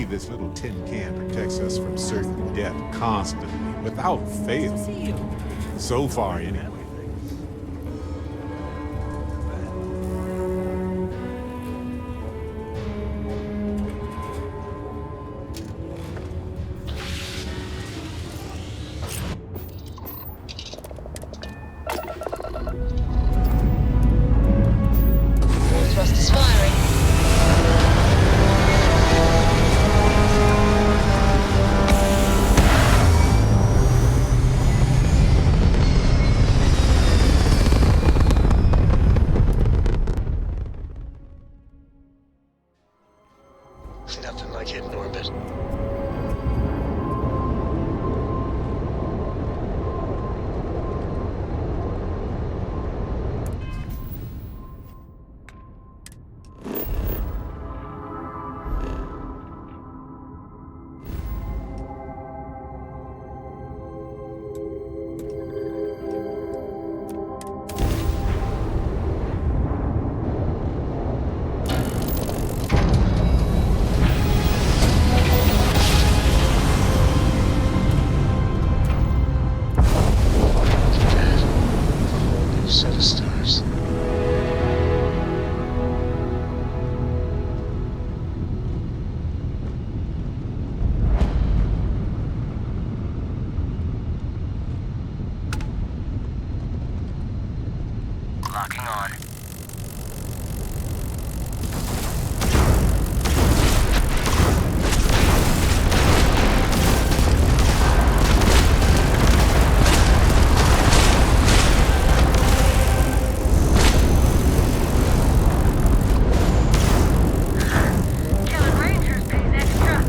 me, this little tin can protects us from certain death constantly, without fail. So far, anyway. Thrust is firing. Nothing like hitting orbit. Set of stars. Locking on. Killing Rangers pays extra.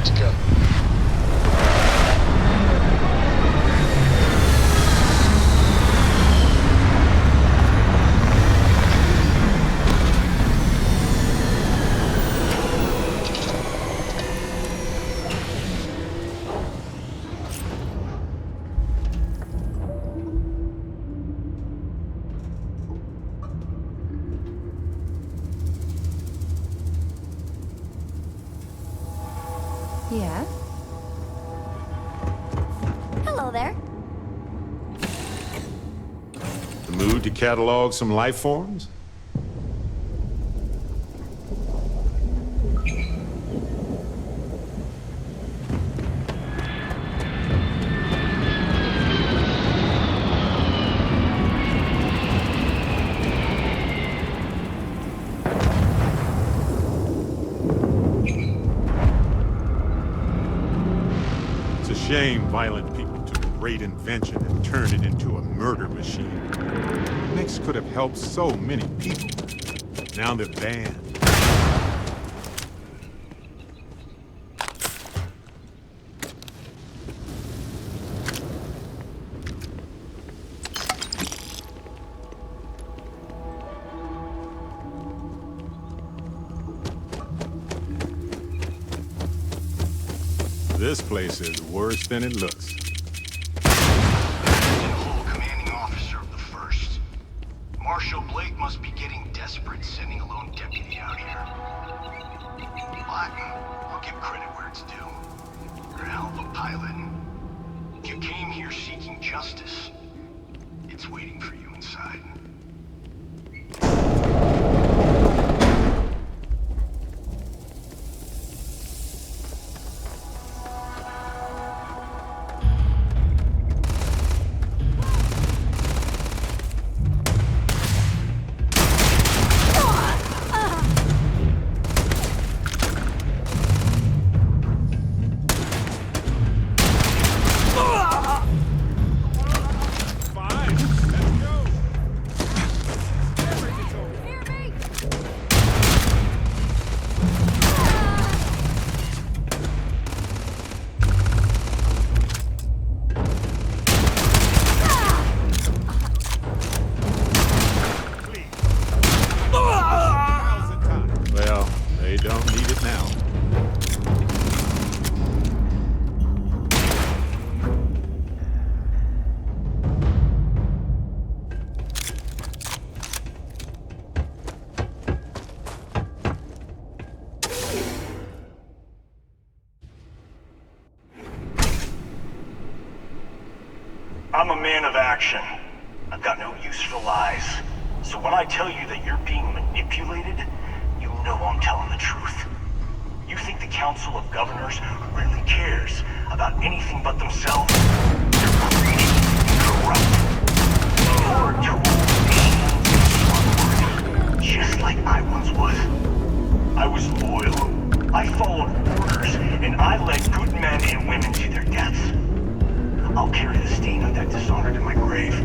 Good to go. Yes? Hello there. The mood to catalog some life forms? Shame violent people took a great invention and turned it into a murder machine. Mix could have helped so many people. Now they're banned. This place is worse than it looks. Commanding officer of the 1st. Marshal Blake must be getting desperate sending a lone deputy out here. But I'll give credit where it's due. You're a hell of a pilot. If you came here seeking justice, it's waiting for you inside. I'm a man of action. I've got no use for lies. So when I tell you that you're being manipulated, you know I'm telling the truth. You think the Council of Governors really cares about anything but themselves? They're greedy and corrupt. You're a tool of being just like I once was. I was loyal. I followed orders, and I led good men and women to their deaths. I'll carry the stain of that dishonor to my grave.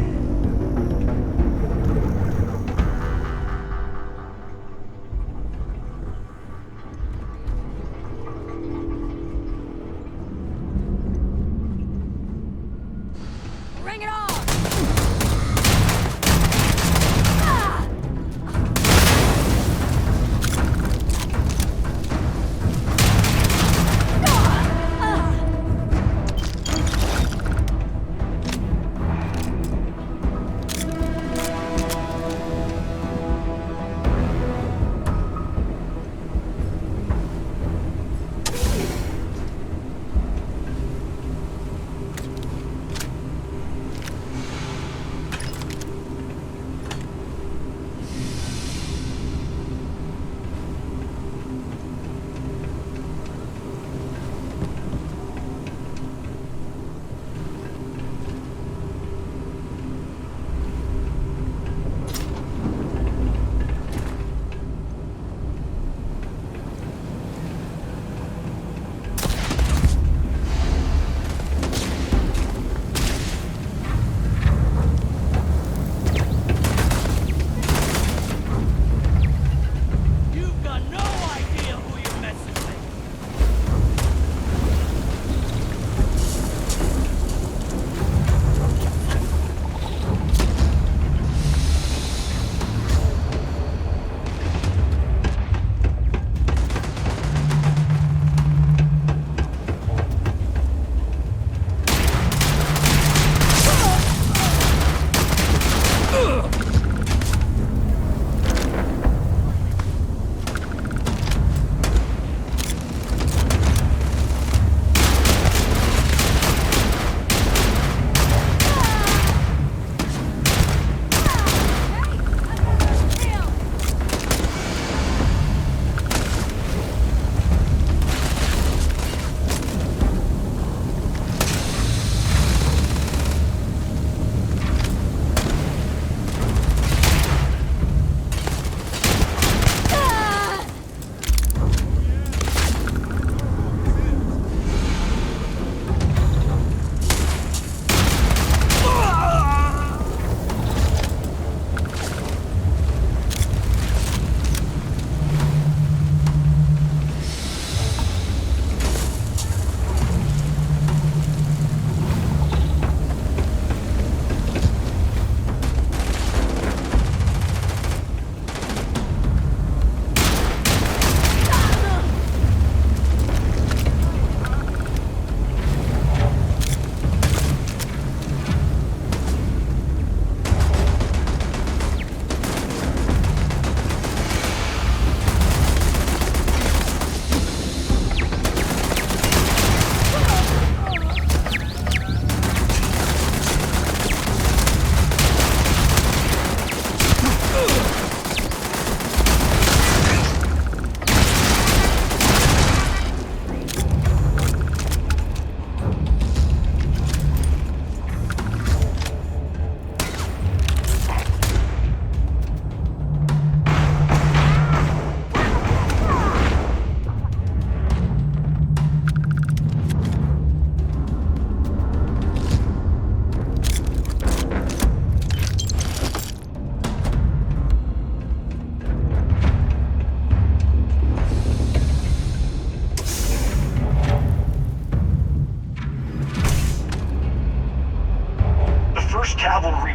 Bring it on!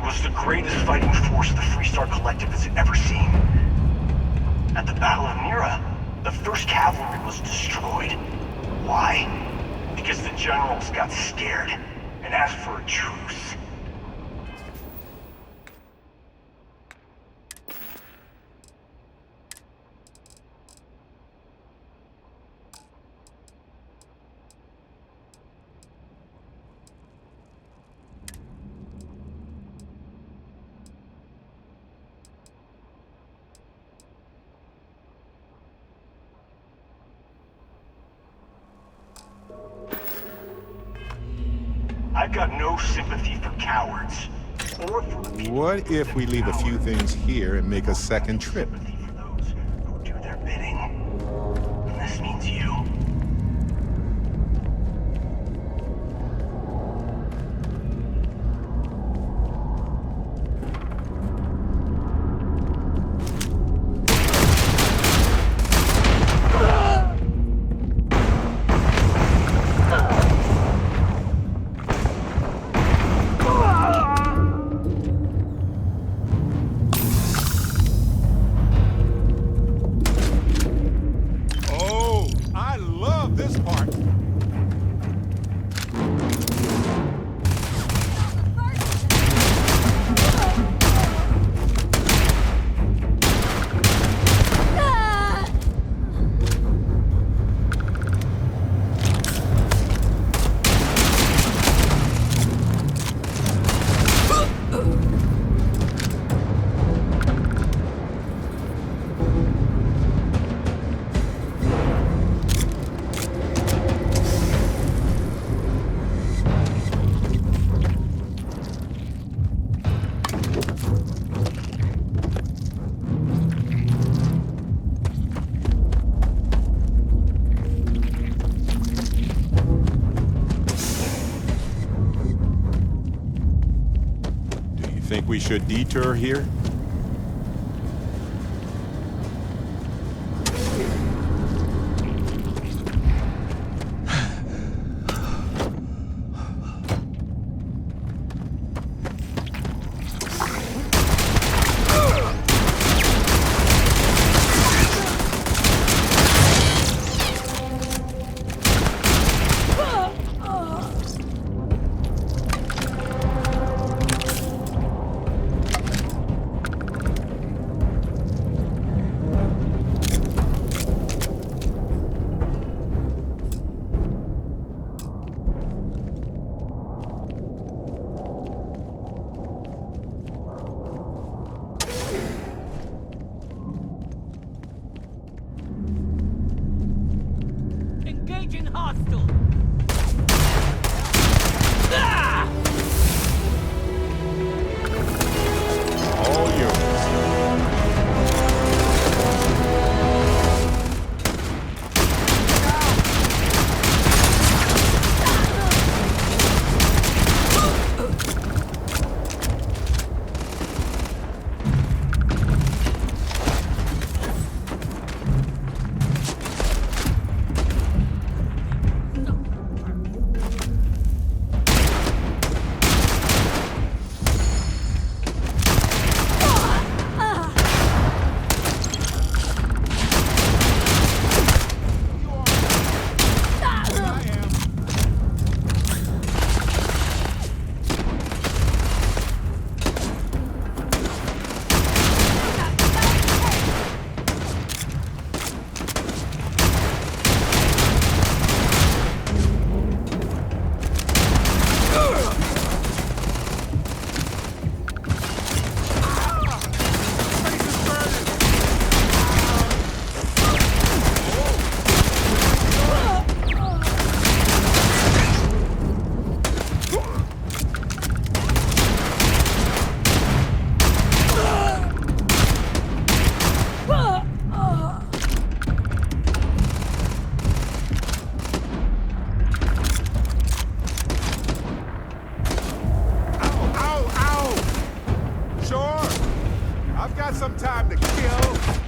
was the greatest fighting force the Freestar Collective has ever seen. At the Battle of Mira, the 1st Cavalry was destroyed. Why? Because the generals got scared and asked for a truce. I've got no sympathy for cowards. Or for the people What if we leave a few things here and make a second trip? sympathy for those who do their bidding. And this means you. Oh, I love this part. Do you think we should detour here? Engaging hostile. All yours. some time to kill.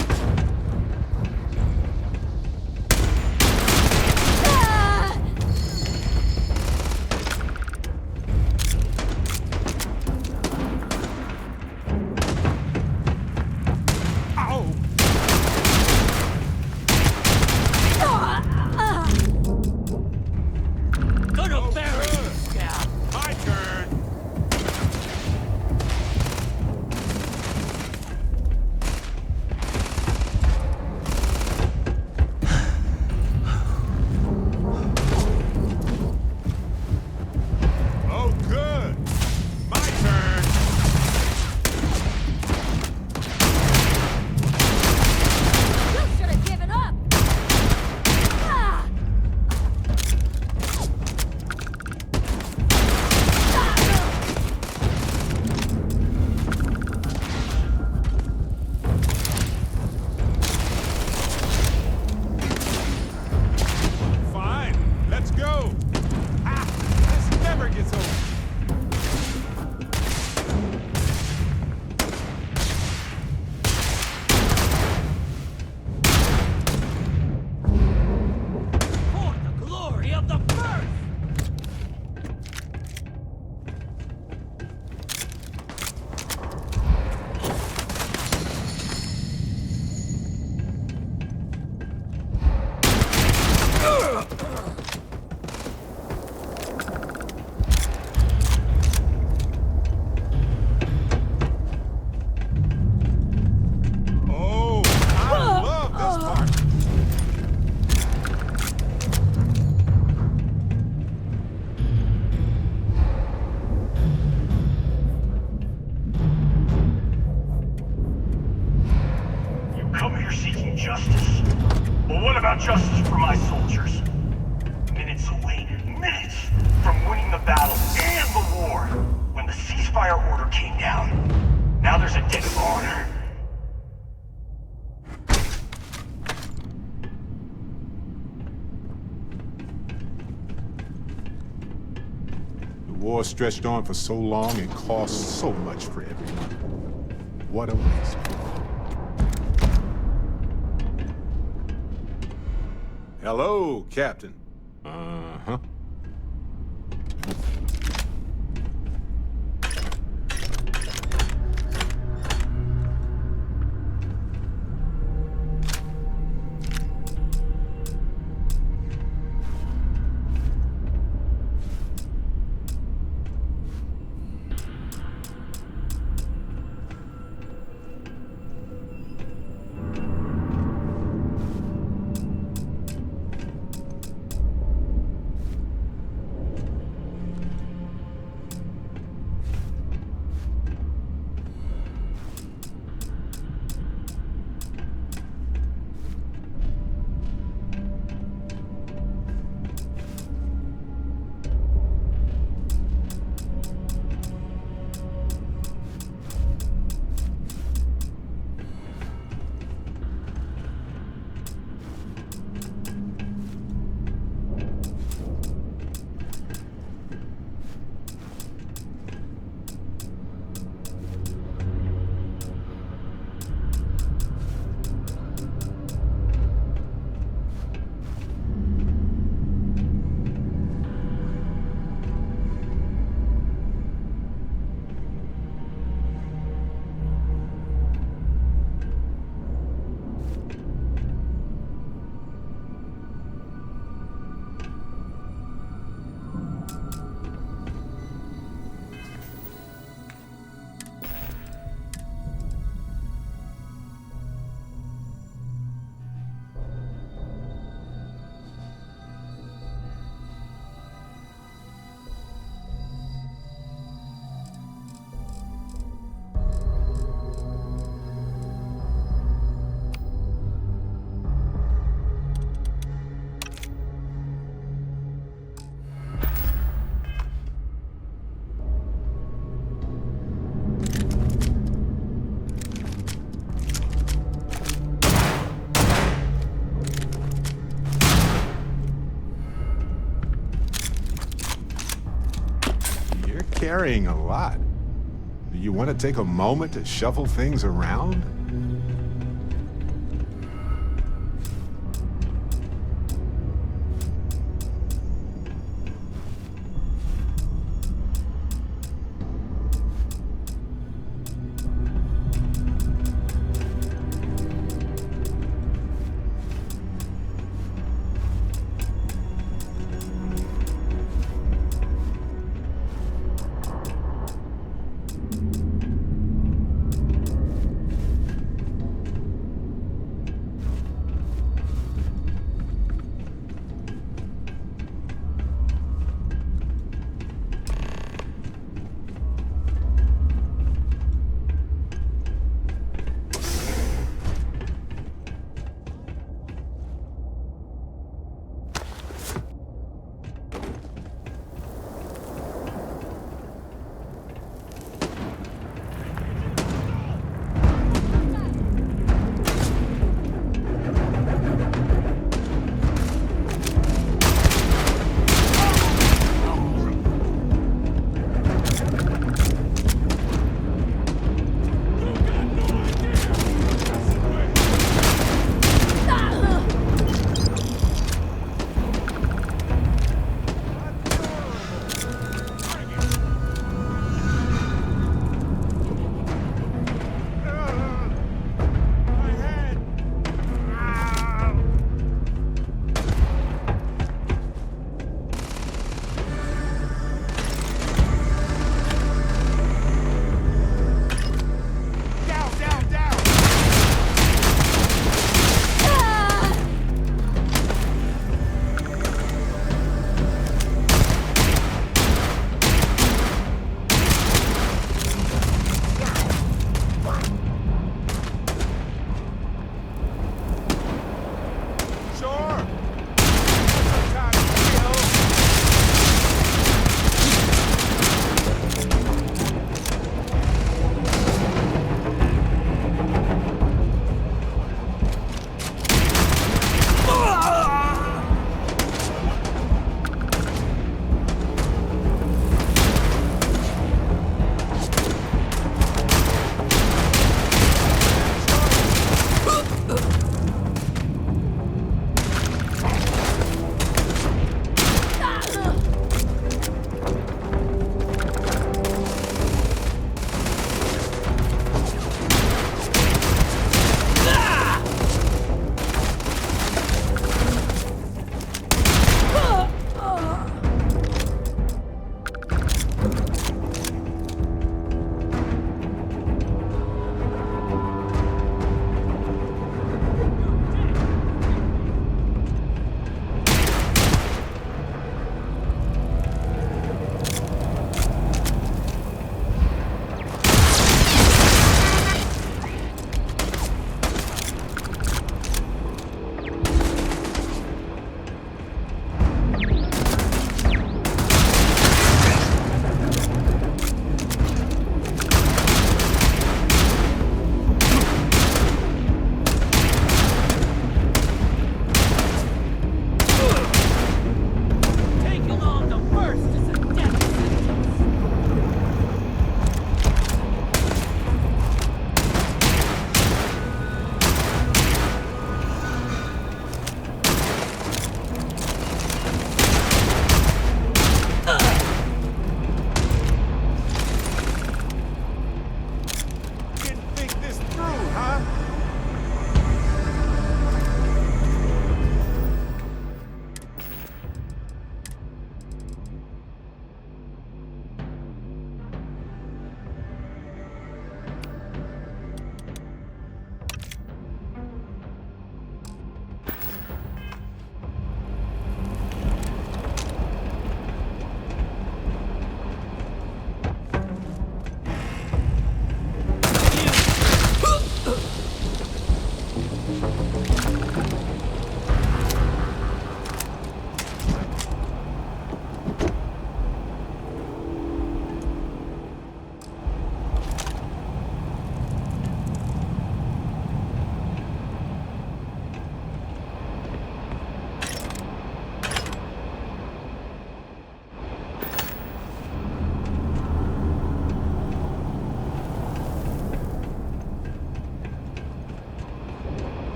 justice? Well, what about justice for my soldiers? Minutes away, minutes from winning the battle and the war. When the ceasefire order came down, now there's a debt of honor. The war stretched on for so long and cost so much for everyone. What a waste. Hello, Captain. Uh-huh. Carrying a lot. Do you want to take a moment to shuffle things around?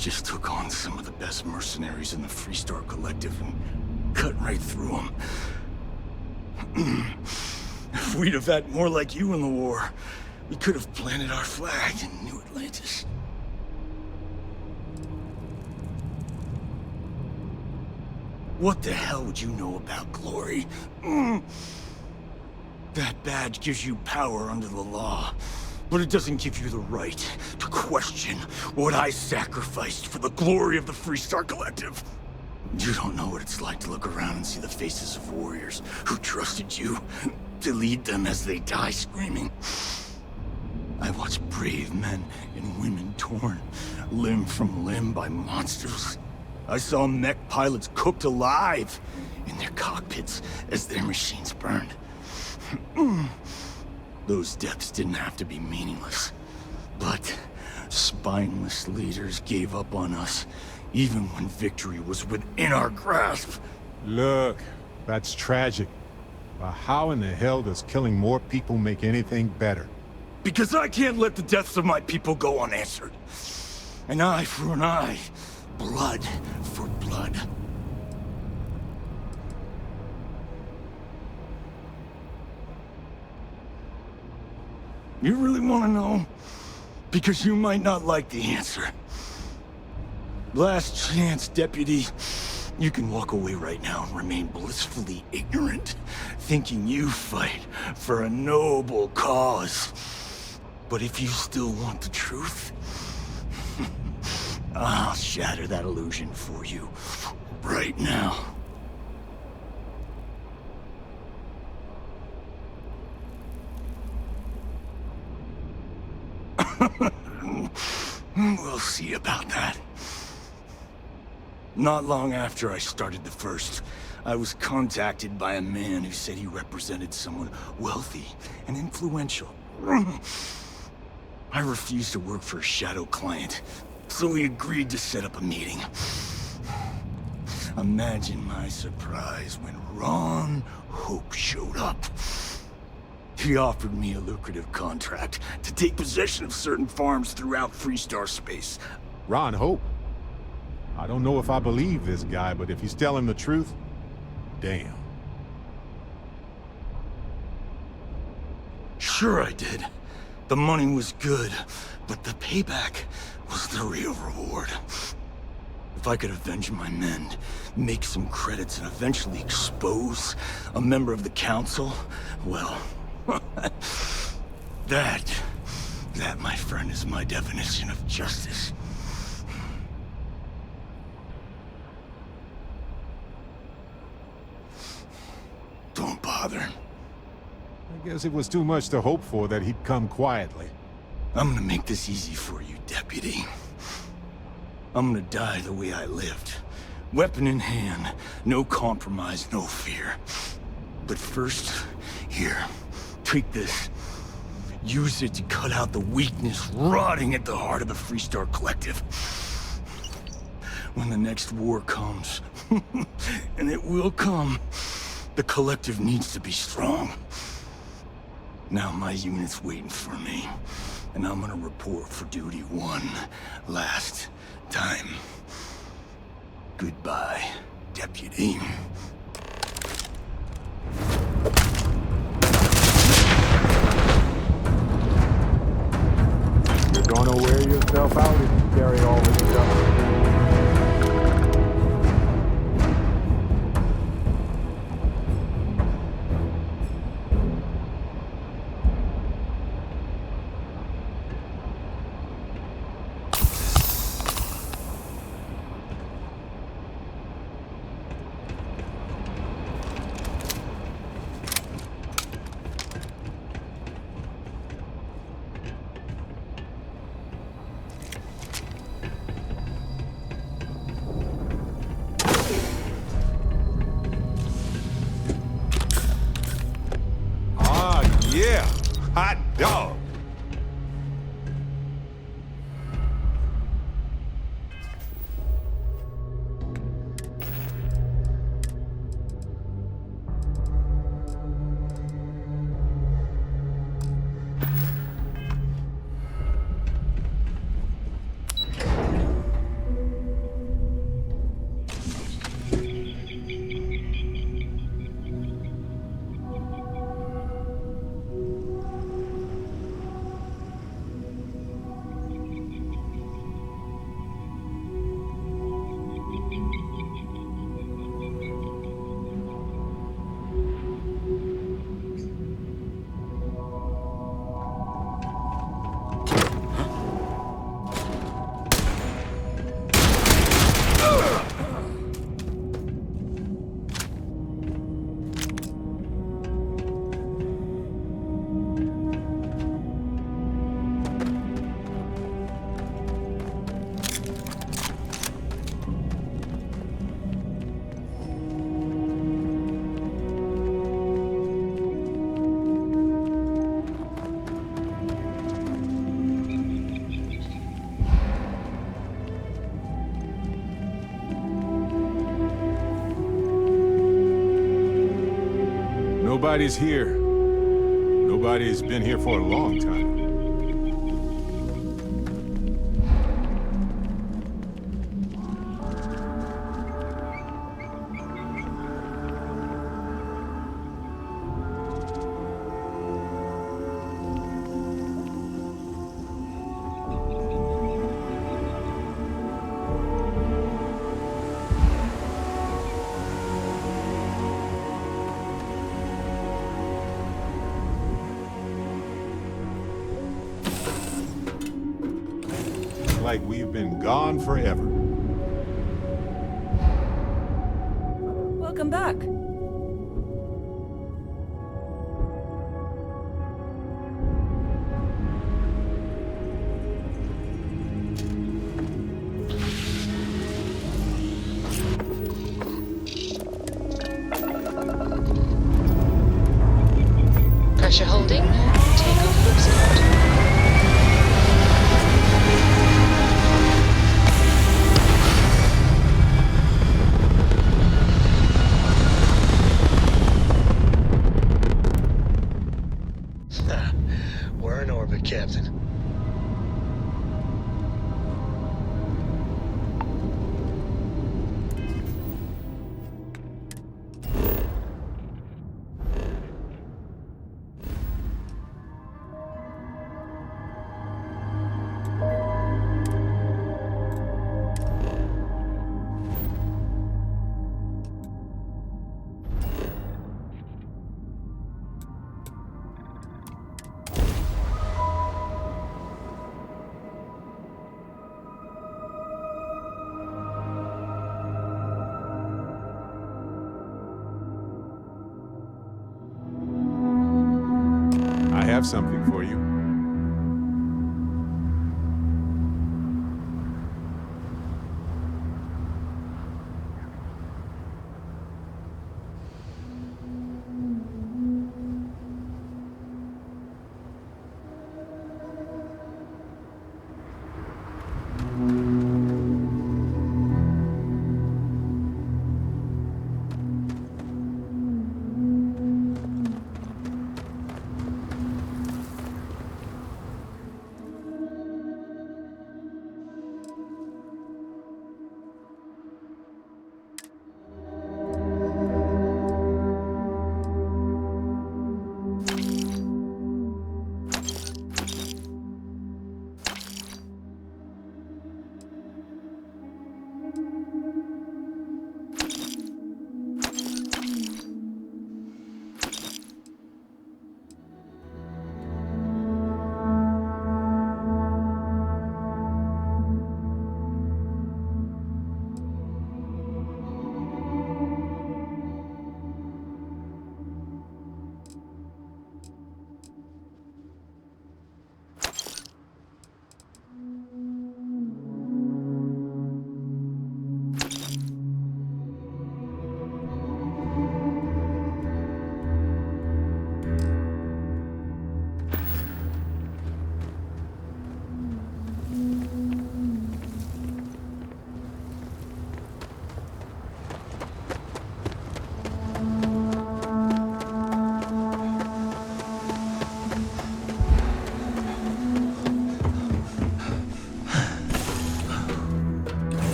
just took on some of the best mercenaries in the Freestar Collective and cut right through them. If we'd have had more like you in the war, we could have planted our flag in New Atlantis. What the hell would you know about glory? That badge gives you power under the law, but it doesn't give you the right to question what I sacrificed for the glory of the Freestar Collective. You don't know what it's like to look around and see the faces of warriors who trusted you to lead them as they die screaming. I watched brave men and women torn limb from limb by monsters. I saw mech pilots cooked alive in their cockpits as their machines burned. Those deaths didn't have to be meaningless, but spineless leaders gave up on us, even when victory was within our grasp. Look, that's tragic. But how in the hell does killing more people make anything better? Because I can't let the deaths of my people go unanswered. An eye for an eye, blood for blood. You really want to know? Because you might not like the answer. Last chance, Deputy. You can walk away right now and remain blissfully ignorant, thinking you fight for a noble cause. But if you still want the truth, I'll shatter that illusion for you right now. We'll see about that. Not long after I started the First, I was contacted by a man who said he represented someone wealthy and influential. I refused to work for a shadow client, so he agreed to set up a meeting. Imagine my surprise when Ron Hope showed up. He offered me a lucrative contract to take possession of certain farms throughout Freestar space. Ron Hope? I don't know if I believe this guy, but if he's telling the truth, damn. Sure I did. The money was good, but the payback was the real reward. If I could avenge my men, make some credits, and eventually expose a member of the council, well, that, my friend, is my definition of justice. Don't bother. I guess it was too much to hope for that he'd come quietly. I'm gonna make this easy for you, Deputy. I'm gonna die the way I lived. Weapon in hand, no compromise, no fear. But first, here, take this. Use it to cut out the weakness rotting at the heart of the Freestar Collective. When the next war comes, and it will come, the Collective needs to be strong. Now my unit's waiting for me, and I'm gonna report for duty one last time. Goodbye, Deputy. You're gonna wear yourself out if you carry all this stuff. Yeah, hot dog. Nobody's here. Nobody's been here for a long time. Like we've been gone forever. Welcome back. Pressure holding. Takeoff looks good. We're in orbit, Captain. I have something for you.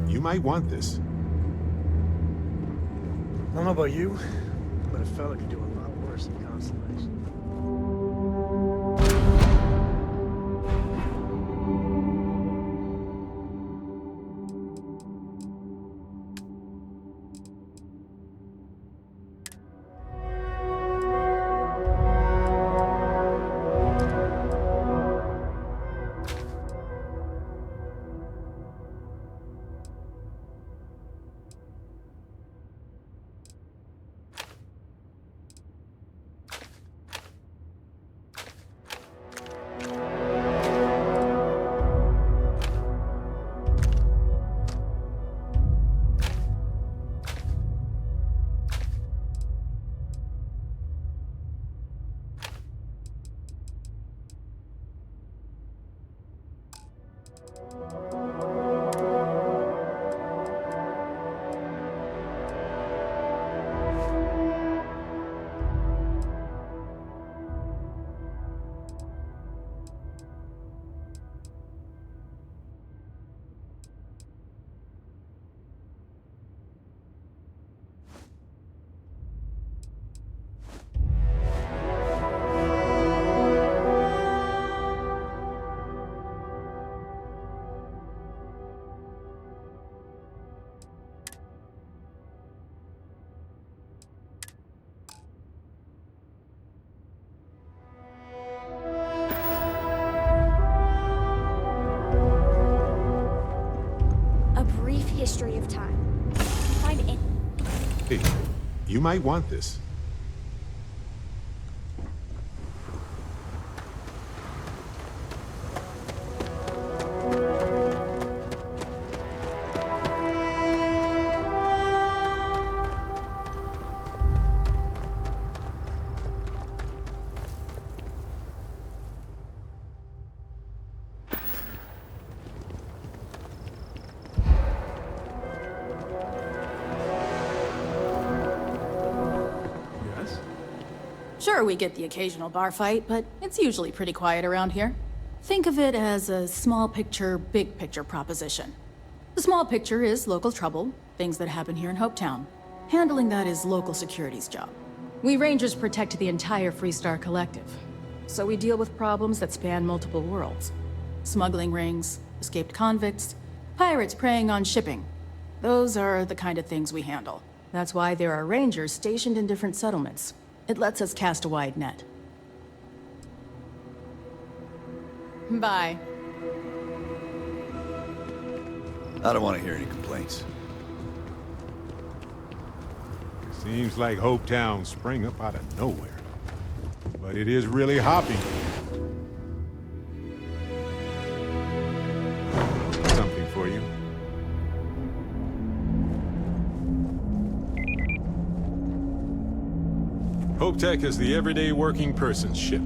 You might want this. I don't know about you, but a fella could do a lot worse than Constellation. A brief history of time. Find it. Hey, you might want this. Sure, we get the occasional bar fight, but it's usually pretty quiet around here. Think of it as a small picture, big picture proposition. The small picture is local trouble, things that happen here in Hopetown. Handling that is local security's job. We Rangers protect the entire Freestar Collective, so we deal with problems that span multiple worlds. Smuggling rings, escaped convicts, pirates preying on shipping. Those are the kind of things we handle. That's why there are Rangers stationed in different settlements. It lets us cast a wide net. Bye. I don't want to hear any complaints. Seems like Hopetown sprang up out of nowhere. But it is really hopping. Something for you. HopeTech is the everyday working person's ship.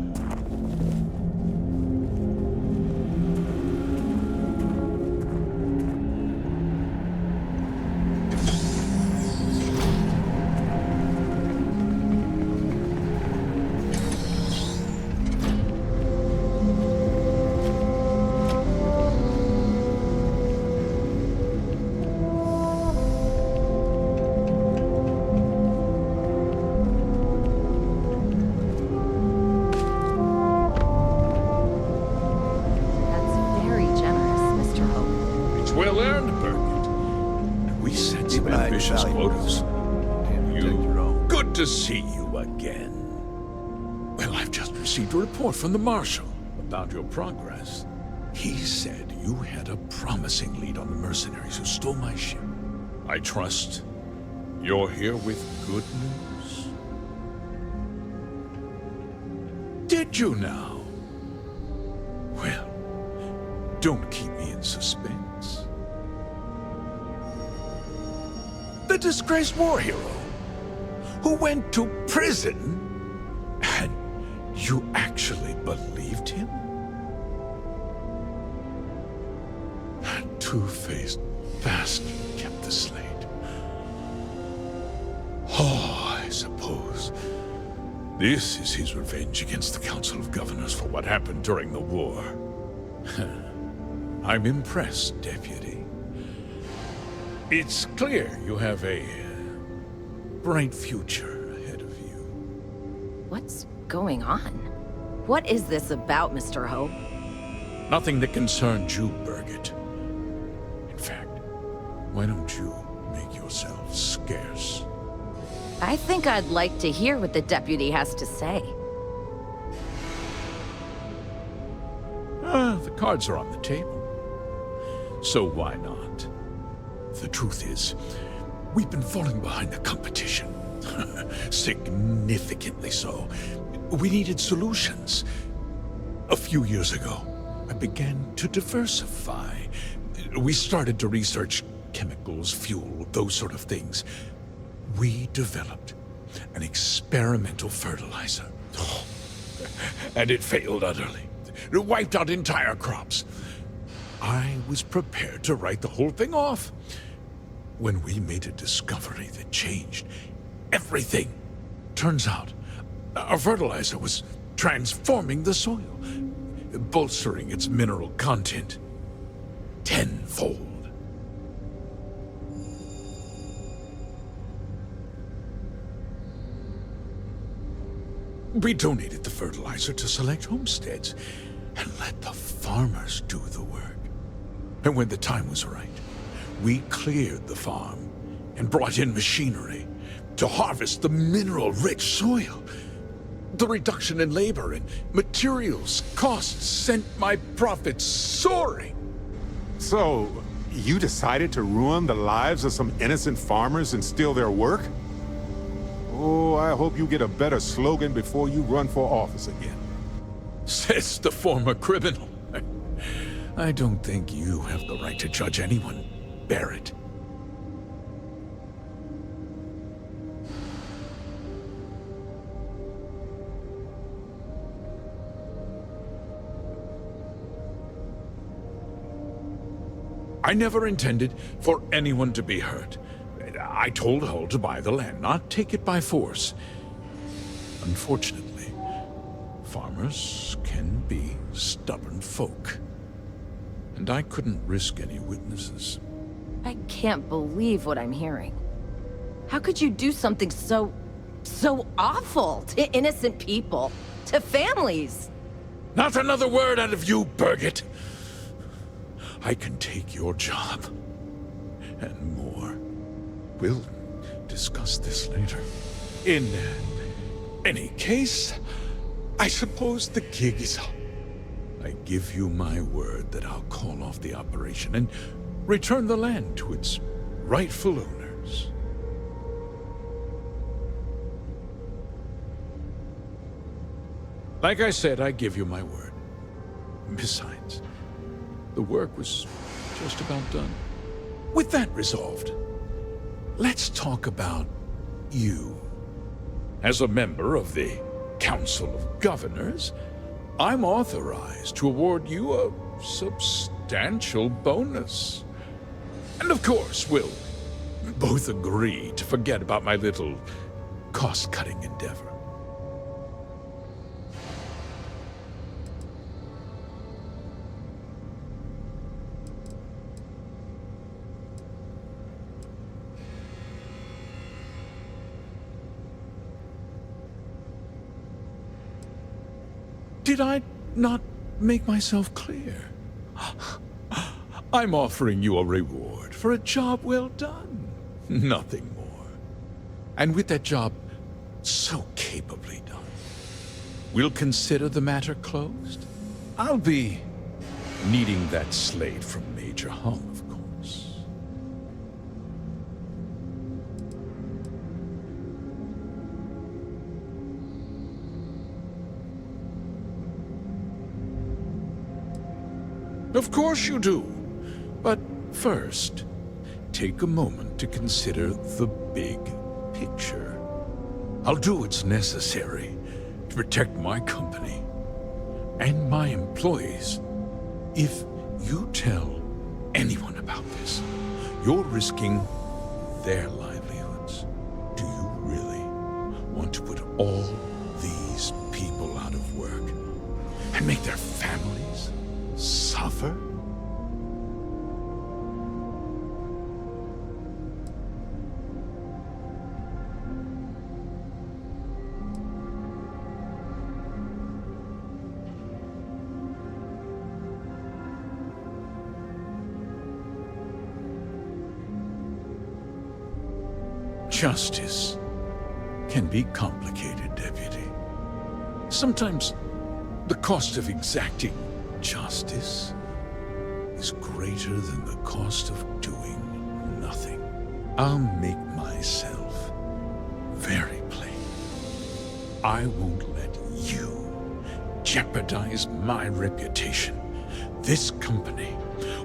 Well earned, Birgit. We set some ambitious quotas. Good to see you again. Well, I've just received a report from the Marshal about your progress. He said you had a promising lead on the mercenaries who stole my ship. I trust you're here with good news. Did you now? Well, don't keep me in suspense. The disgraced war hero who went to prison, and you actually believed him? That two-faced bastard kept the slate. Oh, I suppose this is his revenge against the Council of Governors for what happened during the war. I'm impressed, Deputy. It's clear you have a bright future ahead of you. What's going on? What is this about, Mr. Hope? Nothing that concerns you, Birgit. In fact, why don't you make yourself scarce? I think I'd like to hear what the deputy has to say. The cards are on the table. So why not? The truth is, we've been falling behind the competition. Significantly so. We needed solutions. A few years ago, I began to diversify. We started to research chemicals, fuel, those sort of things. We developed an experimental fertilizer. And it failed utterly. It wiped out entire crops. I was prepared to write the whole thing off when we made a discovery that changed everything. Turns out, our fertilizer was transforming the soil, bolstering its mineral content tenfold. We donated the fertilizer to select homesteads and let the farmers do the work. And when the time was right, we cleared the farm and brought in machinery to harvest the mineral-rich soil. The reduction in labor and materials costs sent my profits soaring. So, You decided to ruin the lives of some innocent farmers and steal their work? Oh, I hope you get a better slogan before you run for office again. Says the former criminal. I don't think you have the right to judge anyone, Barrett. I never intended for anyone to be hurt. I told Hull to buy the land, not take it by force. Unfortunately, farmers can be stubborn folk. And I couldn't risk any witnesses. I can't believe what I'm hearing. How could you do something so awful to innocent people, to families? Not another word out of you, Birgit. I can take your job. And more. We'll discuss this later. In any case, I suppose the gig is up. I give you my word that I'll call off the operation and return the land to its rightful owners. Like I said, I give you my word. Besides, the work was just about done. With that resolved, let's talk about you. As a member of the Council of Governors, I'm authorized to award you a substantial bonus. And of course, we'll both agree to forget about my little cost-cutting endeavor. Did I not make myself clear? I'm offering you a reward for a job well done. Nothing more. And with that job so capably done, we'll consider the matter closed. I'll be needing that slate from Major Hull, of course. Of course you do. But first, take a moment to consider the big picture. I'll do what's necessary to protect my company and my employees. If you tell anyone about this, you're risking their livelihoods. Do you really want to put all these people out of work and make their families suffer? Justice can be complicated, Deputy. Sometimes the cost of exacting justice is greater than the cost of doing nothing. I'll make myself very plain. I won't let you jeopardize my reputation, this company,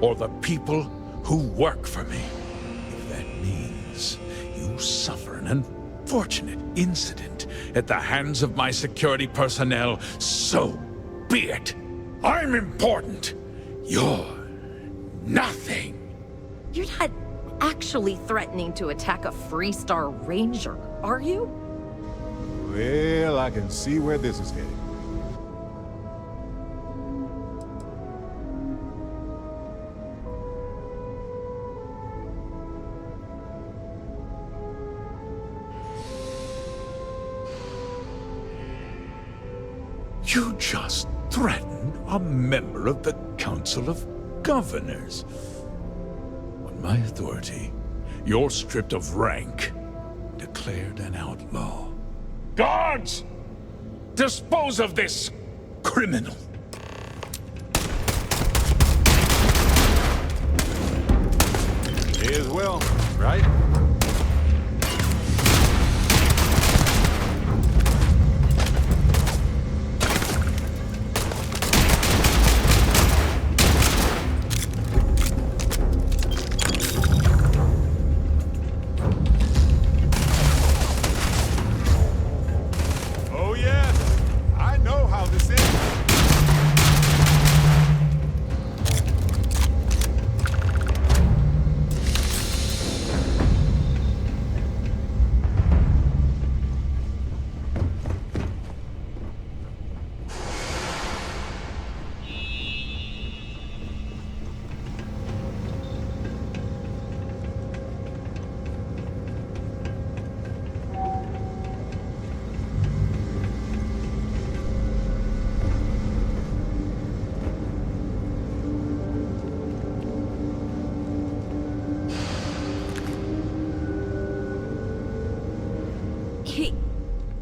or the people who work for me. If that means you suffer an unfortunate incident at the hands of my security personnel, so be it. I'm important. You're nothing. You're not actually threatening to attack a Freestar Ranger, are you? Well, I can see where this is headed. You just threatened a member of the Council of Governors. On my authority, you're stripped of rank, declared an outlaw. Guards! Dispose of this criminal! May as well, right? Oh yes, I know how this ends.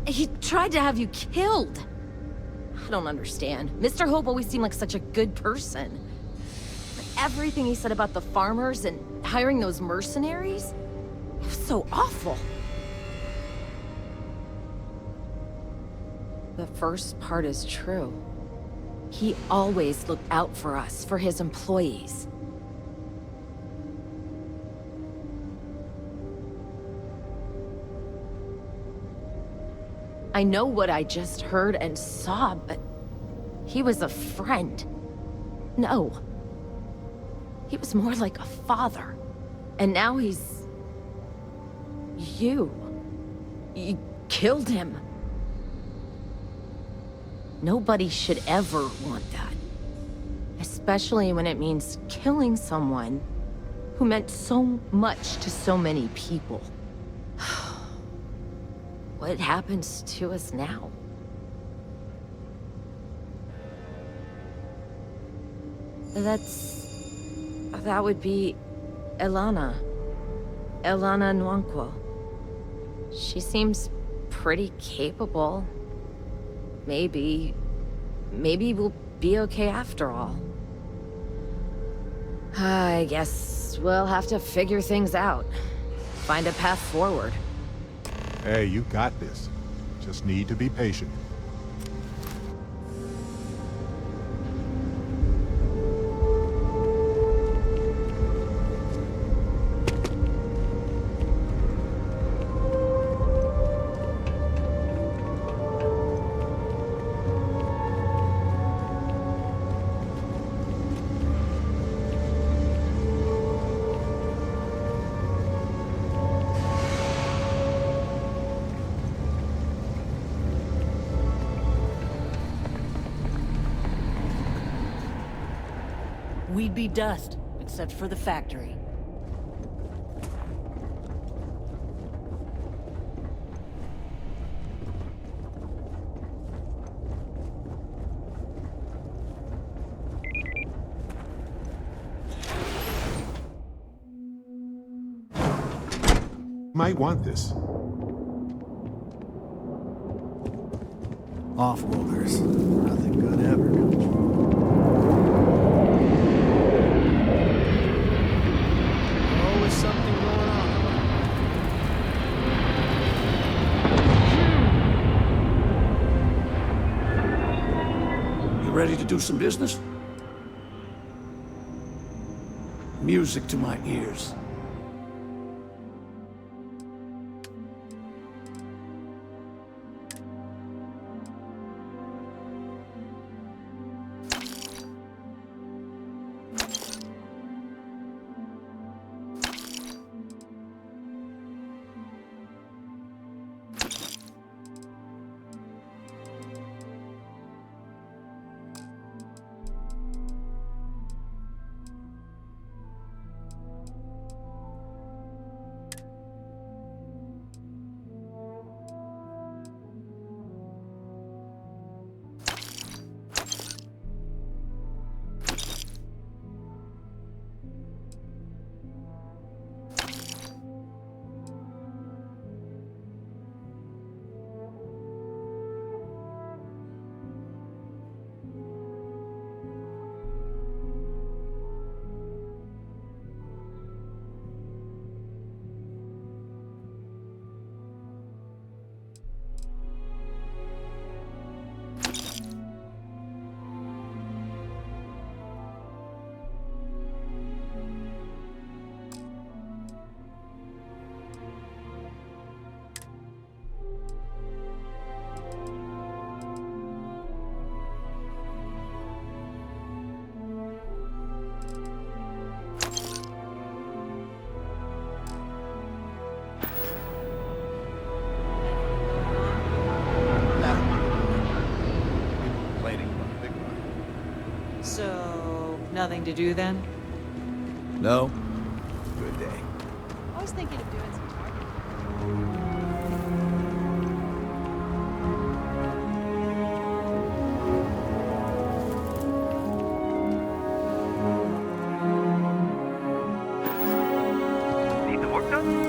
He tried to have you killed. I don't understand. Mr. Hope always seemed like such a good person. But everything he said about the farmers and hiring those mercenaries, it was so awful. The first part is true. He always looked out for us, for his employees. I know what I just heard and saw, but he was a friend. No. He was more like a father. And now he's... You killed him. Nobody should ever want that. Especially when it means killing someone who meant so much to so many people. What happens to us now? That would be Elana. Elana Nwankwo. She seems pretty capable. Maybe we'll be okay after all. I guess we'll have to figure things out. Find a path forward. Hey, you got this. Just need to be patient. We'd be dust, except for the factory. Might want this. Offworlders. Nothing good ever comes from them. Always something going on. You ready to do some business? Music to my ears. Nothing to do then? No? Good day. I was thinking of doing some targeting. Need the work done?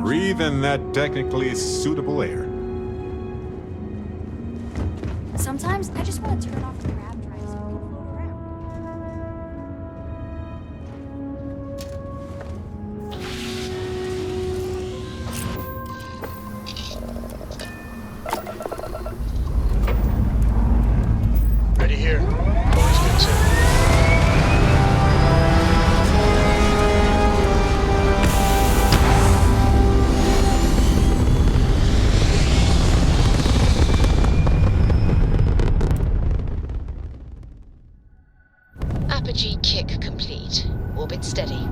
Breathe in that technically suitable air. Sometimes I just want to turn off the grab drive so we can float around. Ready here. Always good too. Apogee kick complete. Orbit steady.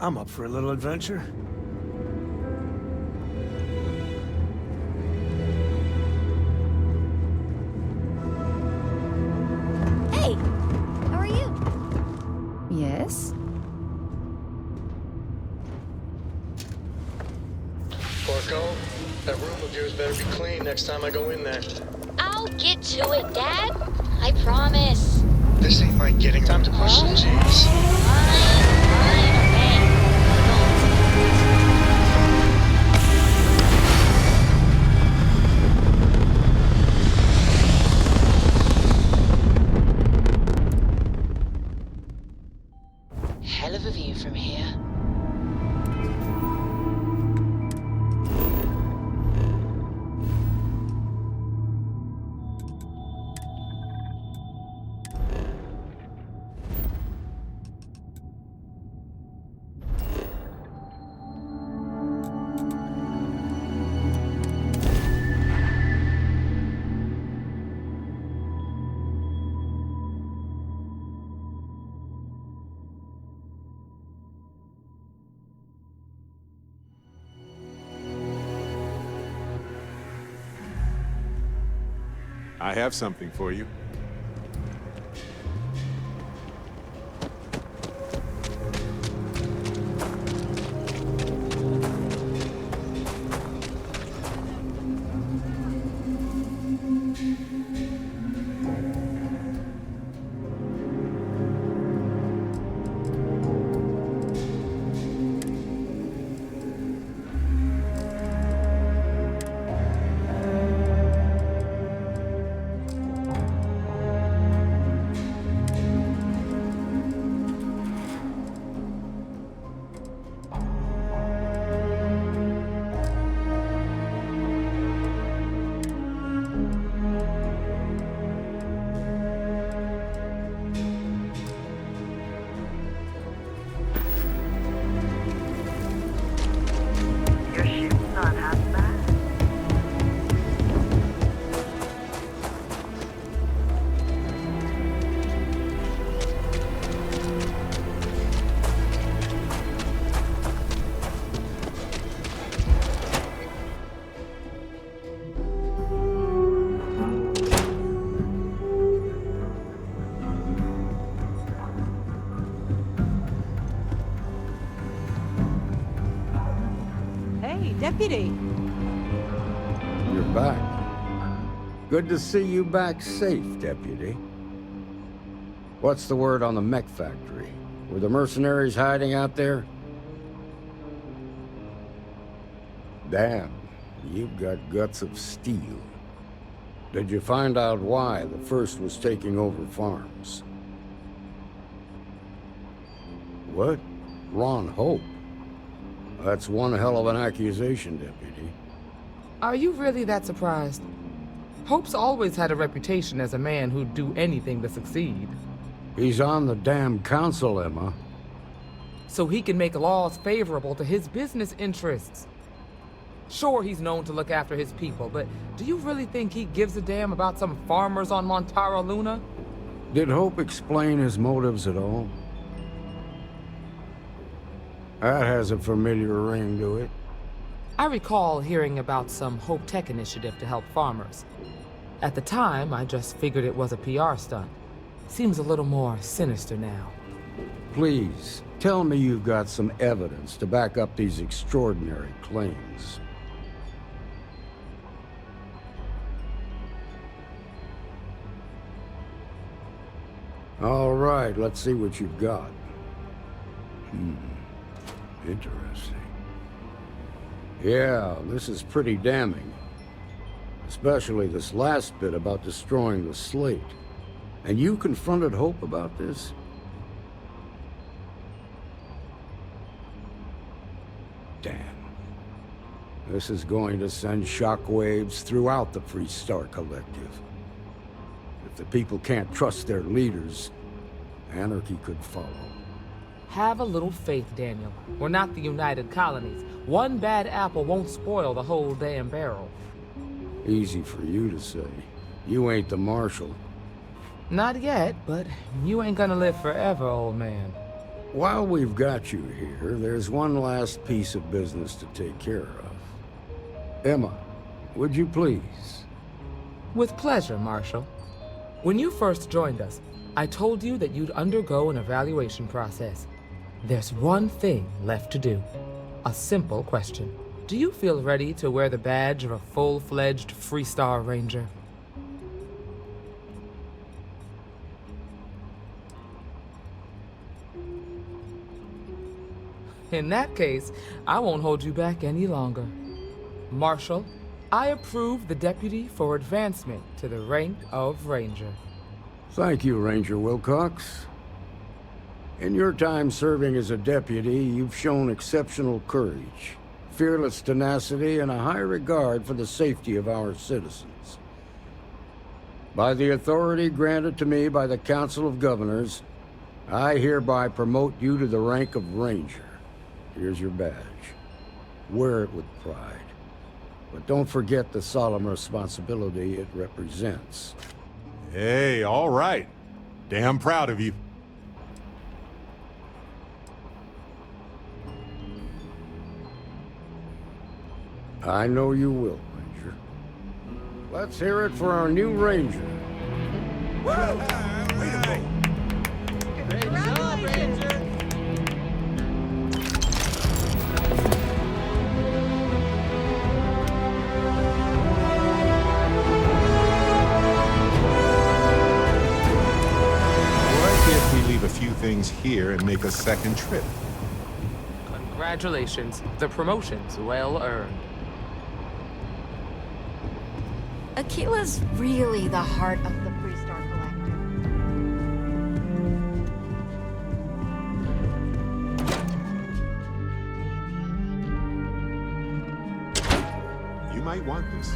I'm up for a little adventure. Hey! How are you? Yes? Porco, that room of yours better be clean next time I go in there. I'll get to it, Dad. I promise. This ain't my getting time to push some G's. Hell of a view from here. I have something for you. Hey, Deputy. You're back. Good to see you back safe, Deputy. What's the word on the mech factory? Were the mercenaries hiding out there? Damn, you've got guts of steel. Did you find out why the first was taking over farms? What? Ron Hope? That's one hell of an accusation, Deputy. Are you really that surprised? Hope's always had a reputation as a man who'd do anything to succeed. He's on the damn council, Emma. So he can make laws favorable to his business interests. Sure, he's known to look after his people, but do you really think he gives a damn about some farmers on Montara Luna? Did Hope explain his motives at all? That has a familiar ring to it. I recall hearing about some Hope Tech initiative to help farmers. At the time, I just figured it was a PR stunt. Seems a little more sinister now. Please, tell me you've got some evidence to back up these extraordinary claims. All right, let's see what you've got. Interesting. Yeah, this is pretty damning. Especially this last bit about destroying the slate. And you confronted Hope about this? Damn. This is going to send shockwaves throughout the Freestar Collective. If the people can't trust their leaders, anarchy could follow. Have a little faith, Daniel. We're not the United Colonies. One bad apple won't spoil the whole damn barrel. Easy for you to say. You ain't the marshal. Not yet, but you ain't gonna live forever, old man. While we've got you here, there's one last piece of business to take care of. Emma, would you please? With pleasure, Marshal. When you first joined us, I told you that you'd undergo an evaluation process. There's one thing left to do. A simple question. Do you feel ready to wear the badge of a full-fledged Freestar Ranger? In that case, I won't hold you back any longer. Marshal, I approve the deputy for advancement to the rank of Ranger. Thank you, Ranger Wilcox. In your time serving as a deputy, you've shown exceptional courage, fearless tenacity, and a high regard for the safety of our citizens. By the authority granted to me by the Council of Governors, I hereby promote you to the rank of Ranger. Here's your badge. Wear it with pride. But don't forget the solemn responsibility it represents. Hey, all right. Damn proud of you. I know you will, Ranger. Let's hear it for our new Ranger. A few things here and make a second trip. Congratulations. The promotion's well earned. Aquila's really the heart of the Freestar Collective. You might want this.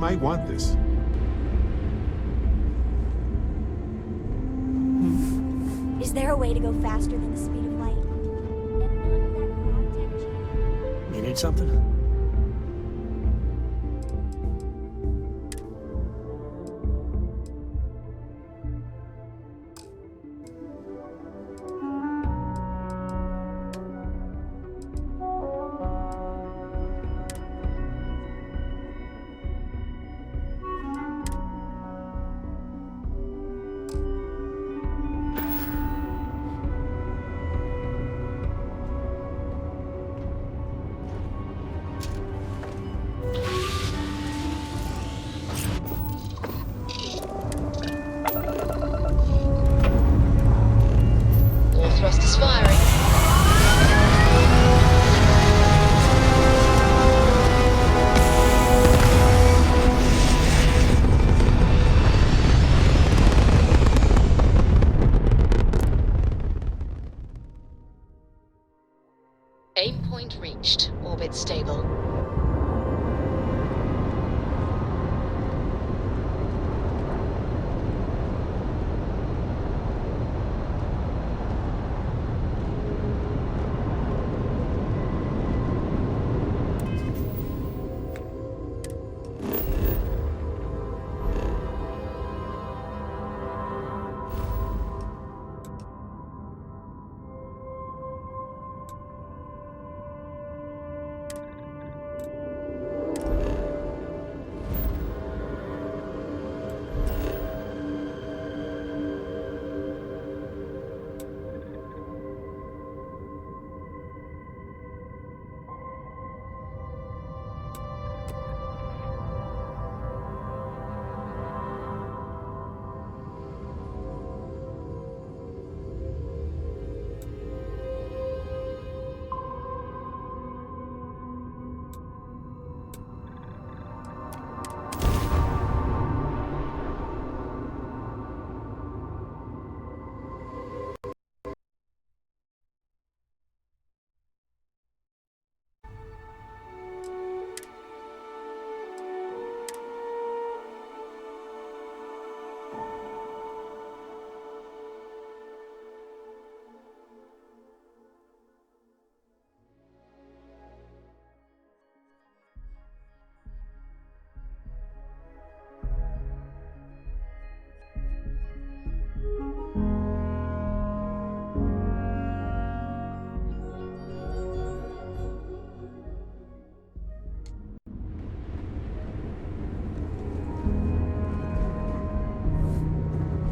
might want this. Is there a way to go faster than the speed of light? And none of that crap tech. You need something? All thrusters firing. Aim point reached. Orbit stable.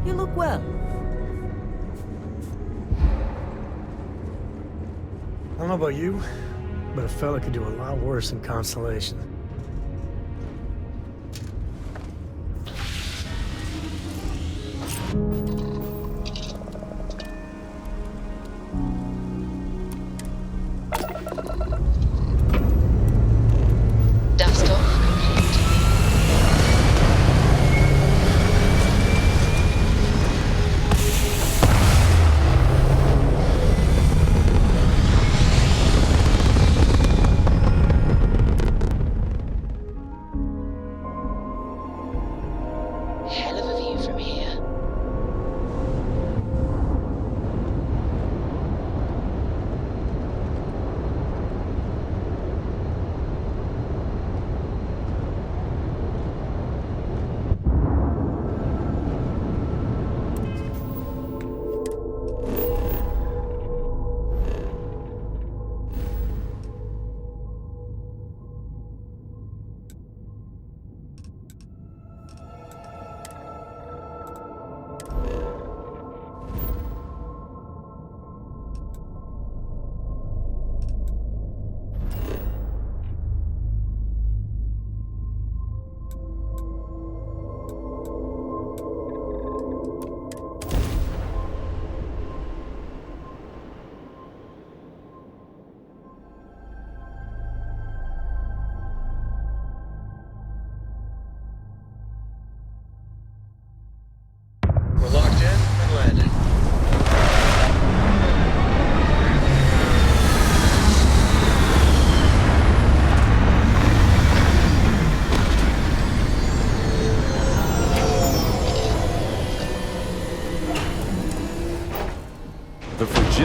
You look well. I don't know about you, but a fella could do a lot worse than Constellation. Dust off complete. Hell of a view from here.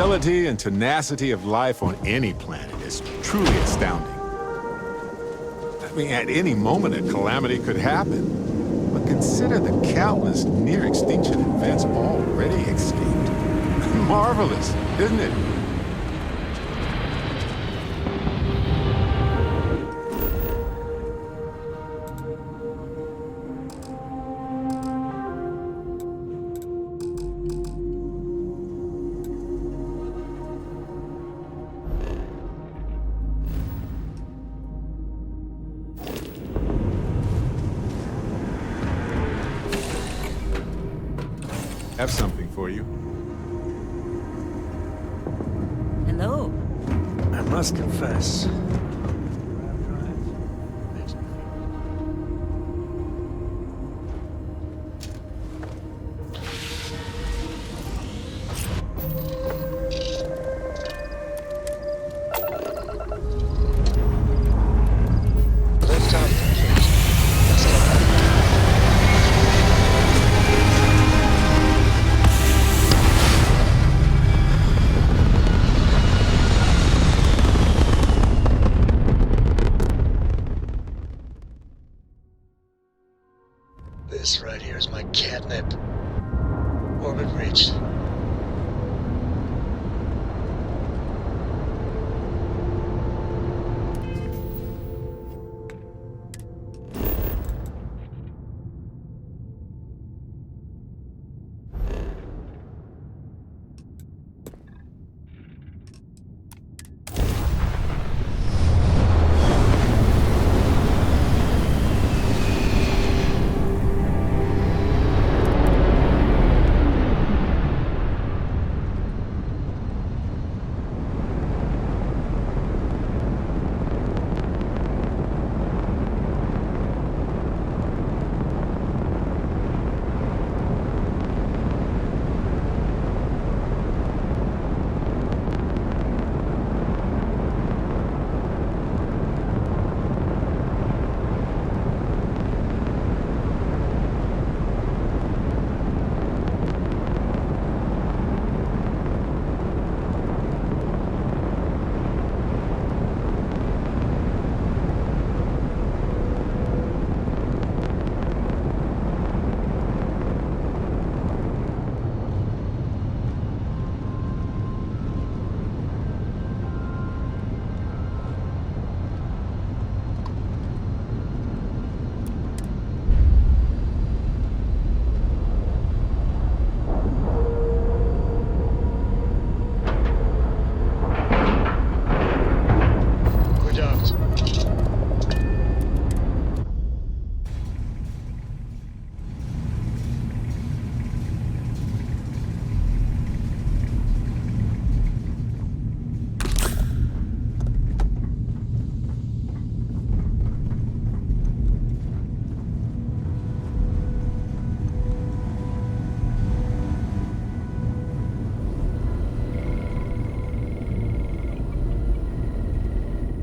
agility and tenacity of life on any planet is truly astounding. I mean, at any moment a calamity could happen. But consider the countless near-extinction events already escaped. Marvelous, isn't it? Have something for you. Hello. I must confess. This right here is my catnip. Orbit reached.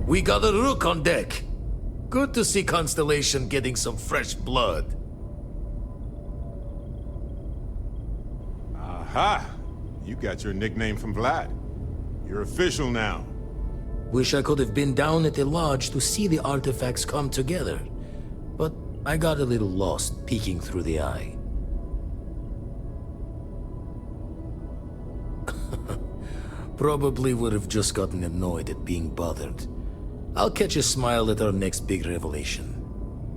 We got a rook on deck. Good to see Constellation getting some fresh blood. Aha! You got your nickname from Vlad. You're official now. Wish I could have been down at the lodge to see the artifacts come together. But I got a little lost peeking through the eye. Probably would have just gotten annoyed at being bothered. I'll catch a smile at our next big revelation.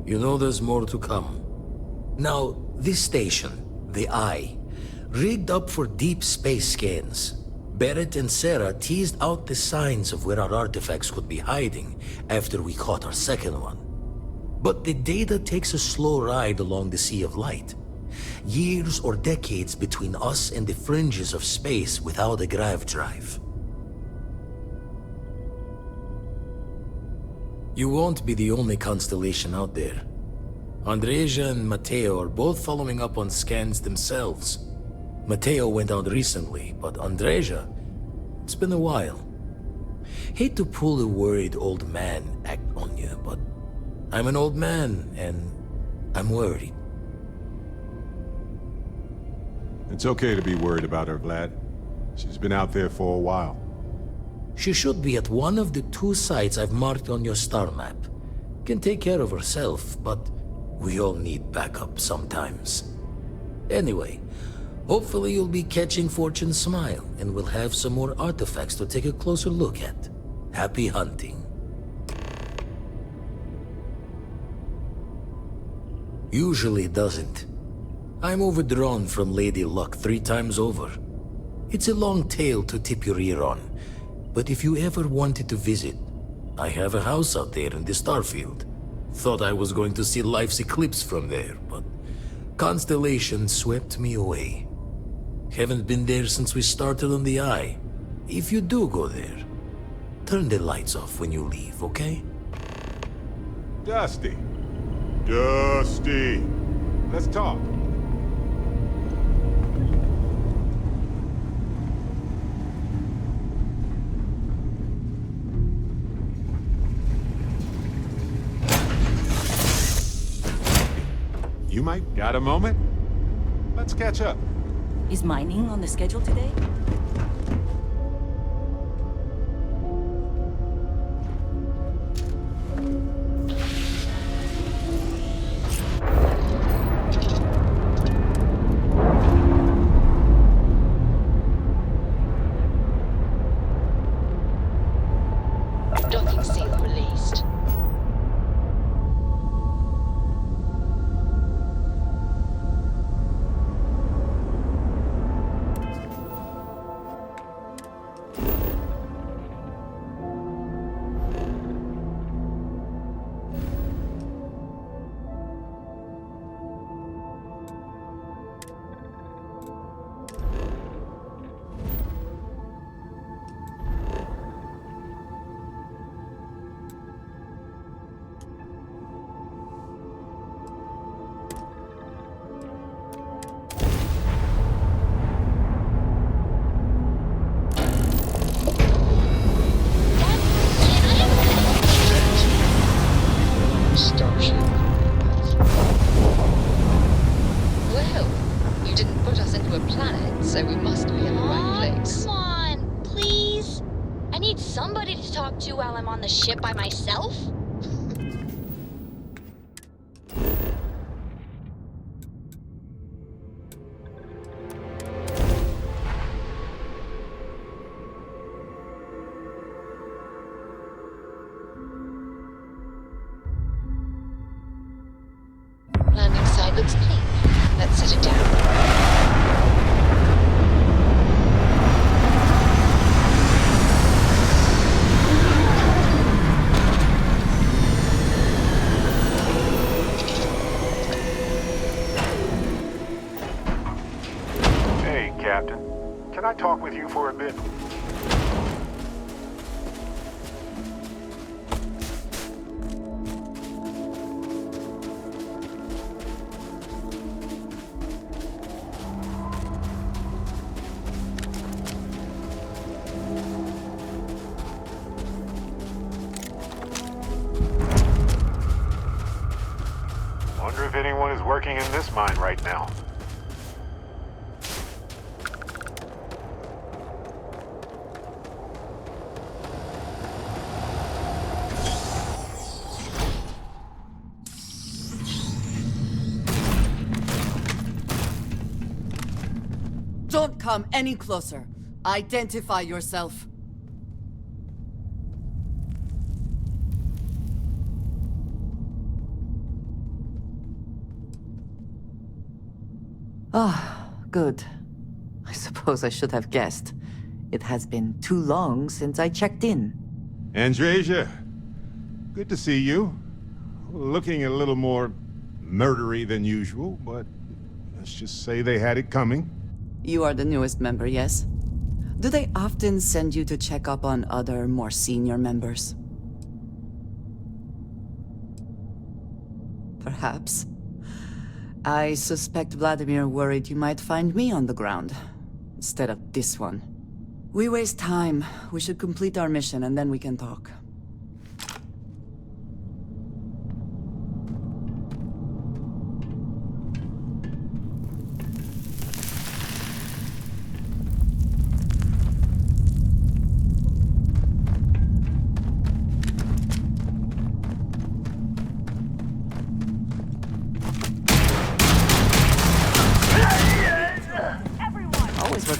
You know there's more to come. Now, this station, the Eye, rigged up for deep space scans. Barrett and Sarah teased out the signs of where our artifacts could be hiding after we caught our second one. But the data takes a slow ride along the Sea of Light. Years or decades between us and the fringes of space without a grav drive. You won't be the only constellation out there. Andreja and Mateo are both following up on scans themselves. Mateo went out recently, but Andreja, it's been a while. Hate to pull a worried old man act on you, but I'm an old man, and I'm worried. It's okay to be worried about her, Vlad. She's been out there for a while. She should be at one of the 2 sites I've marked on your star map. Can take care of herself, but we all need backup sometimes. Anyway, hopefully you'll be catching Fortune's smile, and we'll have some more artifacts to take a closer look at. Happy hunting. Usually doesn't. I'm overdrawn from Lady Luck 3 times over. It's a long tale to tip your ear on, but if you ever wanted to visit, I have a house out there in the Starfield. Thought I was going to see life's eclipse from there, but constellation swept me away. Haven't been there since we started on the Eye. If you do go there, turn the lights off when you leave, okay? Dusty. Dusty. Let's talk. You might got a moment? Let's catch up. Is mining on the schedule today? Docking seal released. Well, you didn't put us into a planet, so we must be in the right place. Come on, please. I need somebody to talk to while I'm on the ship by myself. Landing site looks clean. Let's set it down. Hey, Captain. Can I talk with you for a bit? Wonder if anyone is working in this mine right now. Don't come any closer. Identify yourself. Ah, good. I suppose I should have guessed. It has been too long since I checked in. Andresia, good to see you. Looking a little more murdery than usual, but let's just say they had it coming. You are the newest member, yes? Do they often send you to check up on other, more senior members? Perhaps. I suspect Vladimir worried you might find me on the ground, instead of this one. We waste time. We should complete our mission and then we can talk.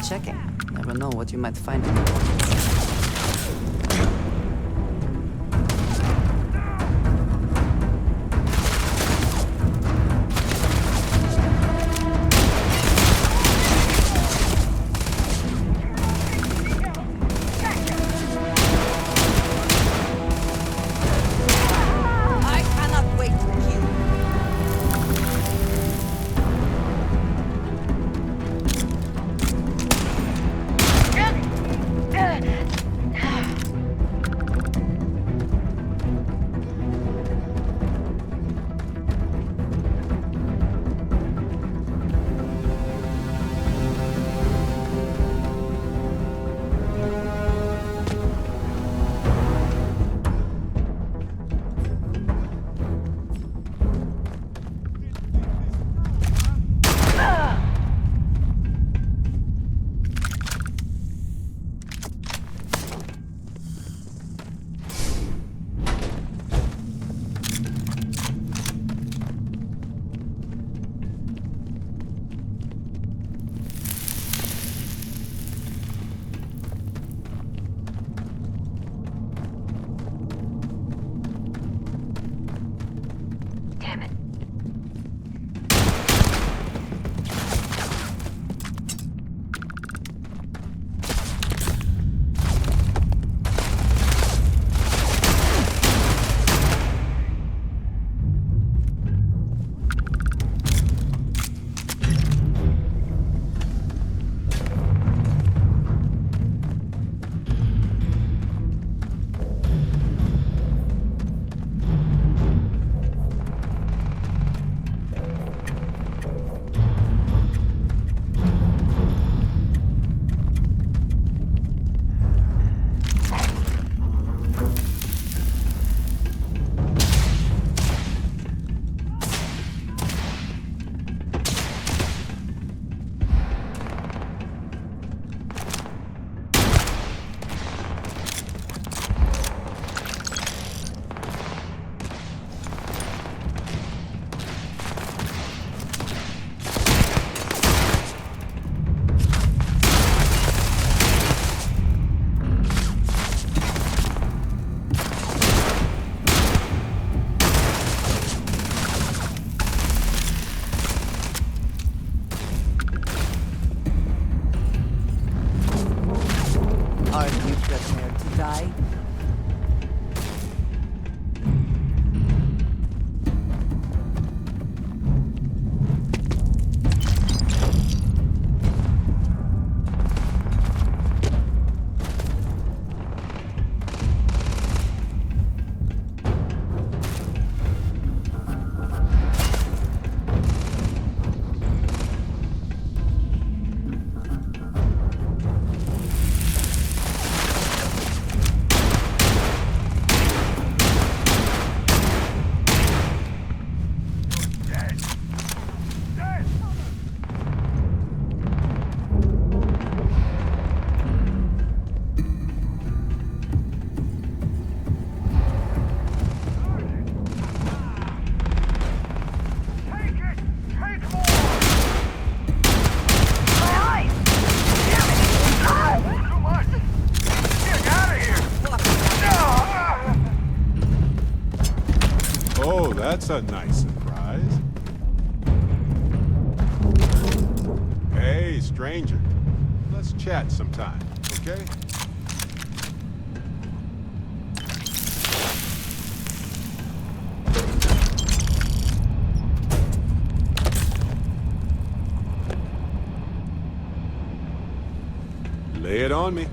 checking. Never know what you might find. I cannot wait to kill. Damn it. Are you prepared to die? Oh, that's a nice surprise. Hey, stranger. Let's chat sometime, okay? Lay it on me.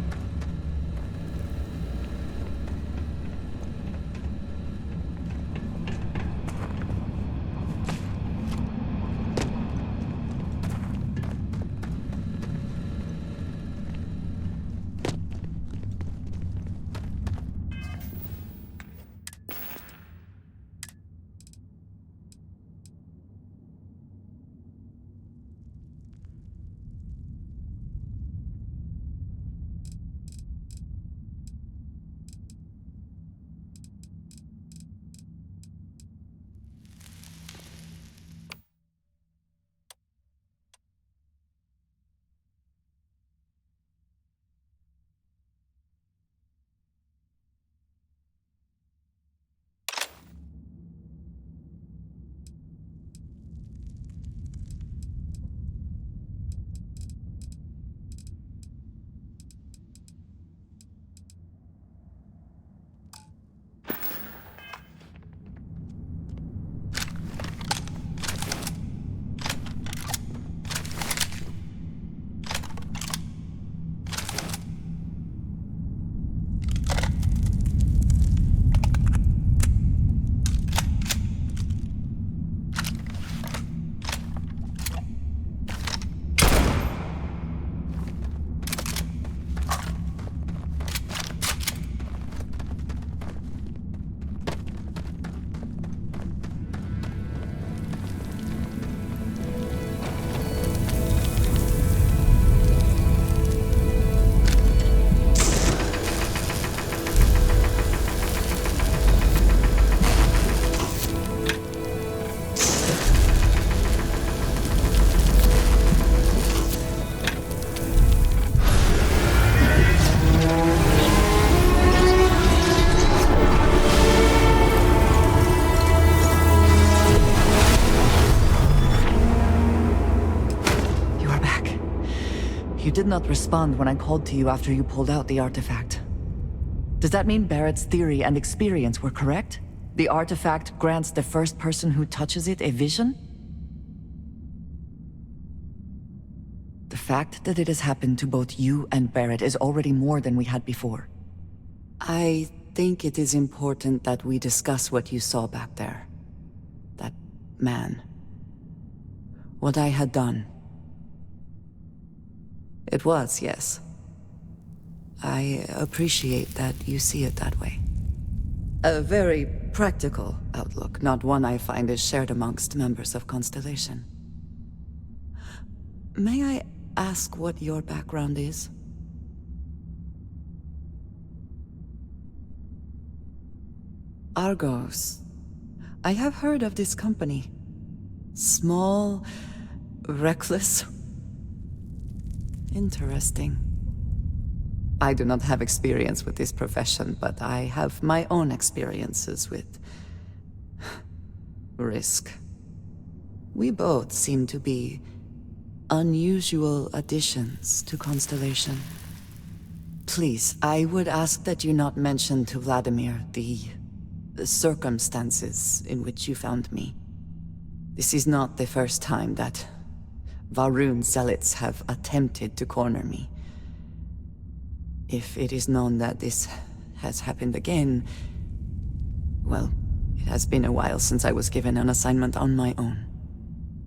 did not respond when I called to you after you pulled out the artifact. Does that mean Barrett's theory and experience were correct? The artifact grants the first person who touches it a vision? The fact that it has happened to both you and Barrett is already more than we had before. I think it is important that we discuss what you saw back there. That man. What I had done. It was, yes. I appreciate that you see it that way. A very practical outlook, not one I find is shared amongst members of Constellation. May I ask what your background is? Argos. I have heard of this company. Small, reckless. Interesting. I do not have experience with this profession, but I have my own experiences with risk. We both seem to be unusual additions to Constellation. Please, I would ask that you not mention to Vladimir the circumstances in which you found me. This is not the first time that Varun zealots have attempted to corner me. If it is known that this has happened again, well, it has been a while since I was given an assignment on my own.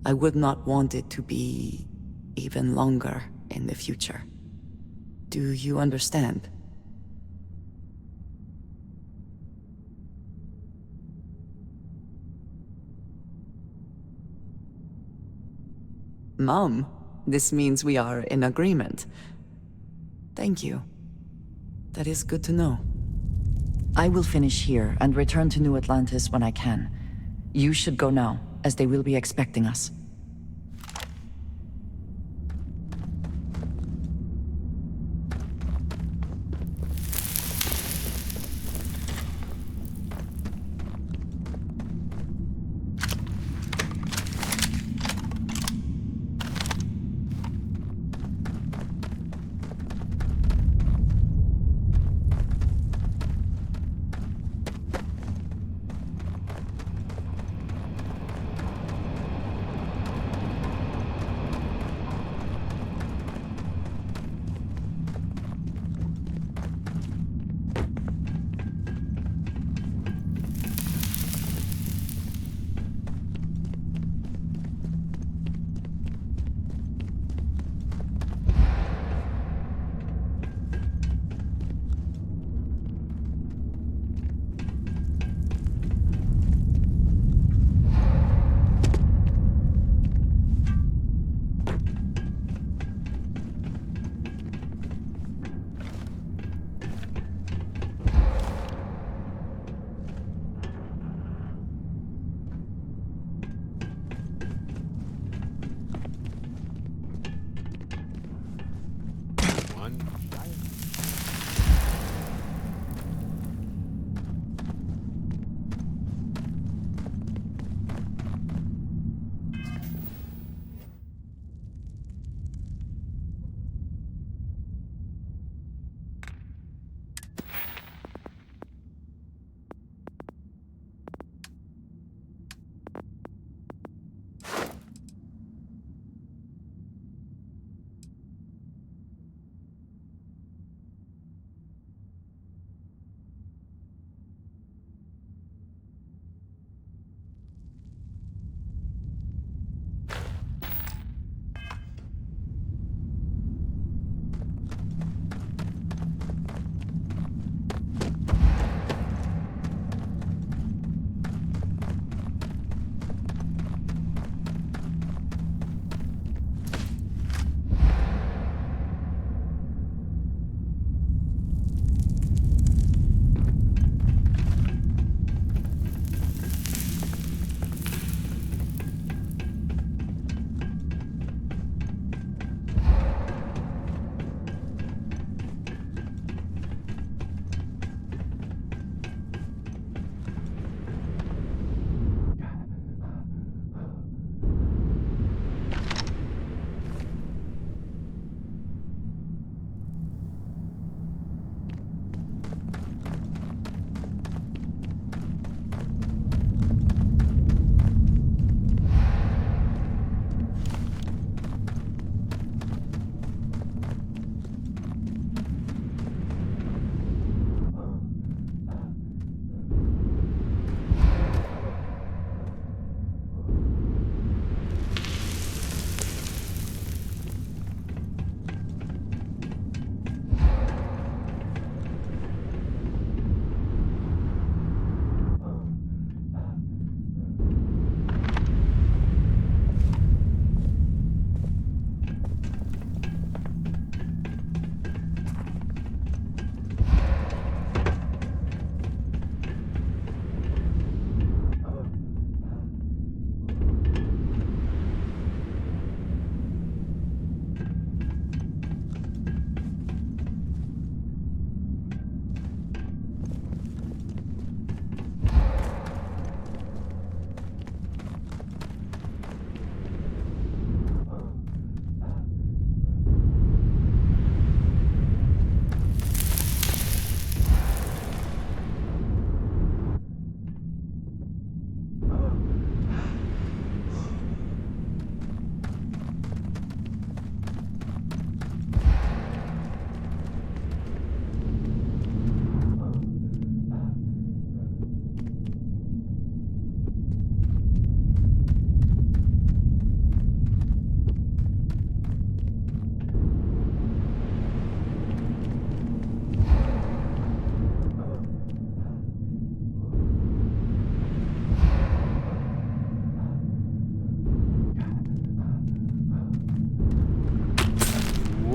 I would not want it to be even longer in the future. Do you understand? Mom, this means we are in agreement. Thank you. That is good to know. I will finish here and return to New Atlantis when I can. You should go now, as they will be expecting us.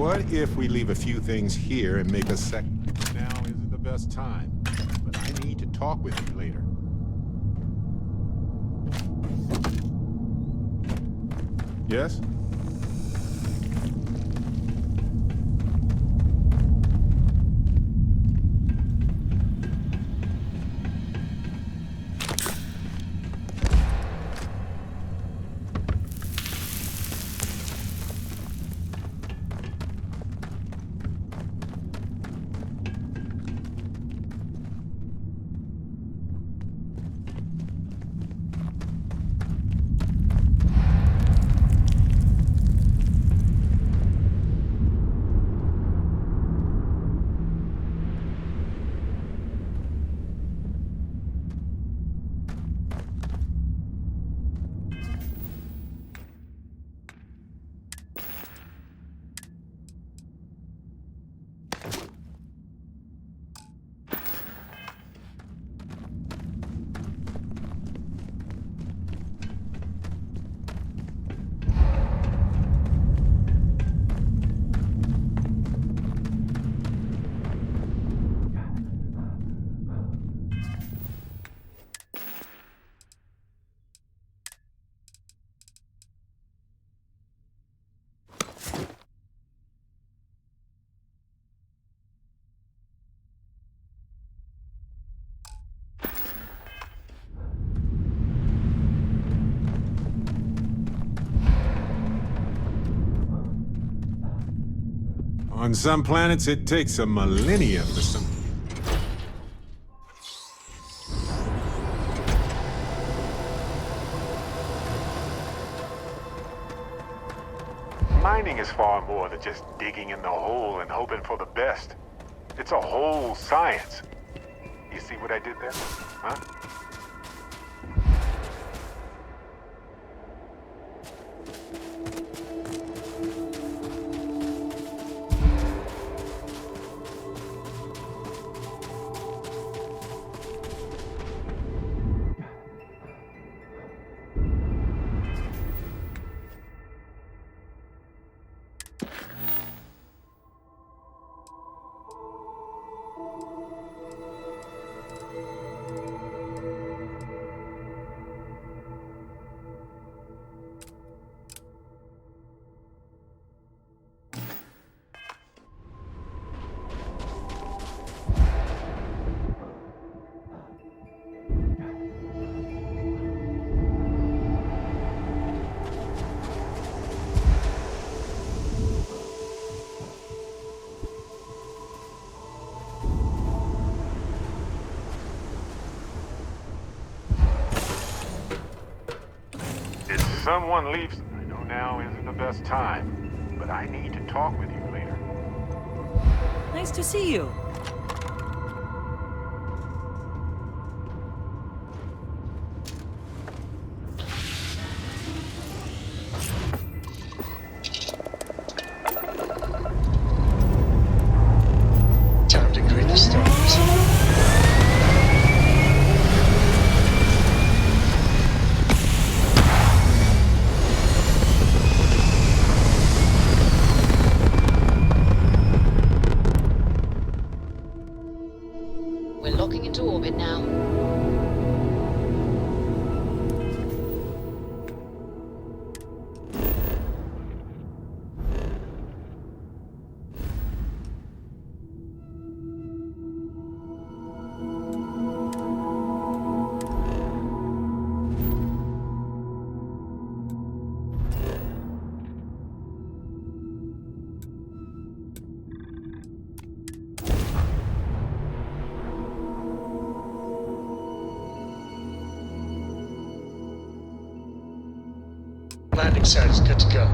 What if we leave a few things here and make a sec? Now isn't the best time, but I need to talk with you later. Yes? On some planets, it takes a millennia for some... Mining is far more than just digging in the hole and hoping for the best. It's a whole science. You see what I did there? Huh? Someone leaves. I know now isn't the best time, but I need to talk with you later. Nice to see you. Time to greet the stars. We're locking into orbit now. Landing site is good to go.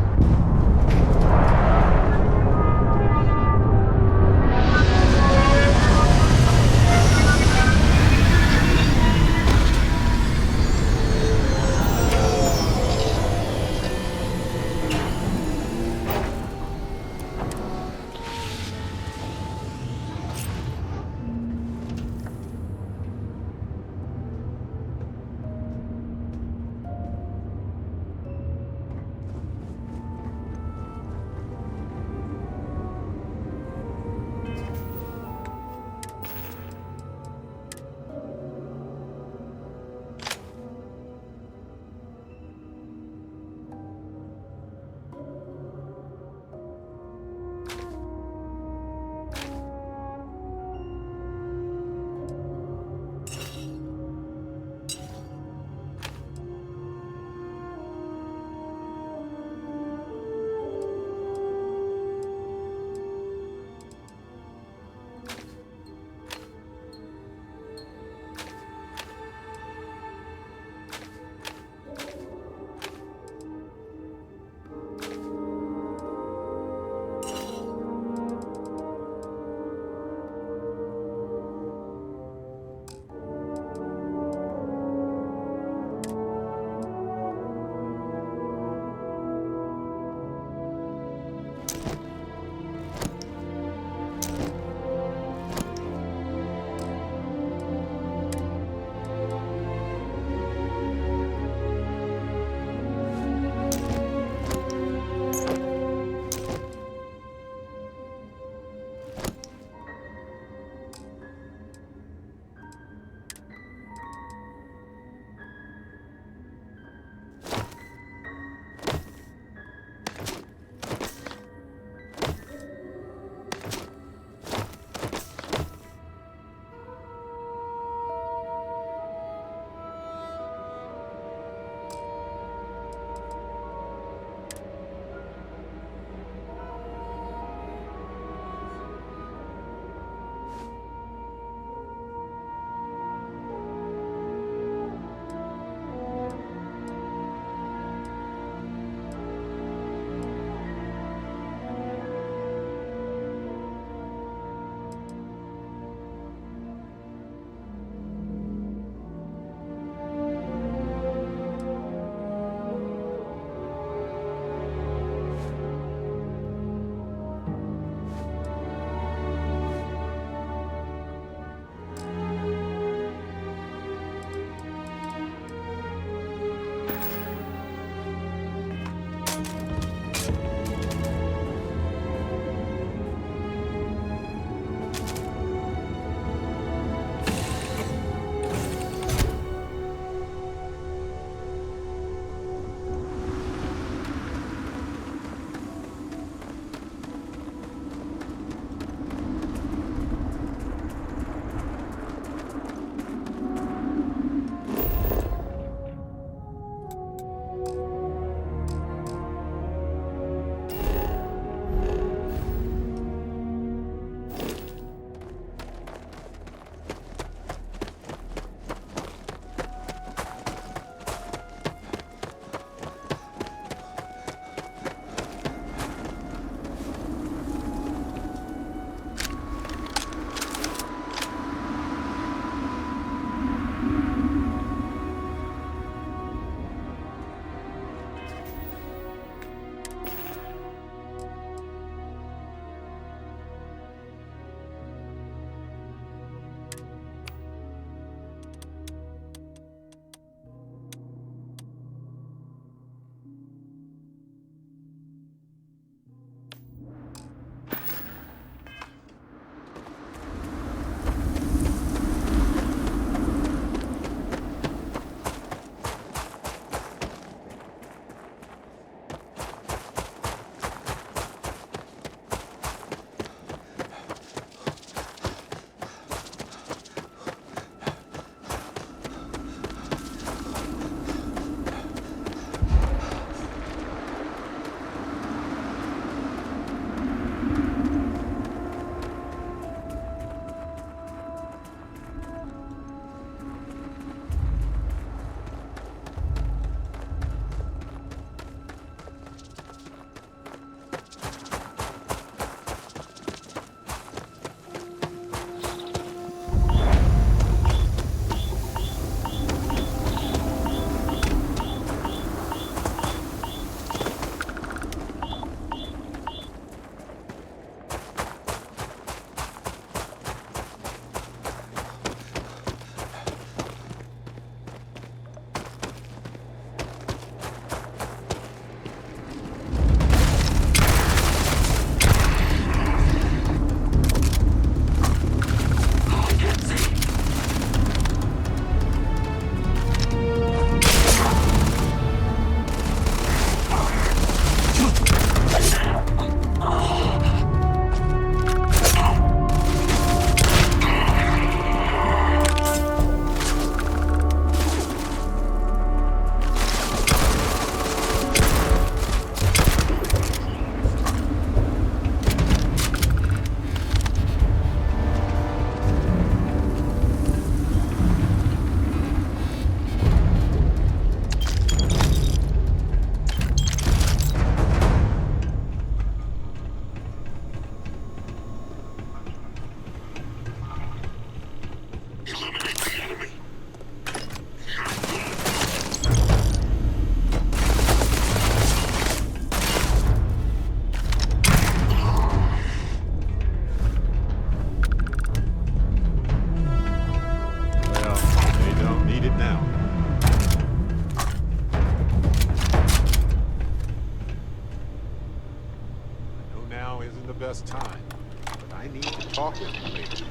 best time, but I need to talk with you later.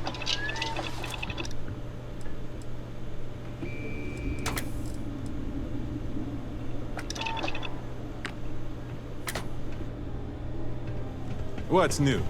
What's new?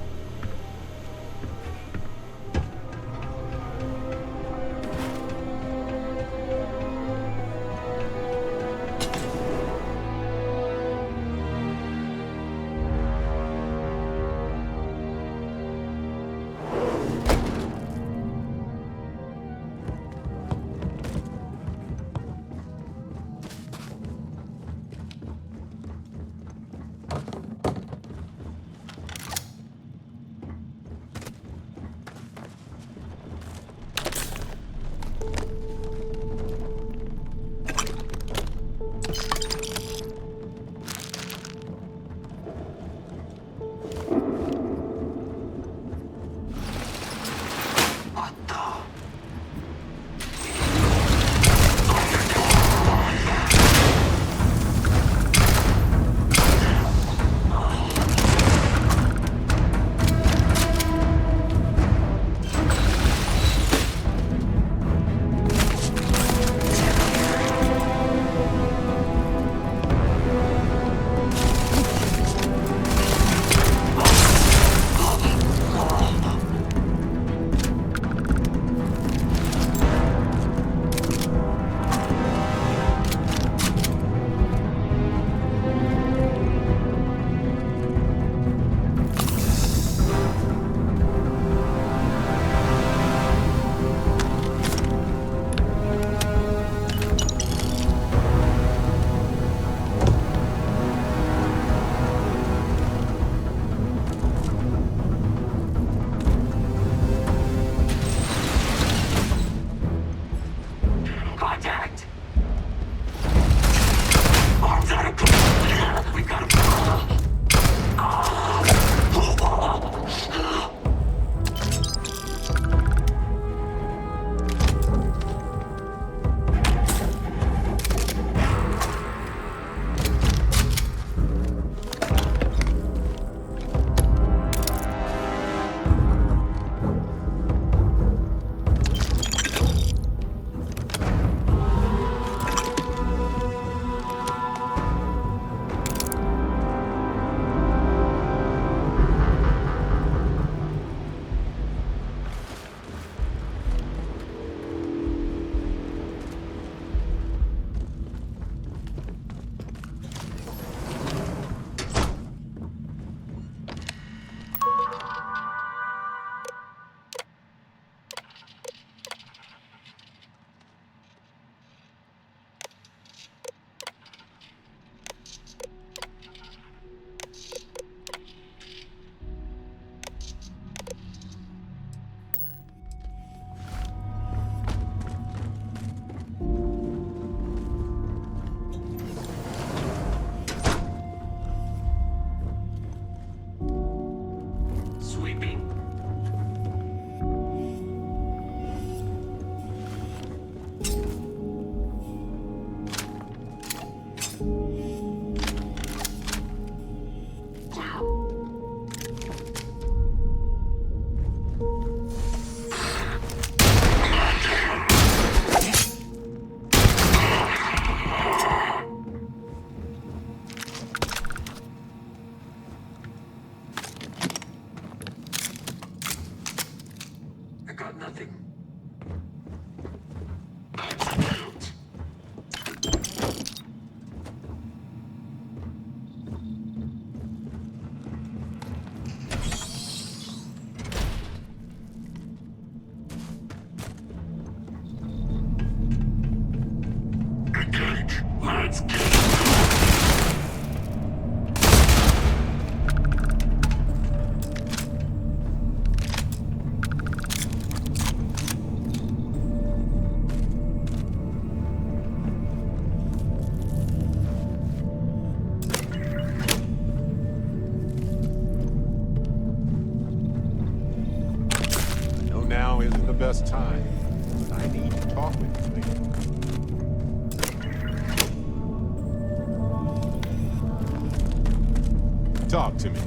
I got nothing. Let's get I know now isn't the best time, but I need to talk with you, lady. Talk to me.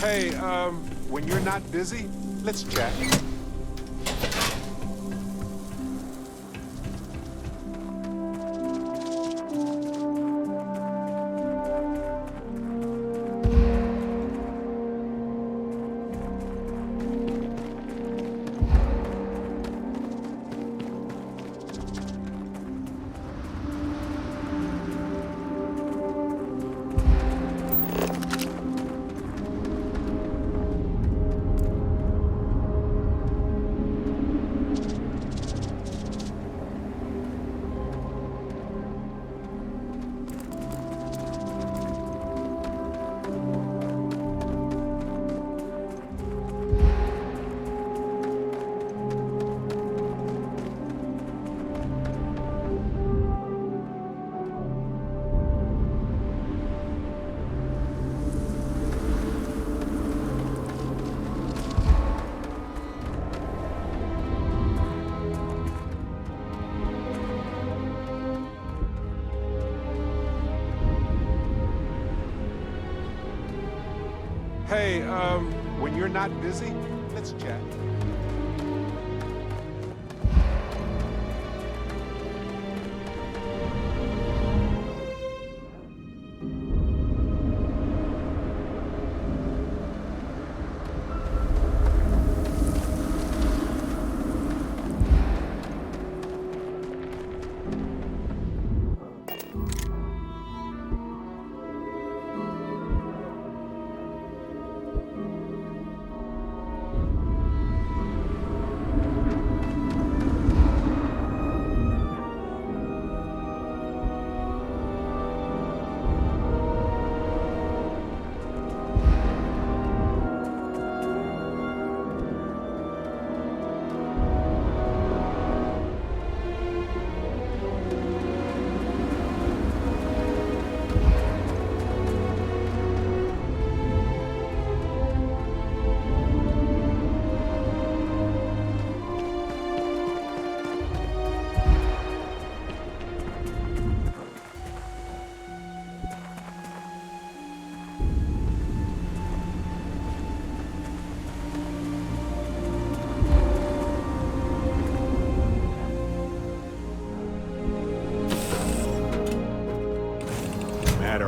Hey, when you're not busy, let's chat. Hey, when you're not busy, let's chat.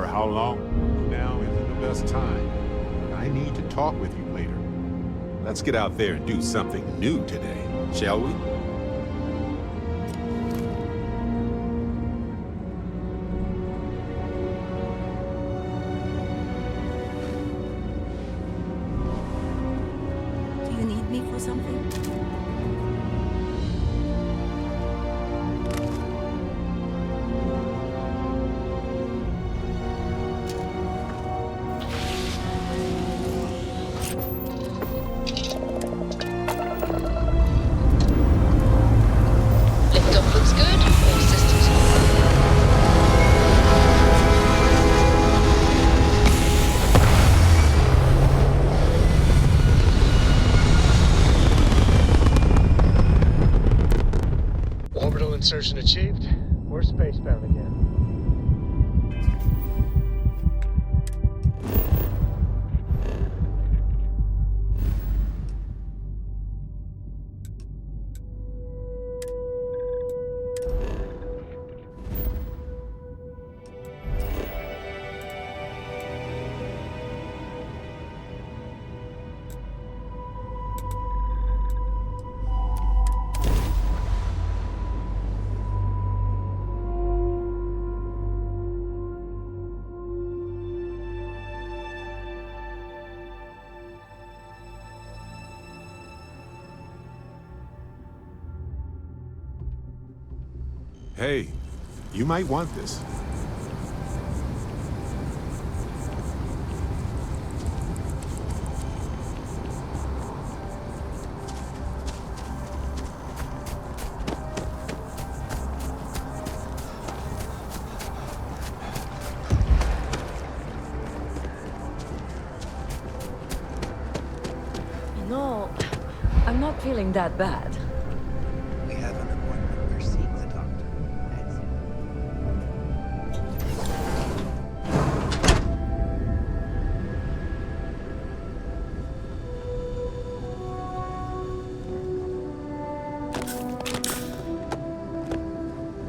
How long? Now isn't the best time. I need to talk with you later. Let's get out there and do something new today, shall we? Do you need me for something? Insertion achieved. We're spacebound again. Hey, you might want this. No, I'm not feeling that bad. We have an appointment. We're seeing the doctor. That's it.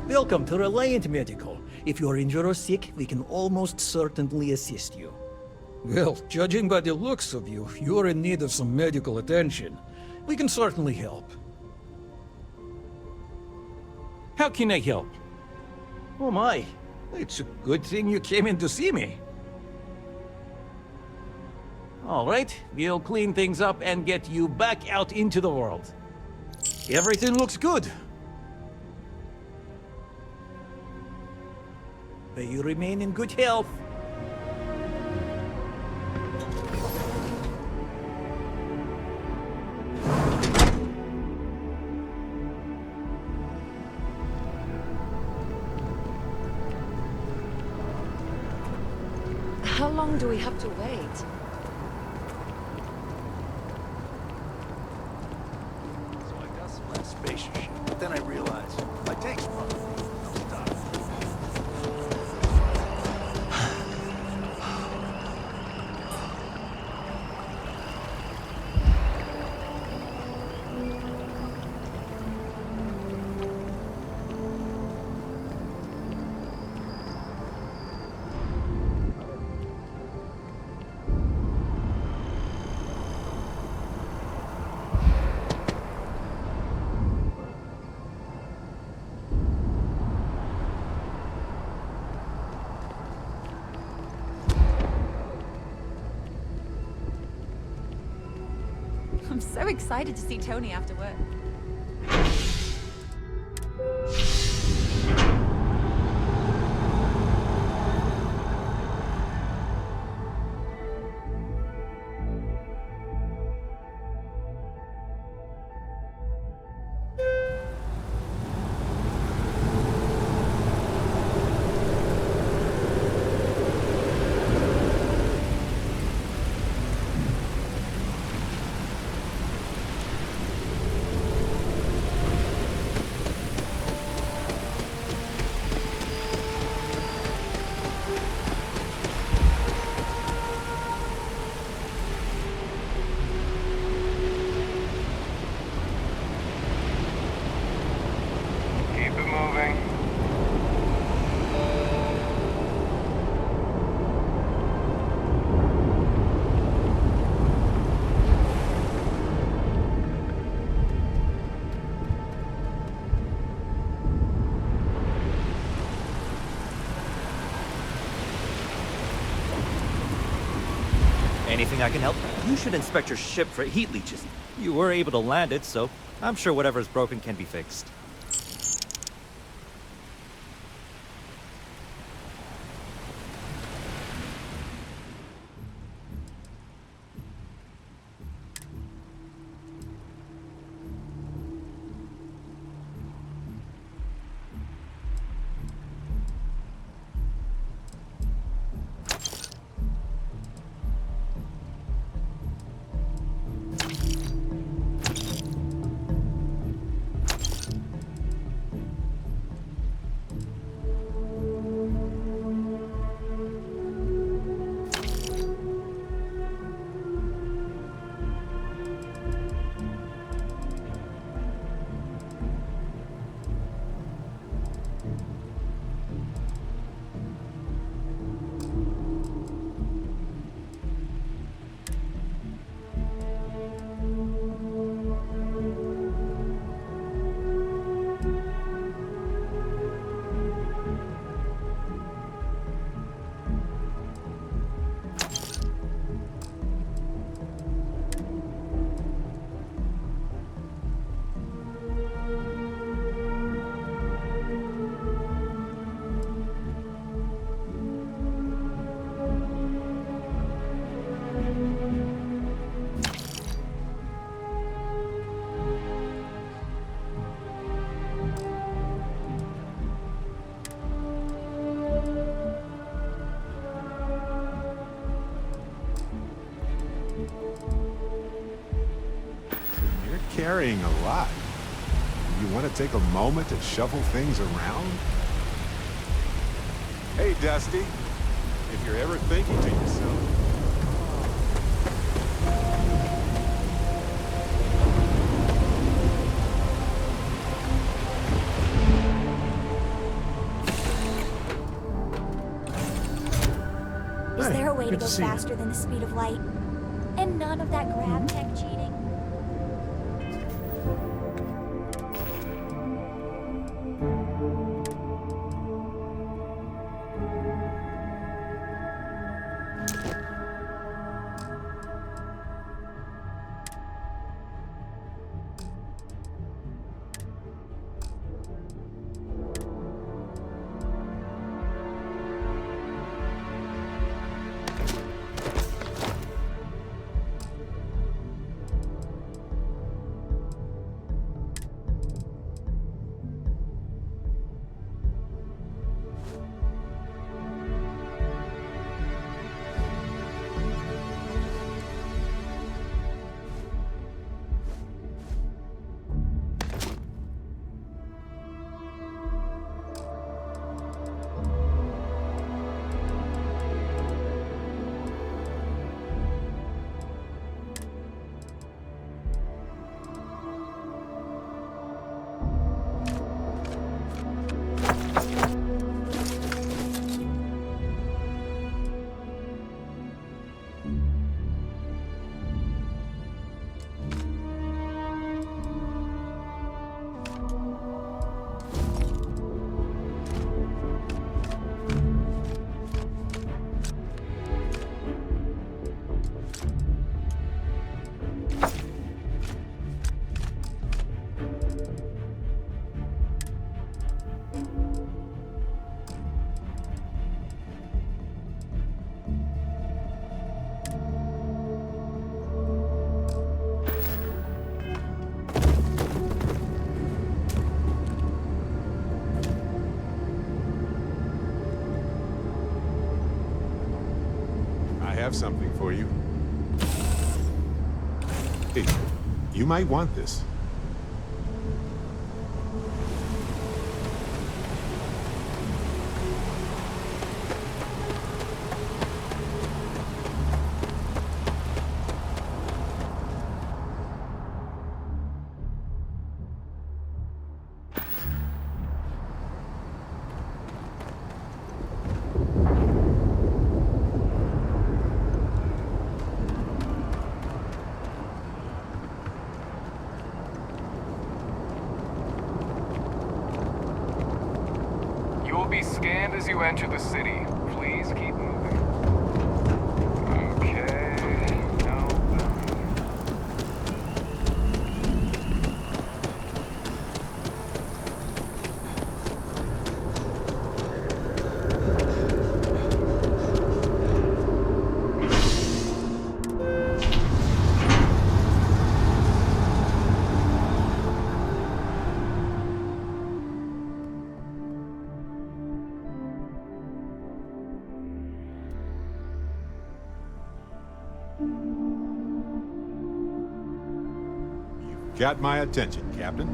Welcome to Reliant Medical. If you're injured or sick, we can almost certainly assist you. Well, judging by the looks of you, you're in need of some medical attention. We can certainly help. How can I help? Oh my, it's a good thing you came in to see me. All right, we'll clean things up and get you back out into the world. Everything looks good. May you remain in good health. How long do we have to wait? So I got some last spacer shit, but then I realized my tank's probably almost done. I'm so excited to see Tony after work. Keep it moving. Anything I can help? You should inspect your ship for heat leeches. You were able to land it, so I'm sure whatever's broken can be fixed. carrying a lot. You want to take a moment to shuffle things around? Hey, Dusty. If you're ever thinking to yourself, Is there a way to good go to see you. faster than the speed of light? And none of that grab tech cheating? I have something for you. Hey, you might want this. Be scanned as you enter the city. Please keep moving. Okay, no. Got my attention, Captain.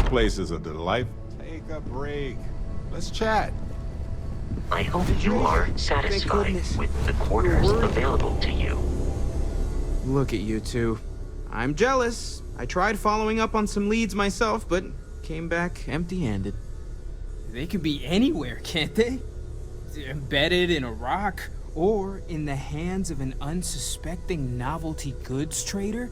Place is a delight. Take a break. Let's chat. I hope you are satisfied with the quarters available to you. Look at you two. I'm jealous. I tried following up on some leads myself, but came back empty-handed. They could be anywhere, can't they? Embedded in a rock, or in the hands of an unsuspecting novelty goods trader?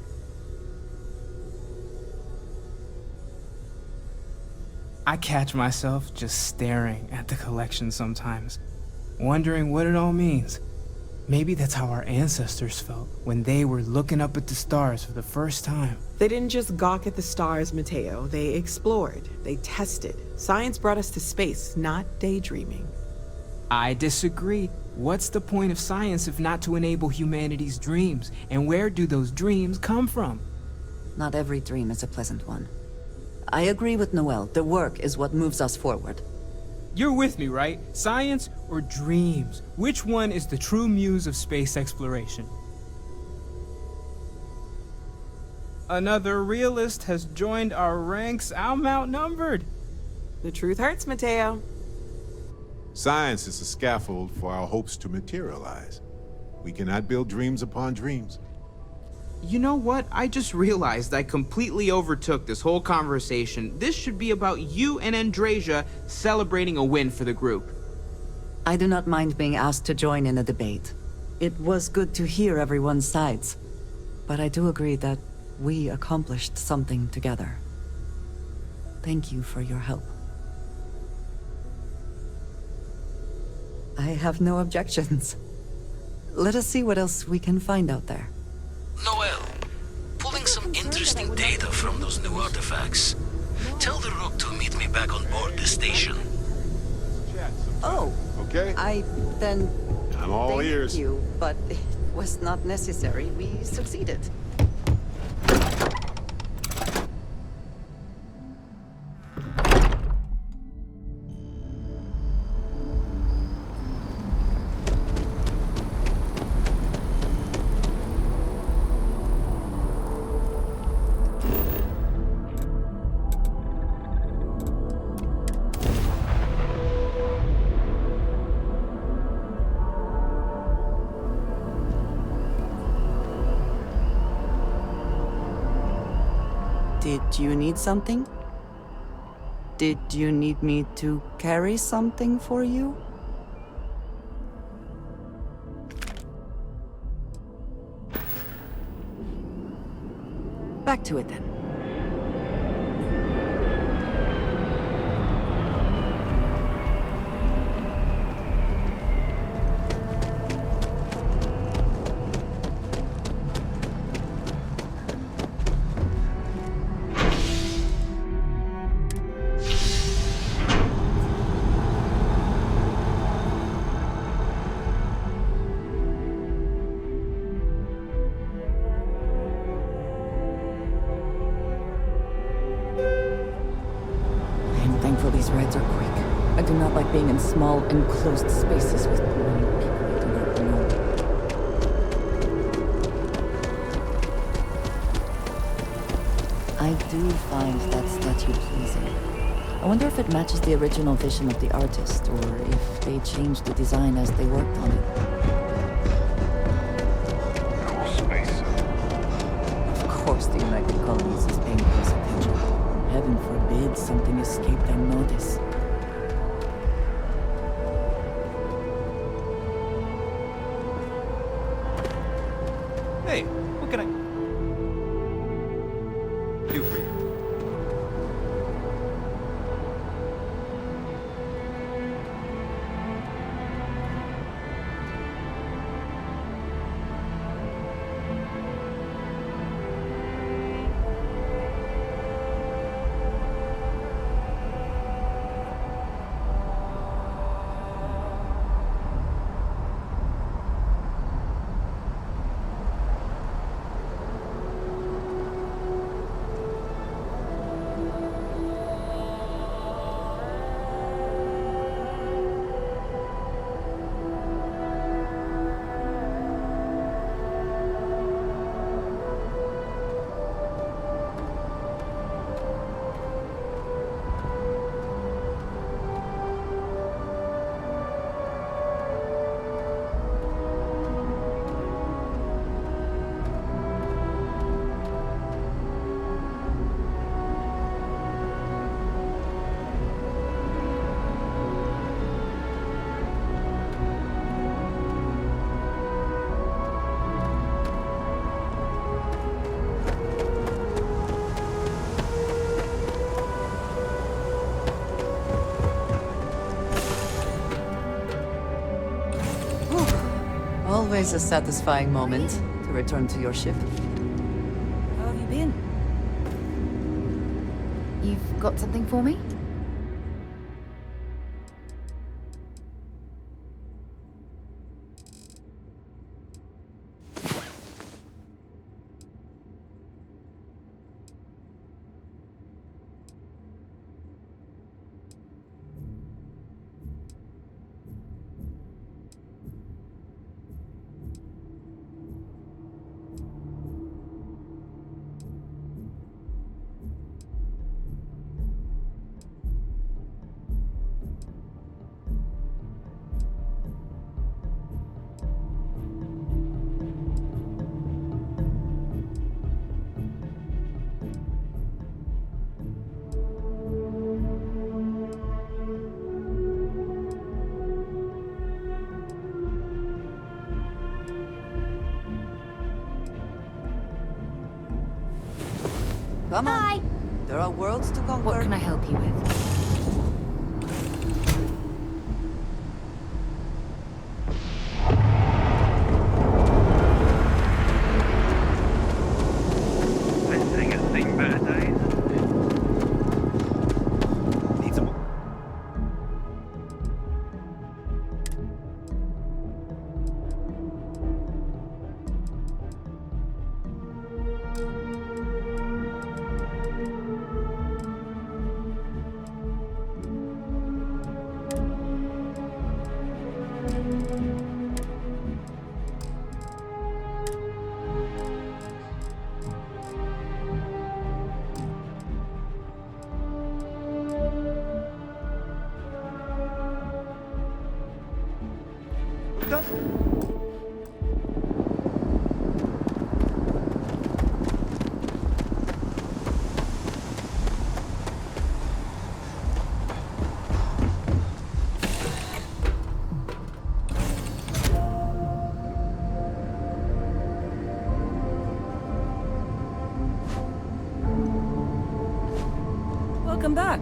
I catch myself just staring at the collection sometimes, wondering what it all means. Maybe that's how our ancestors felt when they were looking up at the stars for the first time. They didn't just gawk at the stars, Mateo. They explored. They tested. Science brought us to space, not daydreaming. I disagree. What's the point of science if not to enable humanity's dreams? And where do those dreams come from? Not every dream is a pleasant one. I agree with Noel. The work is what moves us forward. You're with me, right? Science or dreams? Which one is the true muse of space exploration? Another realist has joined our ranks. I'm outnumbered. The truth hurts, Mateo. Science is a scaffold for our hopes to materialize. We cannot build dreams upon dreams. You know what? I just realized I completely overtook this whole conversation. This should be about you and Andreja celebrating a win for the group. I do not mind being asked to join in a debate. It was good to hear everyone's sides. But I do agree that we accomplished something together. Thank you for your help. I have no objections. Let us see what else we can find out there. Noel, pulling some interesting data from those new artifacts. Tell the Rook to meet me back on board the station. Oh, okay. I'm all ears. Thank you, but it was not necessary. We succeeded. Did you need something? Did you need me to carry something for you? Back to it then. These rides are quick. I do not like being in small, enclosed spaces with many people I do not know. I do find that statue pleasing. I wonder if it matches the original vision of the artist, or if they changed the design as they worked on it. Of course the United Colonies is paying close attention. Heaven forbid something escaped their notice. Hey, what can I do for you? Always a satisfying moment to return to your ship. How have you been? You've got something for me? Come on. There are worlds to conquer. What can I help you with? Welcome back.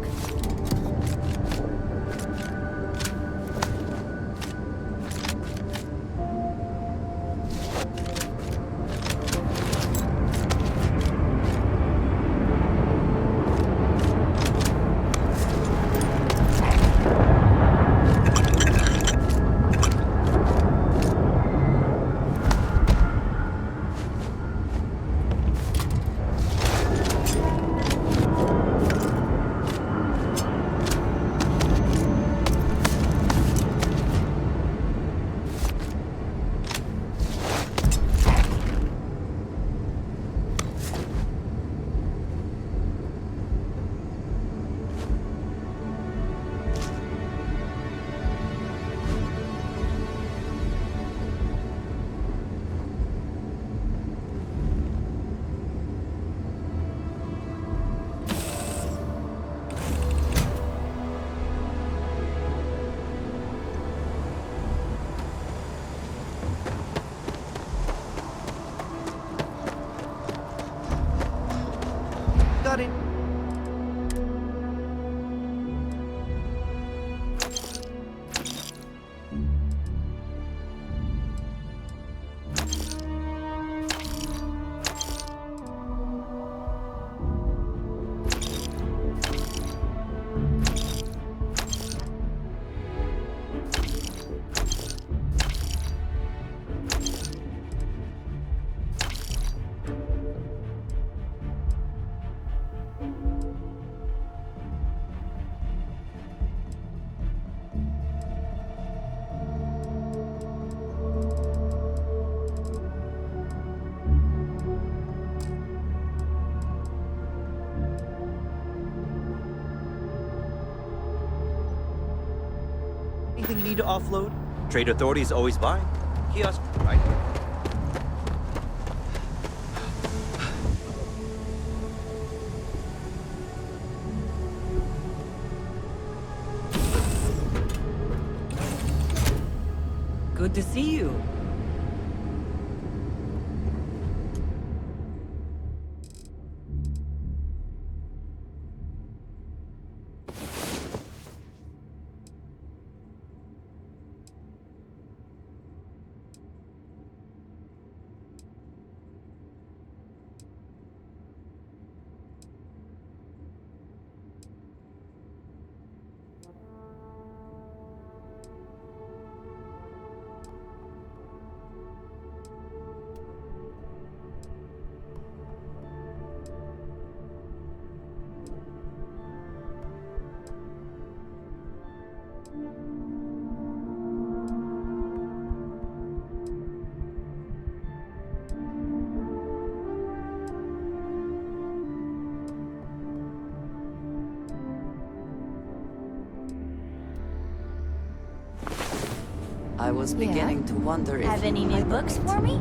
Got it. Anything you need to offload? Trade Authority is always by. Kiosk, right? Good to see you. I was beginning to wonder if Have any you new might books like for me?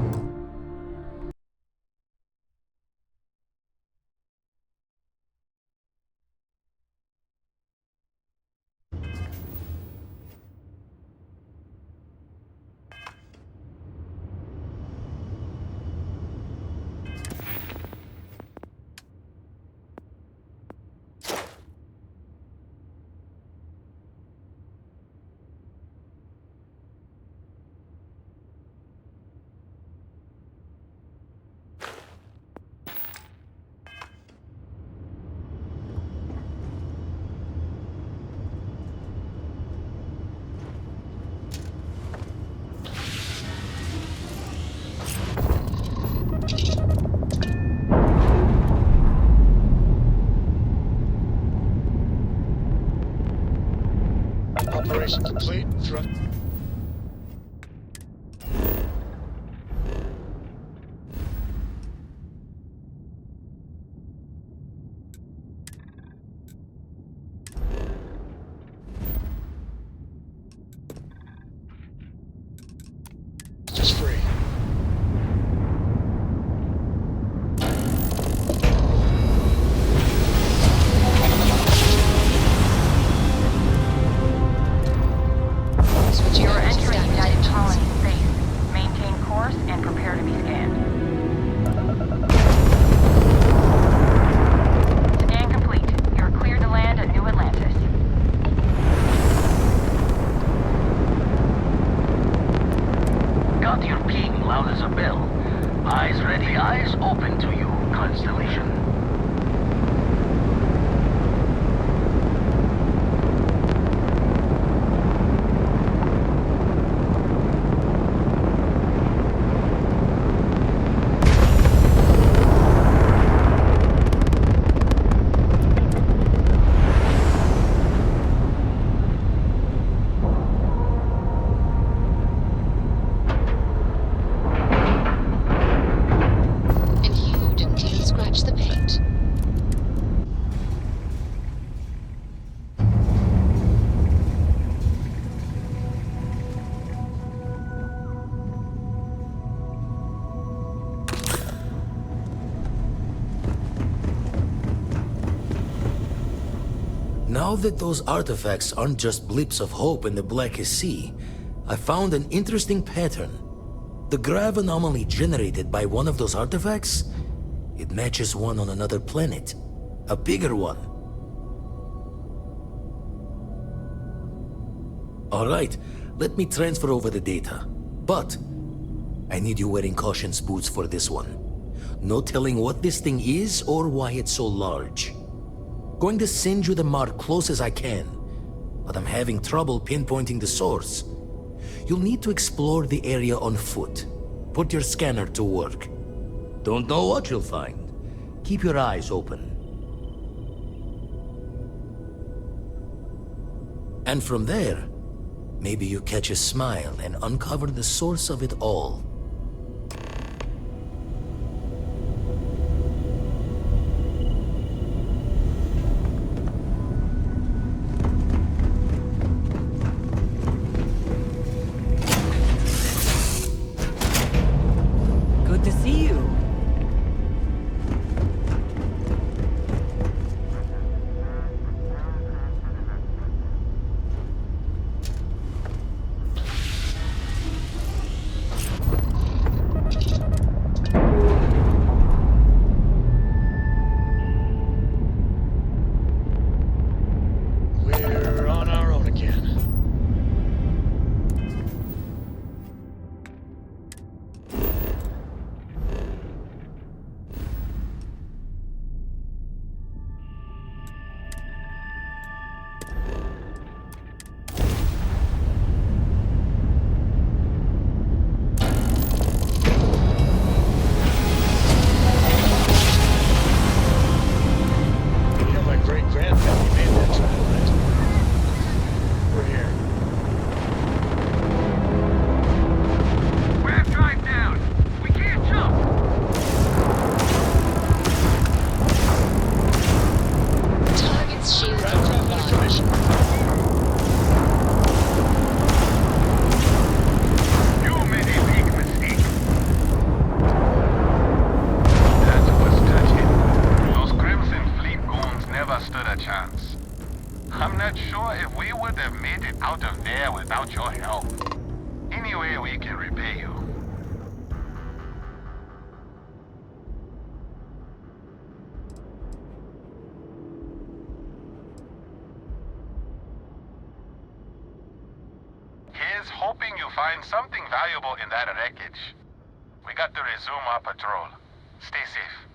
Operation complete. Just free. Switching over to standard engines. Colony space. Maintain course and prepare to be scanned. Scan complete. You're cleared to land at New Atlantis. Got your ping loud as a bell. Eyes ready, eyes open to you, Constellation. And you didn't even scratch the paint. Now that those artifacts aren't just blips of hope in the blackest sea, I found an interesting pattern. The grav anomaly generated by one of those artifacts, it matches one on another planet. A bigger one. Alright, let me transfer over the data. But, I need you wearing caution's boots for this one. No telling what this thing is or why it's so large. Going to send you the mark close as I can, but I'm having trouble pinpointing the source. You'll need to explore the area on foot. Put your scanner to work. Don't know what you'll find. Keep your eyes open. And from there, maybe you catch a smile and uncover the source of it all. Good to see you. sure if we would have made it out of there without your help. Any way we can repay you. Here's hoping you find something valuable in that wreckage. We got to resume our patrol. Stay safe.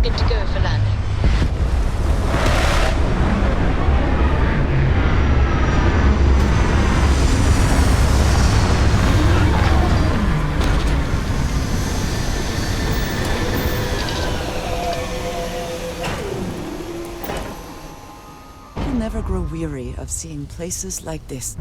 Good to go for landing. You'll never grow weary of seeing places like this.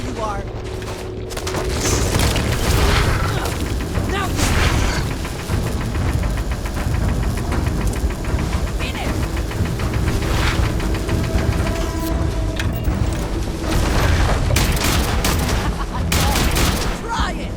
you are! Now! Try it!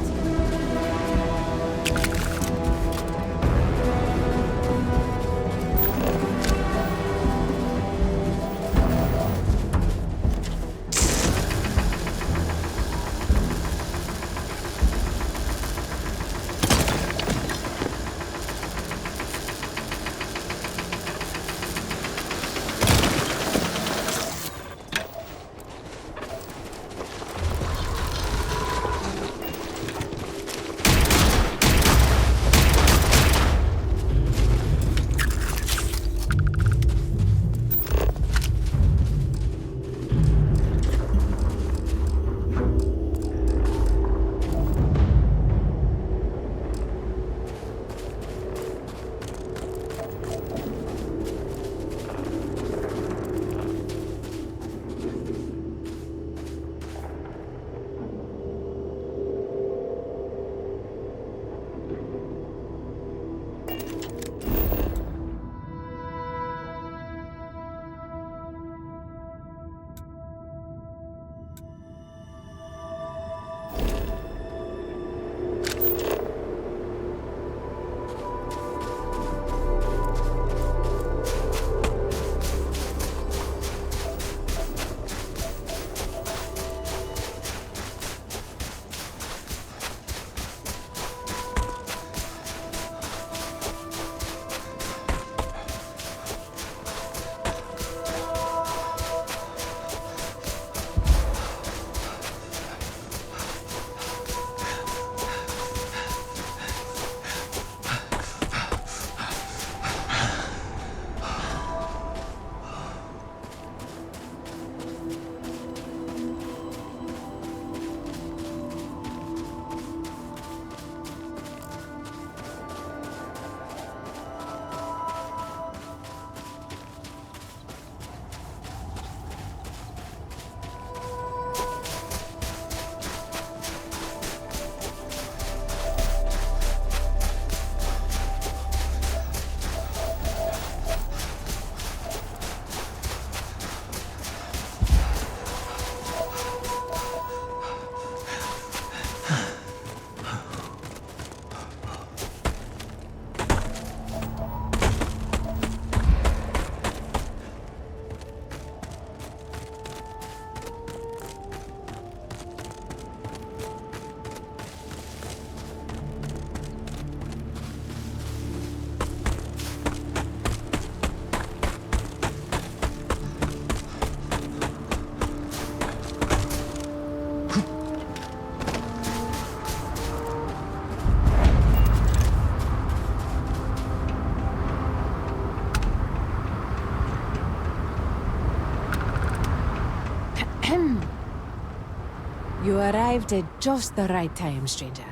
You arrived at just the right time, stranger.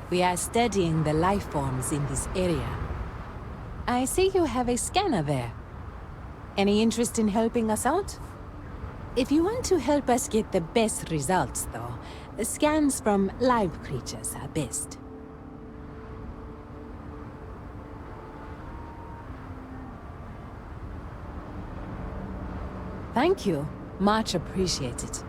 We are studying the life forms in this area. I see you have a scanner there. Any interest in helping us out? If you want to help us get the best results, though, scans from live creatures are best. Thank you. Much appreciated.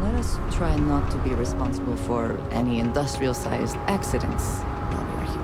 Let us try not to be responsible for any industrial-sized accidents while we are here.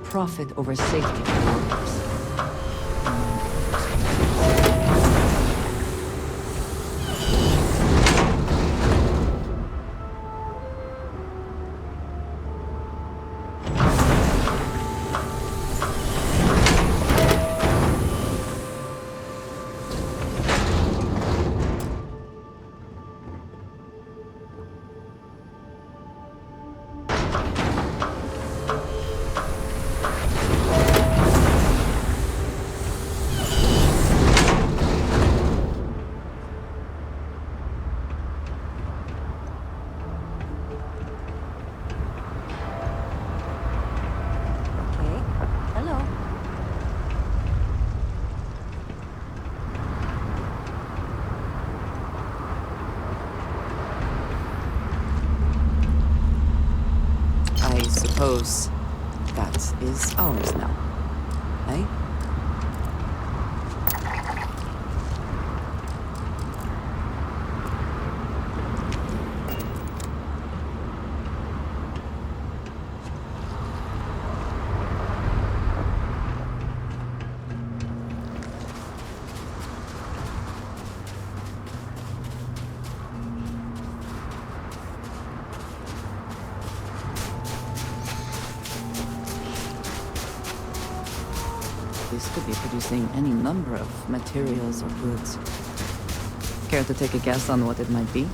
profit over safety for workers. I suppose that is ours now, eh? This could be producing any number of materials or goods. Care to take a guess on what it might be?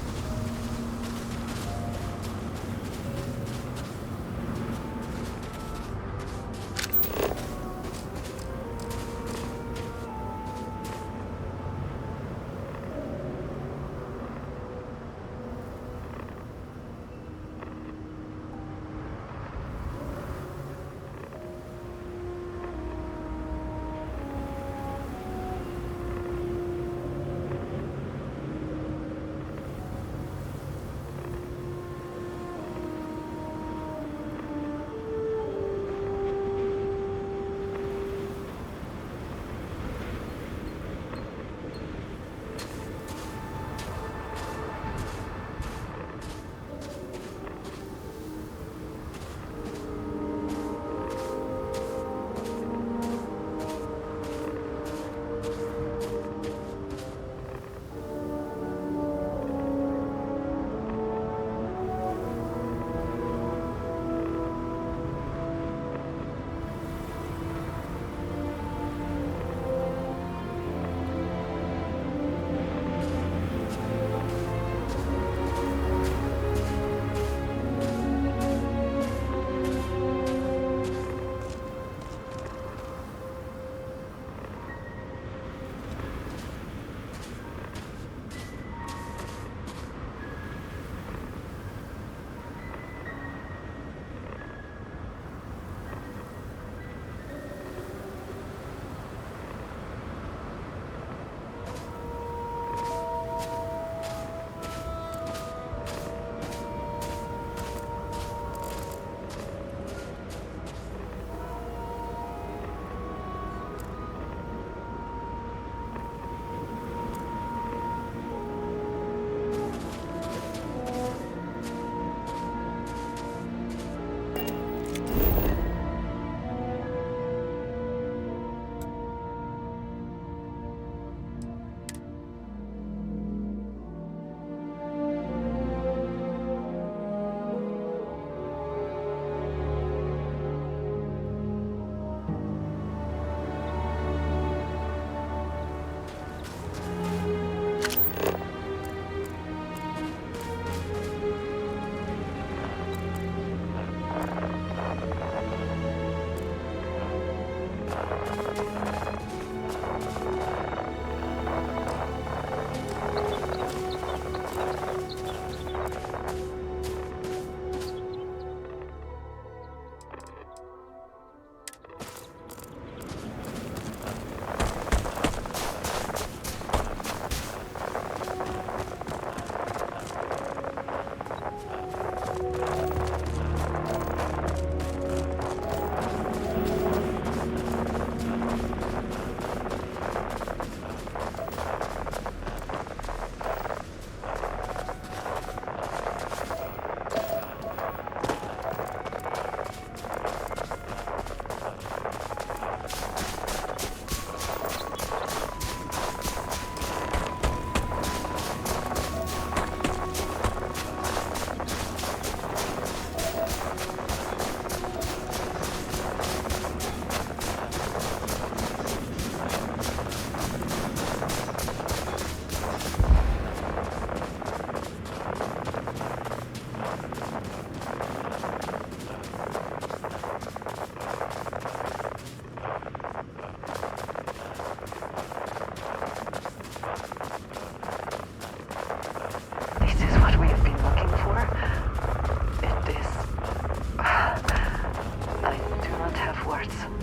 parts.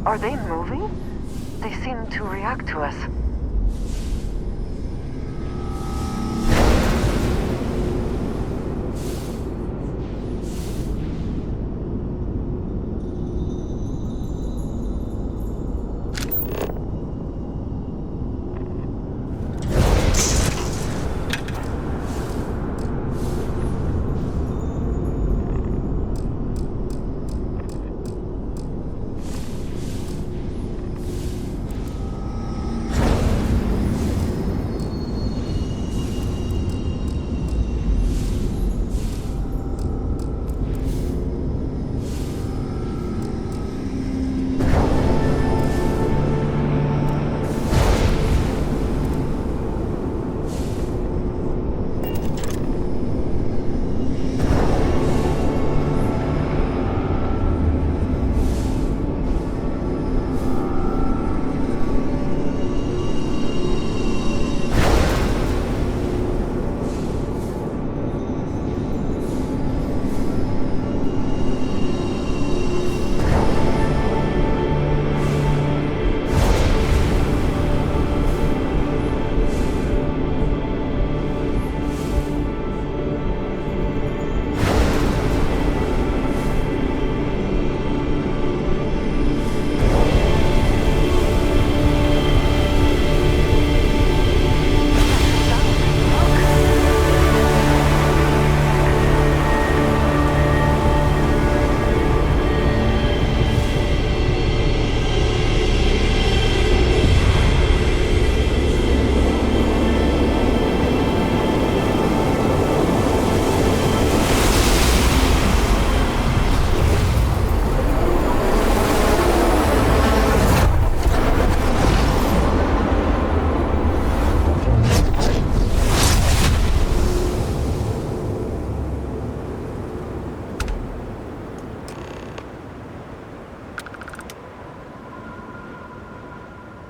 Are they moving? They seem to react to us.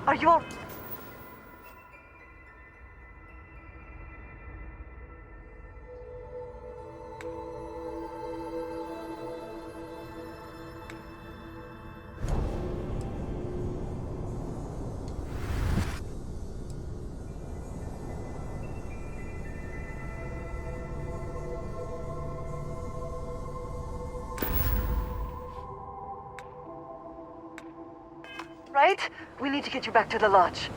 Are you all... Right? We need to get you back to the lodge.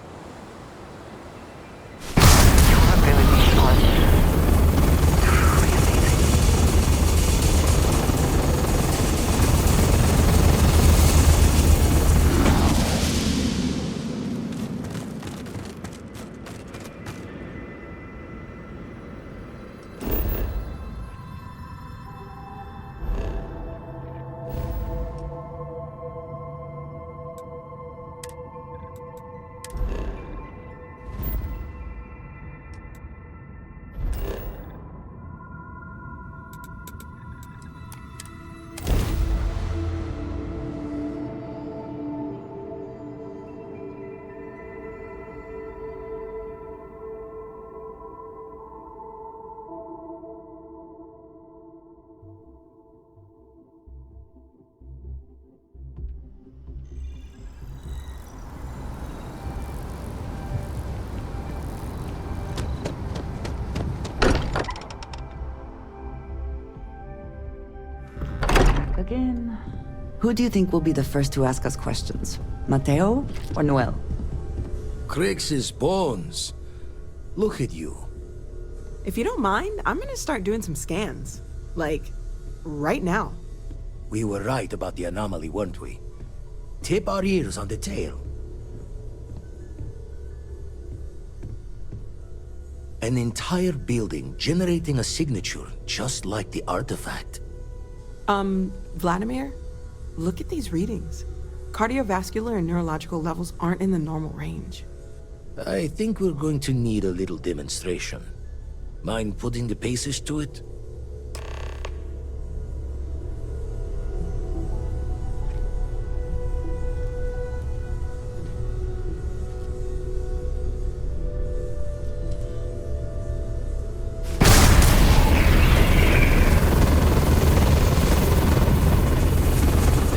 back again. Who do you think will be the first to ask us questions? Mateo or Noel? Crix's bones. Look at you. If you don't mind, I'm gonna start doing some scans. Like, right now. We were right about the anomaly, weren't we? Tip our ears on the tail. An entire building generating a signature just like the artifact. Vladimir, look at these readings. Cardiovascular and neurological levels aren't in the normal range. I think we're going to need a little demonstration. Mind putting the paces to it?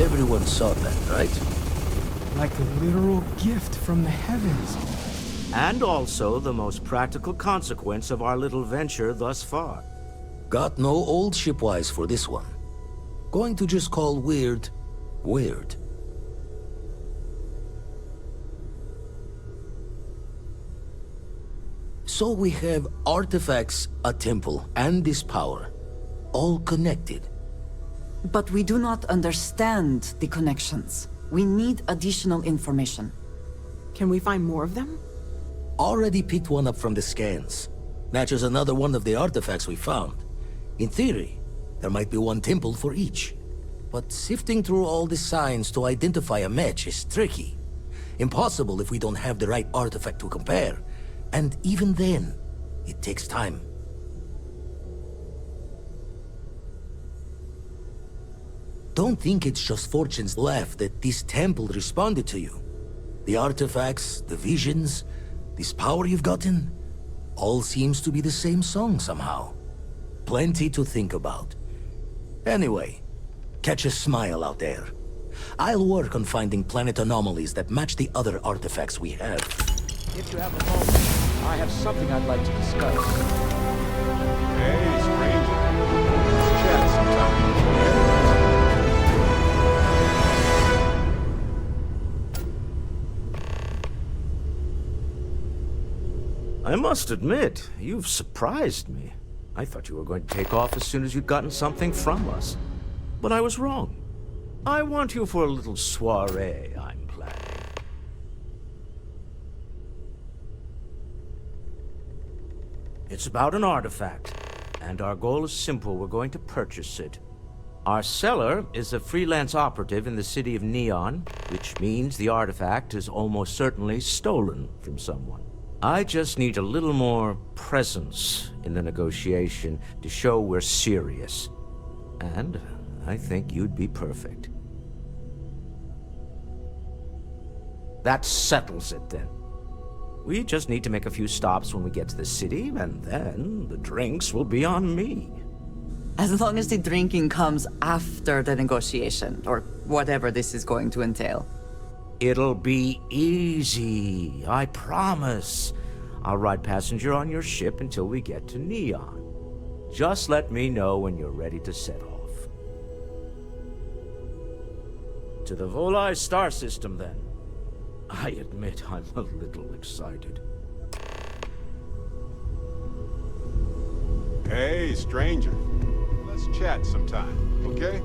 Everyone saw that, right? Like a literal gift from the heavens. And also the most practical consequence of our little venture thus far. Got no old shipwise for this one. Going to just call weird, weird. So we have artifacts, a temple, and this power. All connected. But we do not understand the connections. We need additional information. Can we find more of them? Already picked one up from the scans. Matches another one of the artifacts we found. In theory, there might be one temple for each. But sifting through all the signs to identify a match is tricky. Impossible if we don't have the right artifact to compare. And even then, it takes time. Don't think it's just fortunes left that this temple responded to you. The artifacts, the visions, this power you've gotten, all seems to be the same song somehow. Plenty to think about. Anyway, catch a smile out there. I'll work on finding planet anomalies that match the other artifacts we have. If you have a moment, I have something I'd like to discuss. Hey, stranger. Let's chat sometime. I must admit, you've surprised me. I thought you were going to take off as soon as you'd gotten something from us. But I was wrong. I want you for a little soiree I'm planning. It's about an artifact, and our goal is simple. We're going to purchase it. Our seller is a freelance operative in the city of Neon, which means the artifact is almost certainly stolen from someone. I just need a little more presence in the negotiation to show we're serious. And I think you'd be perfect. That settles it then. We just need to make a few stops when we get to the city, and then the drinks will be on me. As long as the drinking comes after the negotiation, or whatever this is going to entail. It'll be easy, I promise. I'll ride passenger on your ship until we get to Neon. Just let me know when you're ready to set off. To the Volai star system, then. I admit I'm a little excited. Hey, stranger. Let's chat sometime, okay?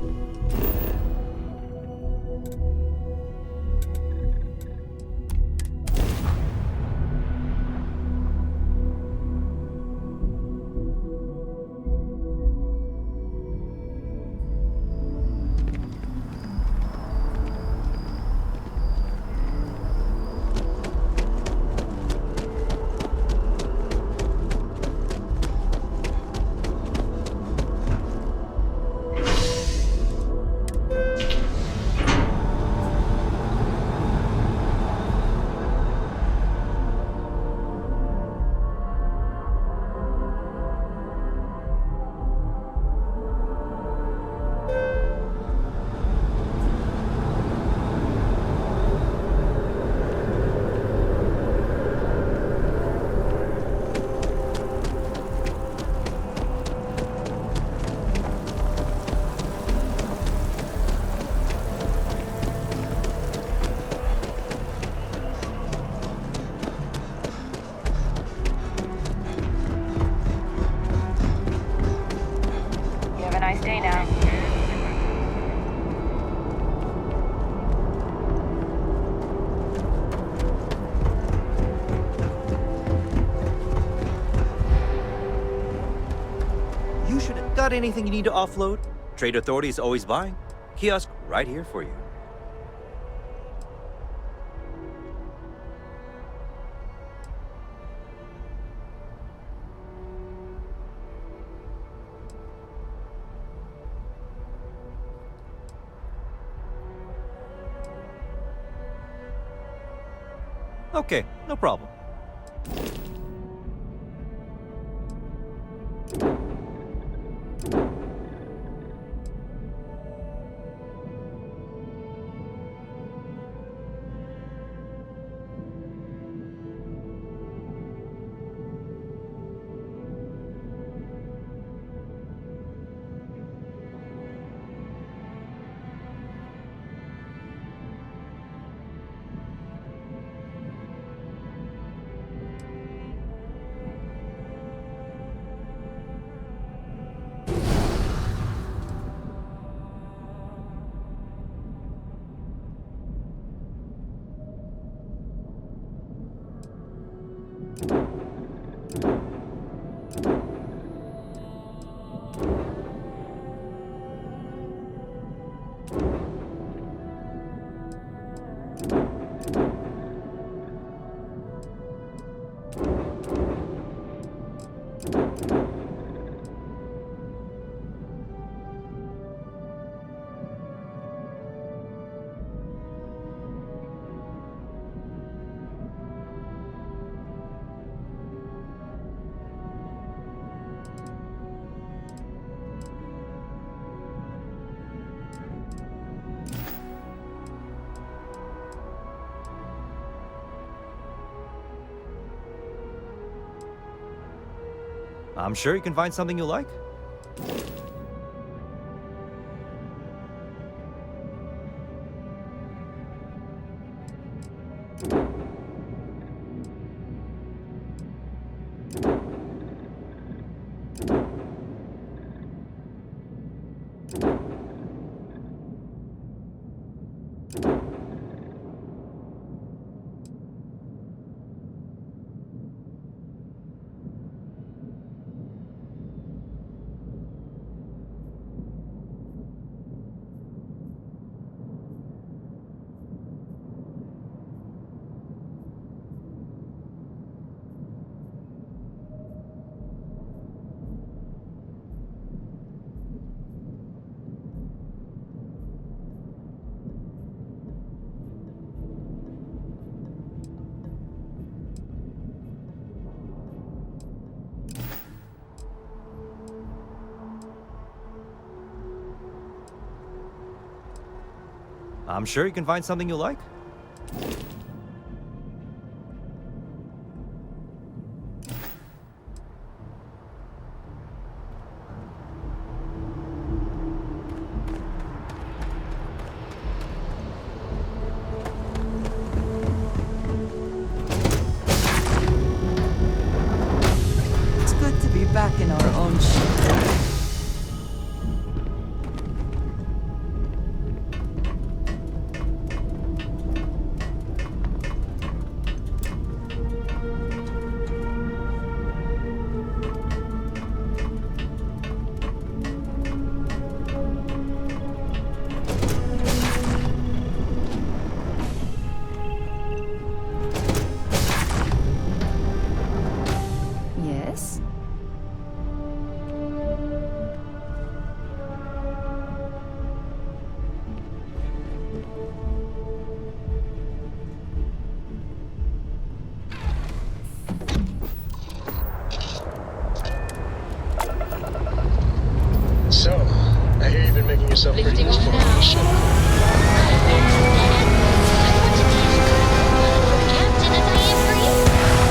nice day now. You should have got anything you need to offload. Trade Authority is always buying. Kiosk right here for you. Okay, no problem. I'm sure you can find something you like. I'm sure you can find something you like. It's good to be back in our own ship. Yes? So, I hear you've been making yourself pretty Lifting useful off on now. the ship.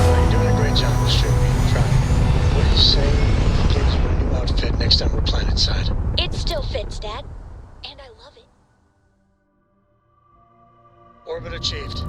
Well, you're doing a great job, Mr. I'm proud of you. What do you say we give you a new outfit next time we're planetside? It still fits, Dad. And I love it. Orbit achieved.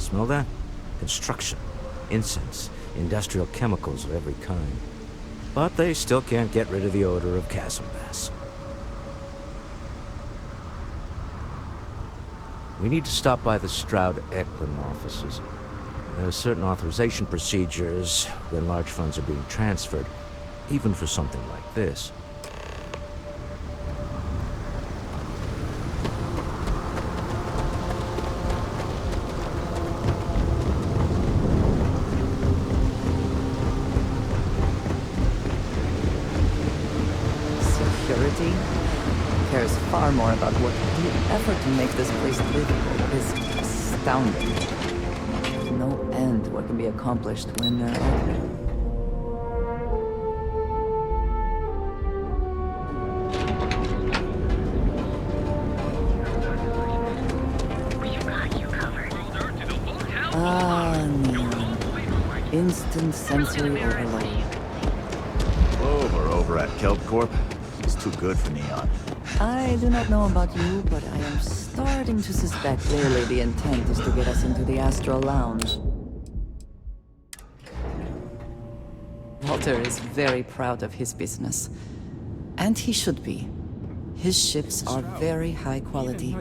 Smell that? Construction, incense, industrial chemicals of every kind. But they still can't get rid of the odor of chasm gas. We need to stop by the Stroud-Eklund offices. There are certain authorization procedures when large funds are being transferred, even for something like this. Security cares far more about what the effort to make this place livable is astounding. There's no end to what can be accomplished when they're out there. Ah, Neon. Instant sensory overload. Over at Kelp Corp. It's too good for Neon. I do not know about you, but I am starting to suspect clearly the intent is to get us into the Astral Lounge. Walter is very proud of his business. And he should be. His ships are very high quality.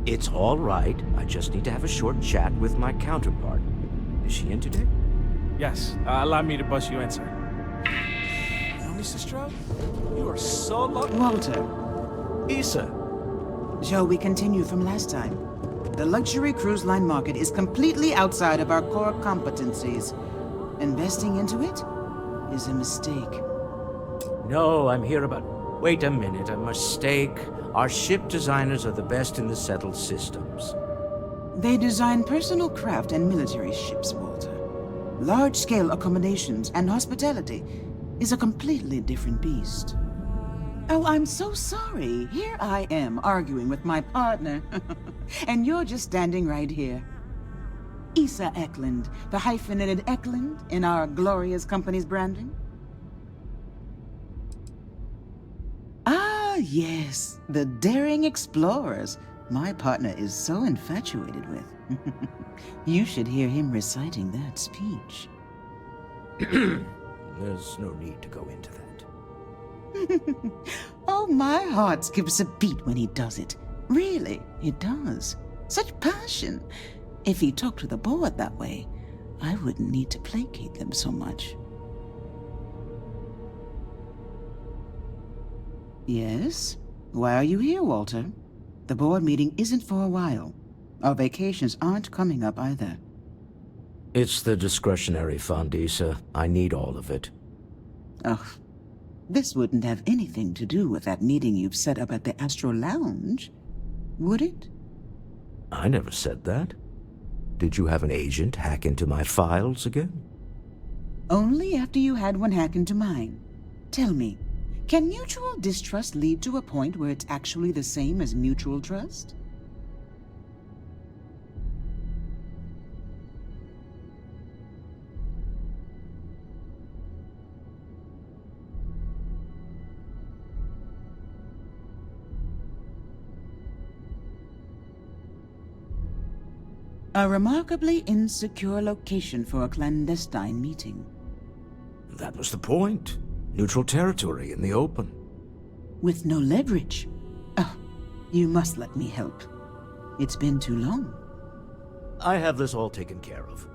It's all right. I just need to have a short chat with my counterpart. Is she in today? Yes, allow me to bust you in, sir. Mr. Stroud, you are so lucky. Walter. Issa. Shall we continue from last time? The luxury cruise line market is completely outside of our core competencies. Investing into it is a mistake. No, I'm here about... Wait a minute, a mistake. Our ship designers are the best in the settled systems. They design personal craft and military ships, Walter. Large-scale accommodations and hospitality is a completely different beast. Oh, I'm so sorry. Here I am arguing with my partner, and you're just standing right here. Issa Eklund, the hyphenated Eklund in our glorious company's branding. Ah, yes, the daring explorers my partner is so infatuated with. You should hear him reciting that speech. There's no need to go into that. Oh, my heart skips a beat when he does it. Really, it does. Such passion. If he talked to the board that way, I wouldn't need to placate them so much. Yes? Why are you here, Walter? The board meeting isn't for a while. Our vacations aren't coming up either. It's the discretionary fund, Issa. I need all of it. Ugh. This wouldn't have anything to do with that meeting you've set up at the Astral Lounge, would it? I never said that. Did you have an agent hack into my files again? Only after you had one hack into mine. Tell me, can mutual distrust lead to a point where it's actually the same as mutual trust? A remarkably insecure location for a clandestine meeting. That was the point. Neutral territory in the open. With no leverage. Oh, you must let me help. It's been too long. I have this all taken care of.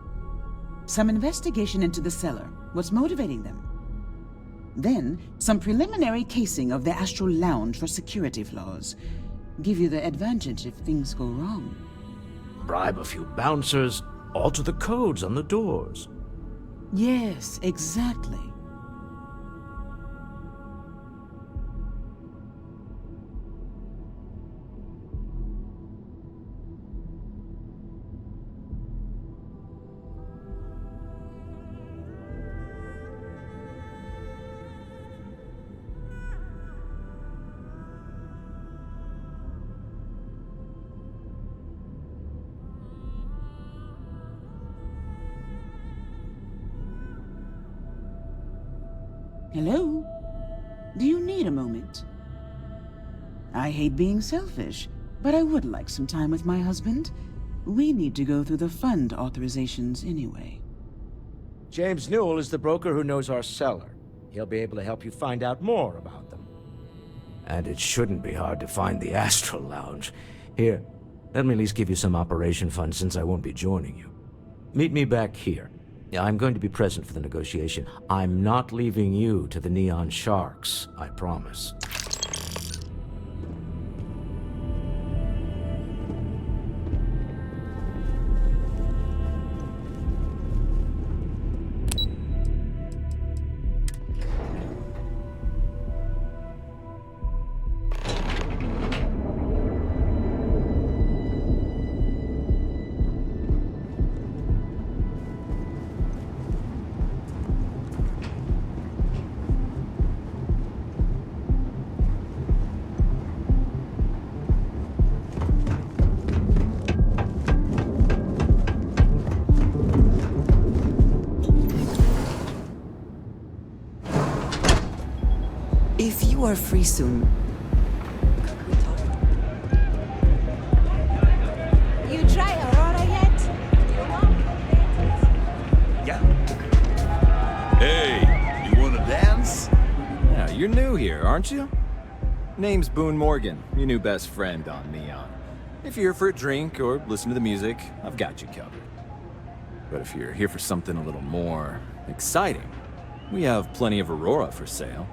Some investigation into the cellar. What's motivating them? Then, some preliminary casing of the Astral Lounge for security flaws. Give you the advantage if things go wrong. Bribe a few bouncers, alter the codes on the doors. Yes, exactly. Hello? Do you need a moment? I hate being selfish, but I would like some time with my husband. We need to go through the fund authorizations anyway. James Newell is the broker who knows our seller. He'll be able to help you find out more about them. And it shouldn't be hard to find the Astral Lounge. Here, let me at least give you some operation funds since I won't be joining you. Meet me back here. I'm going to be present for the negotiation. I'm not leaving you to the Neon Sharks, I promise. If you are free soon, You try Aurora yet? Yeah. Hey, you wanna dance? Yeah, you're new here, aren't you? Name's Boone Morgan, your new best friend on Neon. If you're here for a drink or listen to the music, I've got you covered. But if you're here for something a little more exciting, we have plenty of Aurora for sale.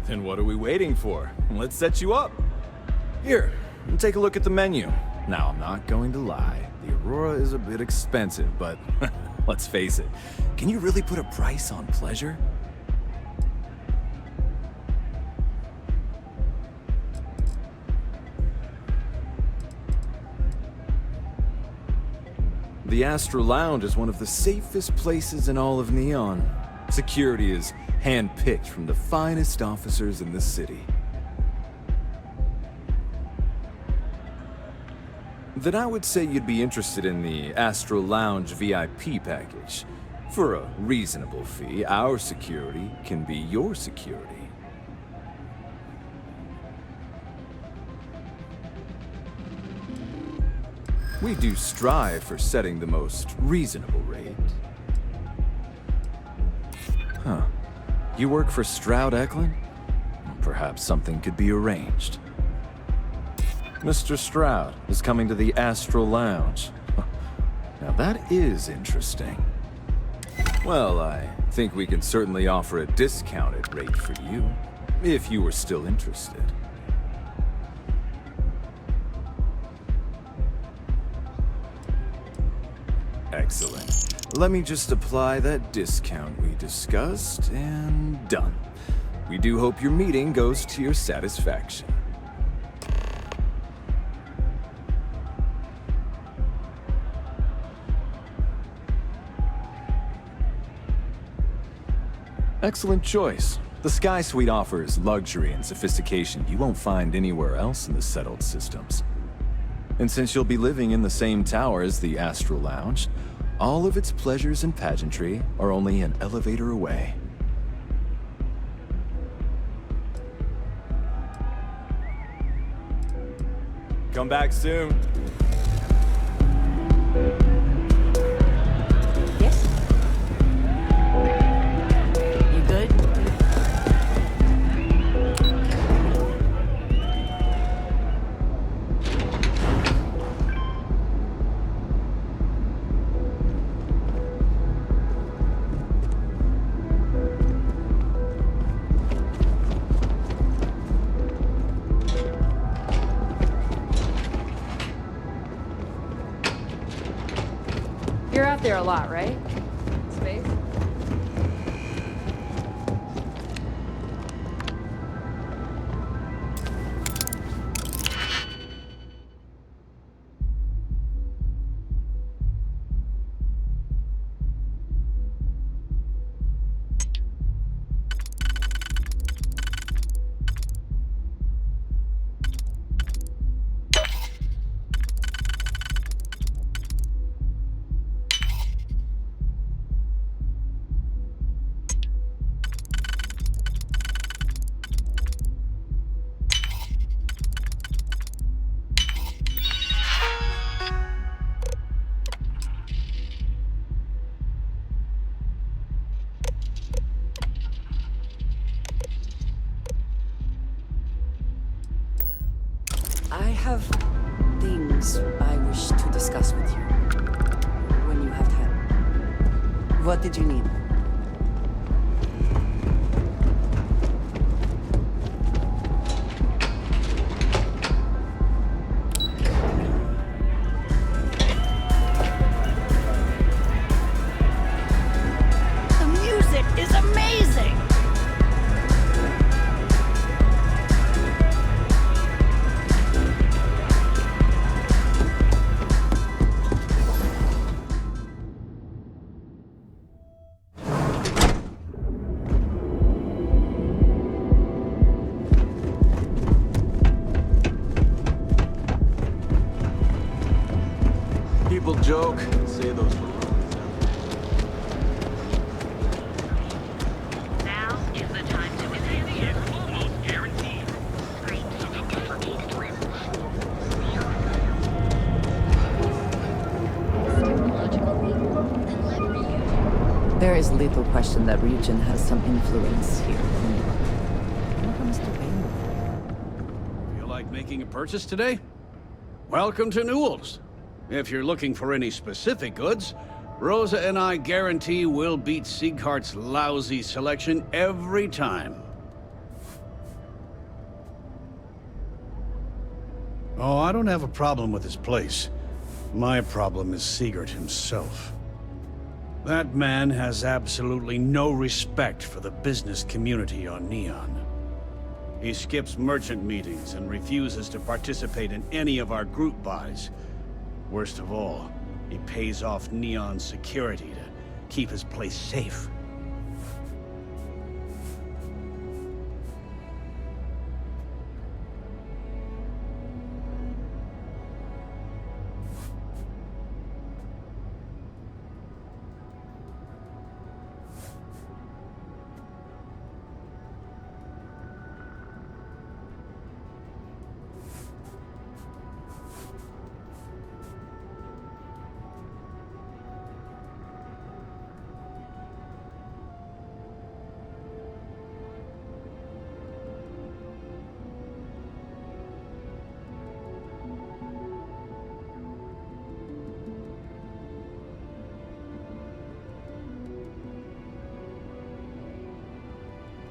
Then what are we waiting for? Let's set you up. Here, take a look at the menu. Now, I'm not going to lie. The Aurora is a bit expensive, but let's face it. Can you really put a price on pleasure? The Astral Lounge is one of the safest places in all of Neon. Security is hand-picked from the finest officers in the city. Then I would say you'd be interested in the Astral Lounge VIP package. For a reasonable fee, our security can be your security. We do strive for setting the most reasonable rate. Huh. You work for Stroud Eklund? Perhaps something could be arranged. Mr. Stroud is coming to the Astral Lounge. Now that is interesting. Well, I think we can certainly offer a discounted rate for you, if you were still interested. Excellent. Let me just apply that discount we discussed, and done. We do hope your meeting goes to your satisfaction. Excellent choice. The Sky Suite offers luxury and sophistication you won't find anywhere else in the settled systems. And since you'll be living in the same tower as the Astral Lounge, all of its pleasures and pageantry are only an elevator away. Come back soon. Yes? You good? You're out there a lot, right? Space? I have things I wish to discuss with you. When you have time. What did you need? The music is amazing! People joke, say those were Now is the time to win. It's almost guaranteed. There is little question that Ryujin has some influence here. Feel like making a purchase today? Welcome to Newell's. If you're looking for any specific goods, Rosa and I guarantee we'll beat Sieghart's lousy selection every time. Oh, I don't have a problem with his place. My problem is Siegert himself. That man has absolutely no respect for the business community on Neon. He skips merchant meetings and refuses to participate in any of our group buys. Worst of all, he pays off Neon's security to keep his place safe.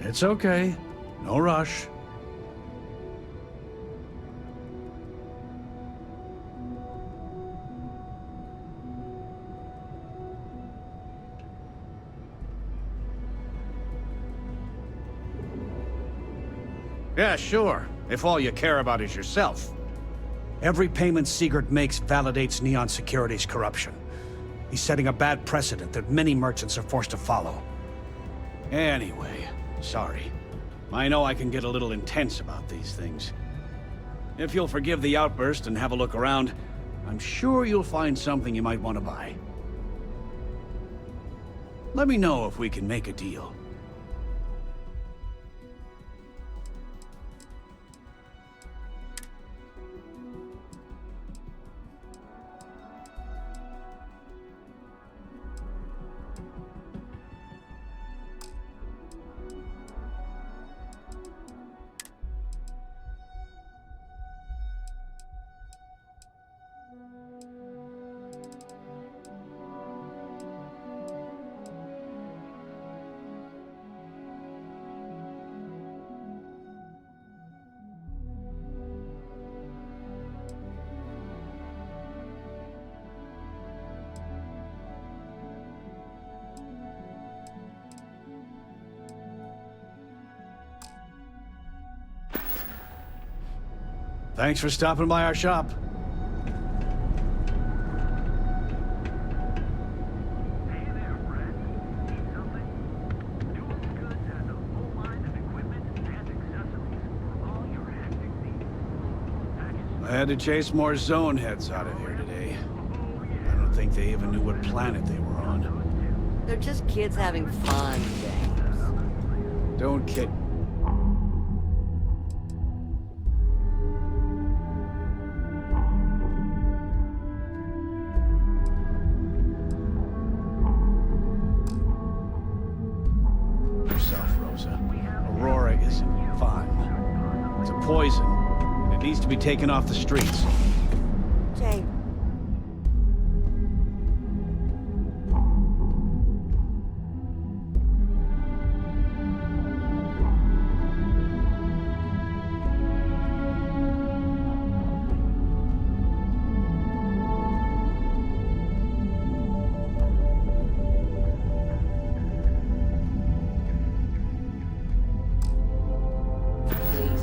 It's okay. No rush. Yeah, sure. If all you care about is yourself. Every payment Siegert makes validates Neon Security's corruption. He's setting a bad precedent that many merchants are forced to follow. Anyway, sorry. I know I can get a little intense about these things. If you'll forgive the outburst and have a look around, I'm sure you'll find something you might want to buy. Let me know if we can make a deal. Thanks for stopping by our shop. I had to chase more zone heads out of here today. I don't think they even knew what planet they were on. They're just kids having fun, James. Don't kid. Yourself, Rosa. Aurora isn't fun. It's a poison, and It needs to be taken off the streets. Jane.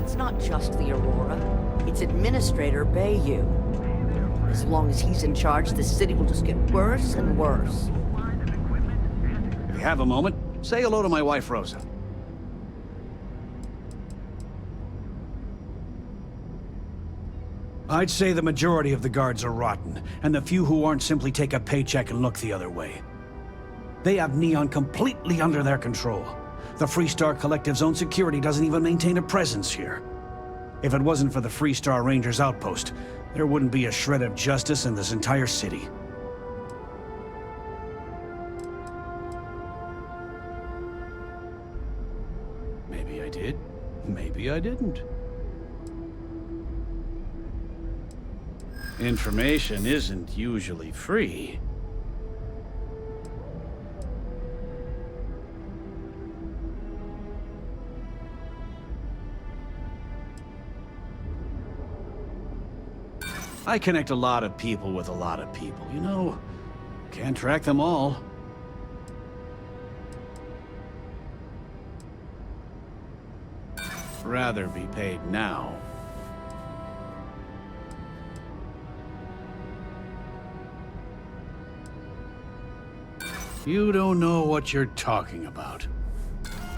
It's not just the Aurora. It's Administrator Bayou. As long as he's in charge, the city will just get worse and worse. If you have a moment, say hello to my wife, Rosa. I'd say the majority of the guards are rotten, and the few who aren't simply take a paycheck and look the other way. They have Neon completely under their control. The Freestar Collective's own security doesn't even maintain a presence here. If it wasn't for the Freestar Rangers outpost, there wouldn't be a shred of justice in this entire city. Maybe I did. Maybe I didn't. Information isn't usually free. I connect a lot of people with a lot of people, you know? Can't track them all. Rather be paid now. You don't know what you're talking about.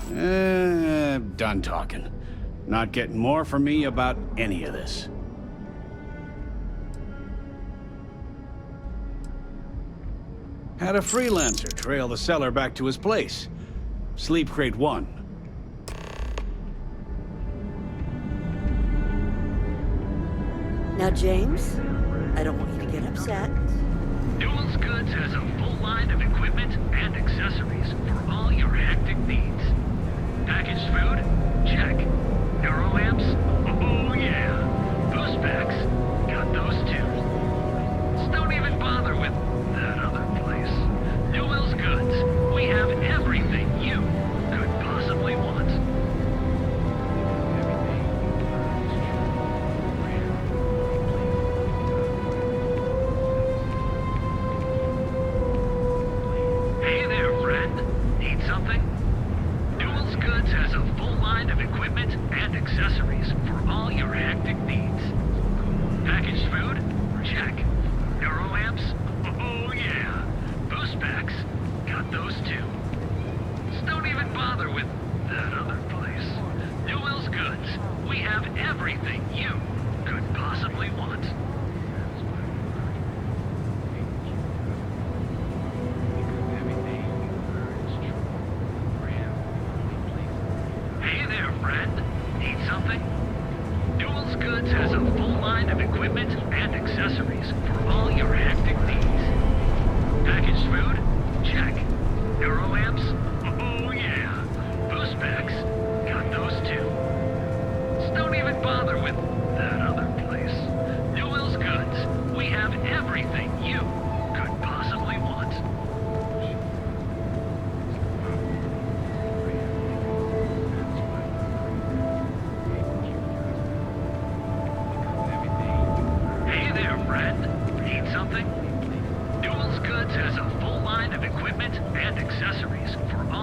Done talking. Not getting more from me about any of this. Had a freelancer trail the seller back to his place. Sleep Crate 1. Now, James, I don't want you to get upset. Duels Goods has a full line of equipment and accessories for all your hectic needs. Packaged food? Check. Neuroamps? Oh yeah. Boost packs? Got those too. Just don't even bother with that other place. Duels Goods. We have everything you could possibly want. Hey there, friend. Need something? Duels Goods has a full line of equipment and accessories for all your hectic needs. Packaged food? Check. Neuroamps? Oh yeah. Boost packs? Got those too. Just don't even bother with that other place. Duels Goods. We have everything you could possibly want. Hey there, friend. Need something? Duels Goods has a full line of equipment and accessories for all your hectic needs. Packaged food? Check. Neuroamps? Oh yeah. Boost packs? Got those too. Just don't even bother with that other place. Duels Goods. We have everything you could possibly want. Hey there, friend. Need something? Duels Goods has a full line of equipment and accessories for all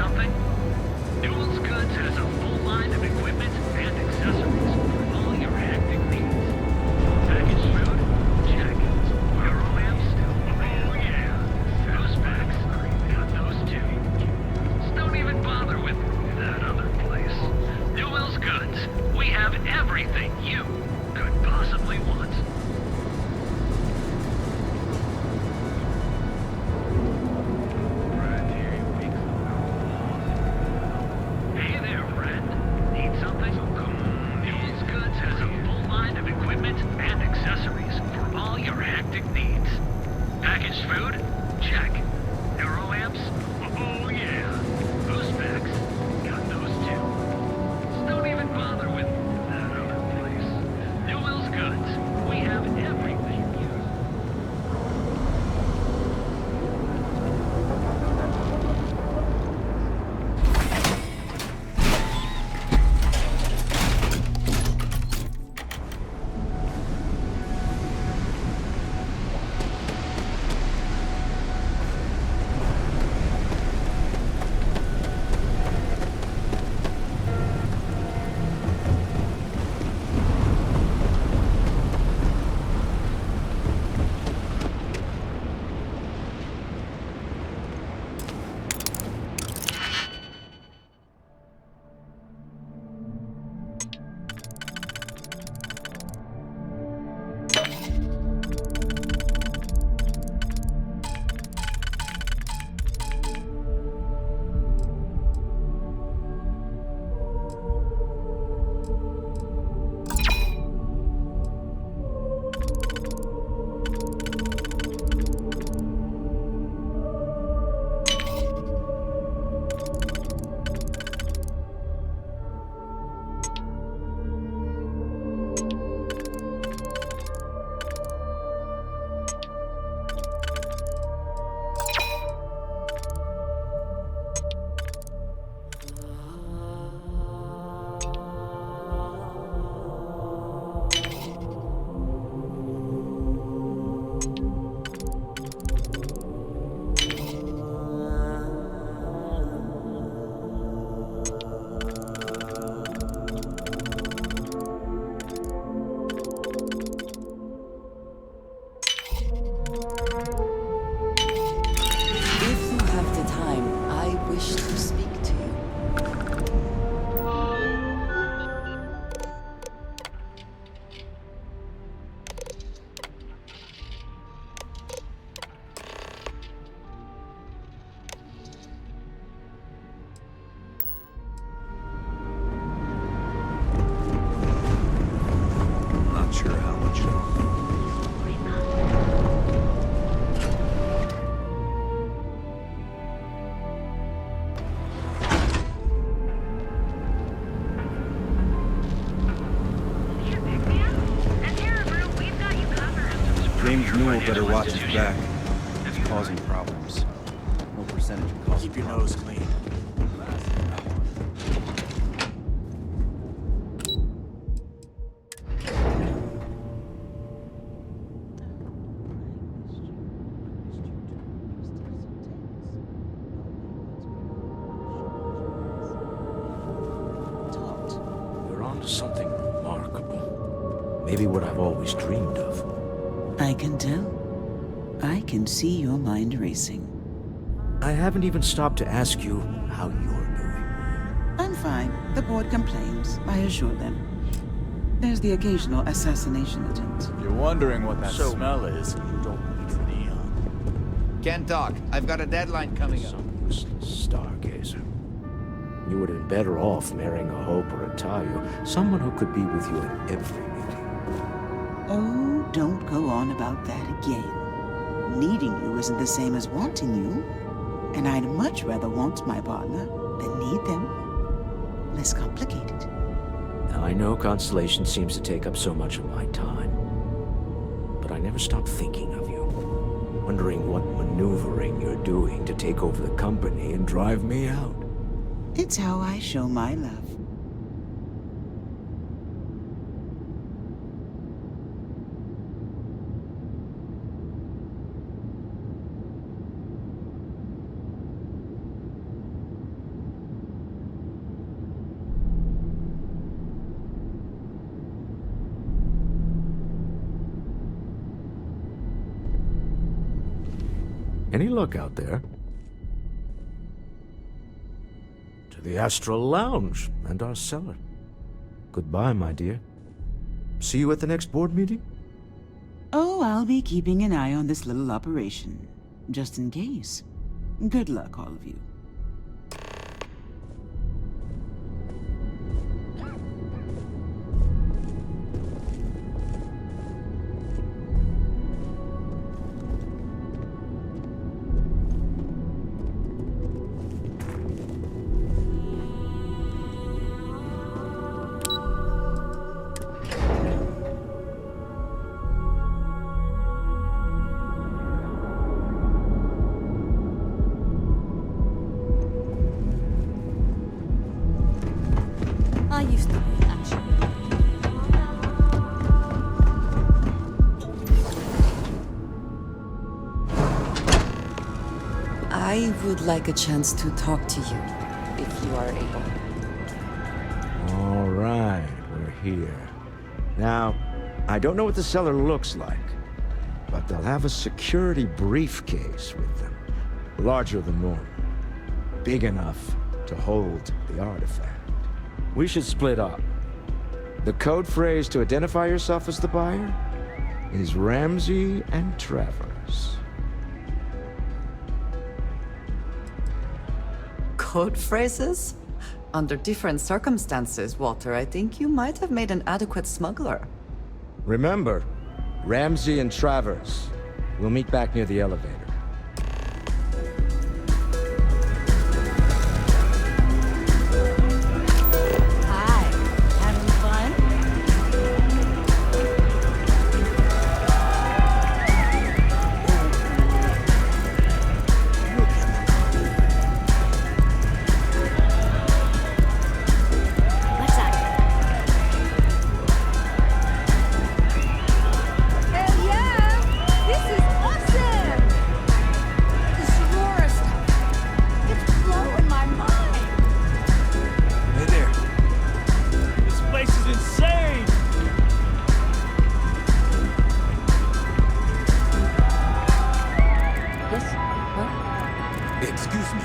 something? Duels Goods has a full line of equipment and accessories for all your hectic needs. Packaged food? Check. Euro amps? Oh yeah. Those packs? Got those too. So don't even bother with that other place. Duels Goods. We have everything you could possibly want. Hey there, friend. Need something? Duels Goods has a full line of equipment and accessories for all your hectic needs. Packaged food? Check. Euro amps? Oh yeah. Boost packs? Got those too. So don't even bother with that other place. Duels Goods. We have everything you. If you have the time, I wish to speak to you. Not sure how much longer. James Newell better watch his back. He's causing problems. No percentage of causing Keep your nose clean. You're onto something remarkable. Maybe what I've always dreamed of. I can tell. I can see your mind racing. I haven't even stopped to ask you how you're doing. I'm fine. The board complains. I assure them. There's the occasional assassination attempt. If you're wondering what that So- smell is, you don't need neon. Can't talk. I've got a deadline coming up. Some useless stargazer. You would have been better off marrying a Hope or a Tayo, someone who could be with you in every meeting. Oh, don't go on about that again. Needing you isn't the same as wanting you. And I'd much rather want my partner than need them. Less complicated. Now, I know Constellation seems to take up so much of my time, but I never stop thinking of you, wondering what maneuvering you're doing to take over the company and drive me out. It's how I show my love. Any luck out there? To the Astral Lounge and our cellar. Goodbye, my dear. See you at the next board meeting? Oh, I'll be keeping an eye on this little operation, just in case. Good luck, all of you. I used to be actually. I would like a chance to talk to you, if you are able. All right, we're here. Now, I don't know what the cellar looks like, but they'll have a security briefcase with them. Larger than normal. Big enough to hold the artifact. We should split up. The code phrase to identify yourself as the buyer is Ramsey and Travers. Code phrases? Under different circumstances, Walter, I think you might have made an adequate smuggler. Remember, Ramsey and Travers. We'll meet back near the elevator. Excuse me.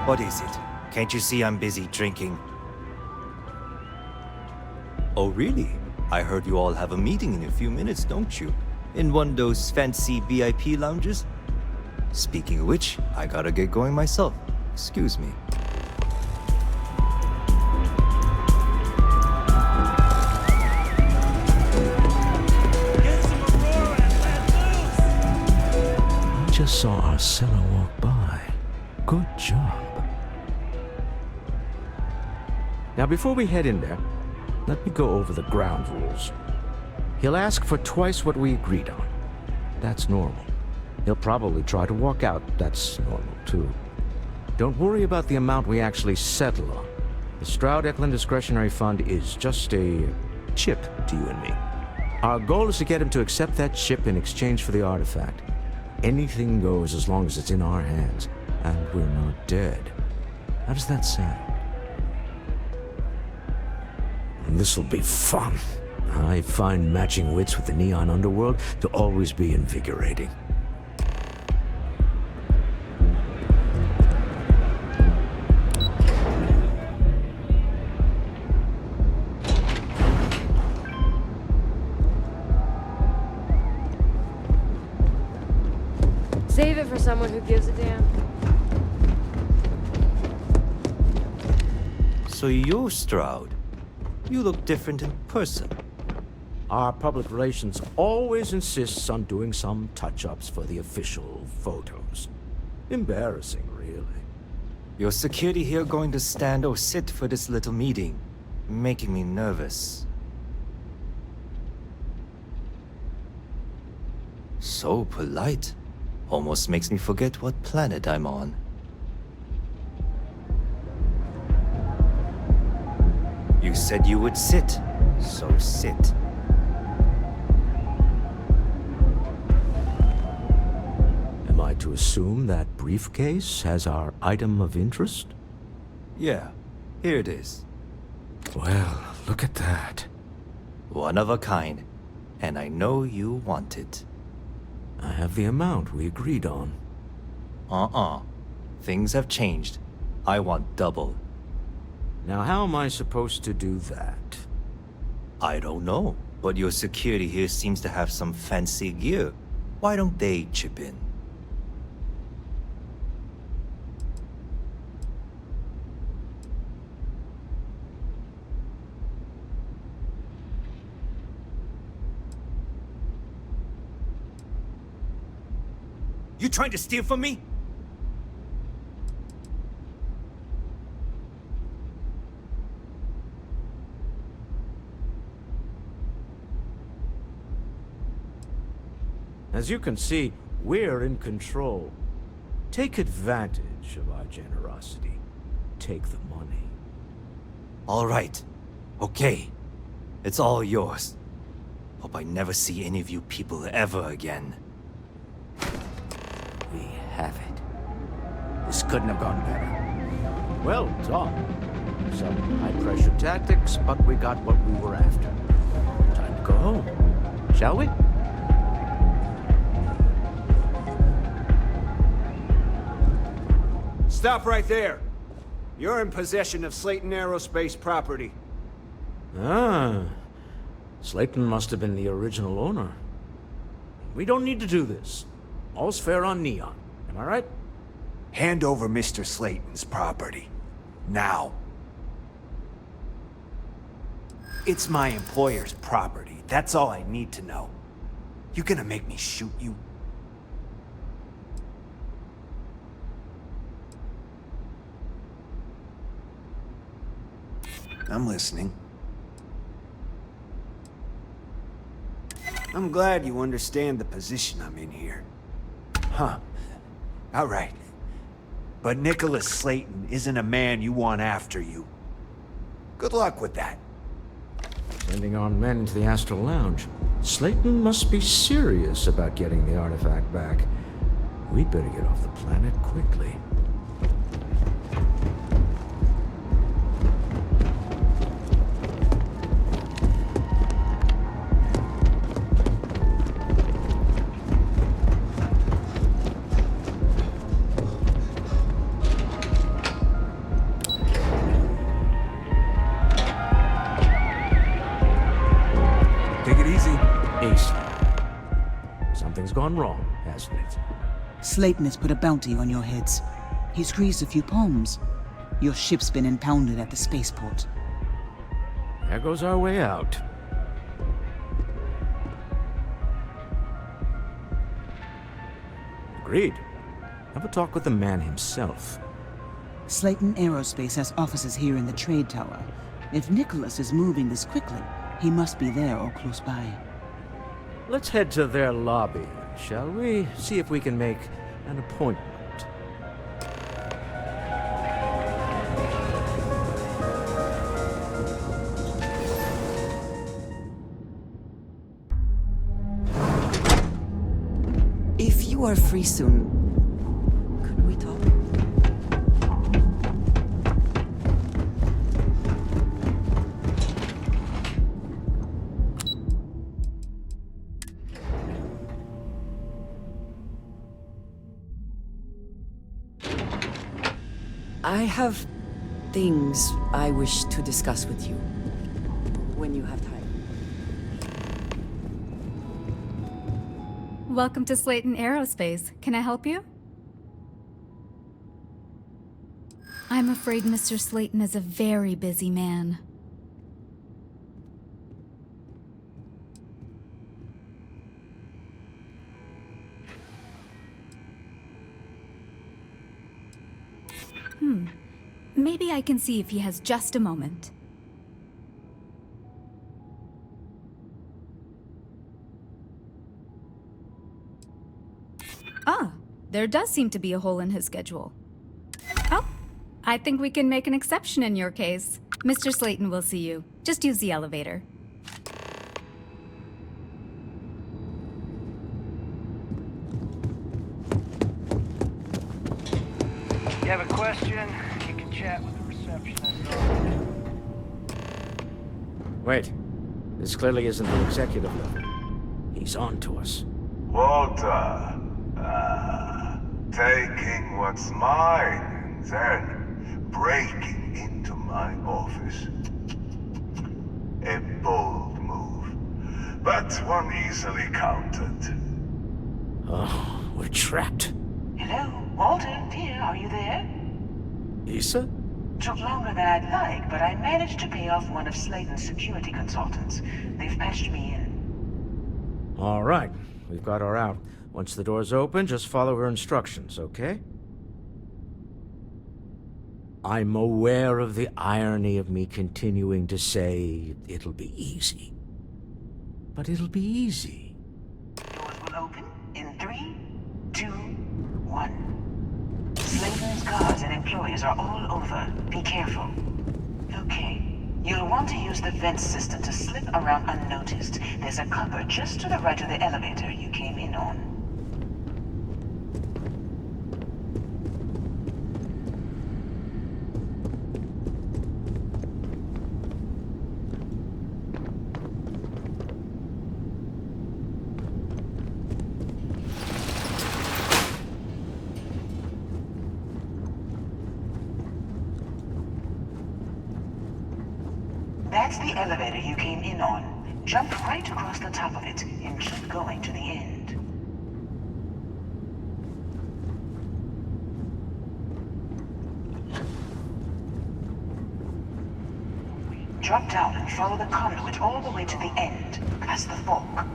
What is it? Can't you see I'm busy drinking? Oh, really? I heard you all have a meeting in a few minutes, don't you? In one of those fancy VIP lounges? Speaking of which, I gotta get going myself. Excuse me. Just saw our cellar walk by. Good job. Now, before we head in there, let me go over the ground rules. He'll ask for twice what we agreed on. That's normal. He'll probably try to walk out. That's normal, too. Don't worry about the amount we actually settle on. The Stroud-Eklund Discretionary Fund is just a chip to you and me. Our goal is to get him to accept that chip in exchange for the artifact. Anything goes as long as it's in our hands, and we're not dead. How does that sound? This'll be fun. I find matching wits with the neon underworld to always be invigorating. Save it for someone who gives a damn. So you're Stroud. You look different in person. Our public relations always insists on doing some touch-ups for the official photos. Embarrassing, really. Your security here going to stand or sit for this little meeting, making me nervous. So polite. Almost makes me forget what planet I'm on. You said you would sit, so sit. Am I to assume that briefcase has our item of interest? Yeah, here it is. Well, Look at that. One of a kind. And I know you want it. I have the amount we agreed on. Things have changed. I want double. Now how am I supposed to do that? I don't know, but your security here seems to have some fancy gear. Why don't they chip in? You trying to steal from me? As you can see, we're in control. Take advantage of our generosity. Take the money. All right. Okay. It's all yours. Hope I never see any of you people ever again. We have it. This couldn't have gone better. Well done. Some high-pressure tactics, but we got what we were after. Time to go home. Shall we? Stop right there. You're in possession of Slayton Aerospace property. Ah. Slayton must have been the original owner. We don't need to do this. All's fair on Neon. Am I right? Hand over Mr. Slayton's property. Now. It's my employer's property. That's all I need to know. You gonna make me shoot you? I'm listening. I'm glad you understand the position I'm in here. Huh. All right. But Nicholas Slayton isn't a man you want after you. Good luck with that. Sending on men into the Astral Lounge. Slayton must be serious about getting the artifact back. We'd better get off the planet quickly. Gone wrong, hasn't it? Slayton has put a bounty on your heads. He's greased a few palms. Your ship's been impounded at the spaceport. There goes our way out. Agreed. Have a talk with the man himself. Slayton Aerospace has offices here in the trade tower. If Nicholas is moving this quickly, he must be there or close by. Let's head to their lobby, shall we? See if we can make an appointment. If you are free soon, could we talk? I have things I wish to discuss with you when you have time. Welcome to Slayton Aerospace. Can I help you? I'm afraid Mr. Slayton is a very busy man. Maybe I can see if he has just a moment. Ah, there does seem to be a hole in his schedule. Oh, I think we can make an exception in your case. Mr. Slayton will see you. Just use the elevator. You have a question? You can chat with the receptionist. Wait. This clearly isn't the executive level. He's on to us. Walter. Taking what's mine, then breaking into my office. A bold move, but one easily countered. Oh, we're trapped. Hello, Walter, dear, are you there? Issa? Took longer than I'd like, but I managed to pay off one of Slayton's security consultants. They've patched me in. All right. We've got her out. Once the door's open, just follow her instructions, okay? I'm aware of the irony of me continuing to say it'll be easy. But it'll be easy. Doors will open in 3, 2, 1. Slayton's guards and employees are all over. Be careful. Okay. You'll want to use the vent system to slip around unnoticed. There's a cupboard just to the right of the elevator you came in on. That's the elevator you came in on. Jump right across the top of it and keep going to the end. Drop down and follow the conduit all the way to the end, past the fork.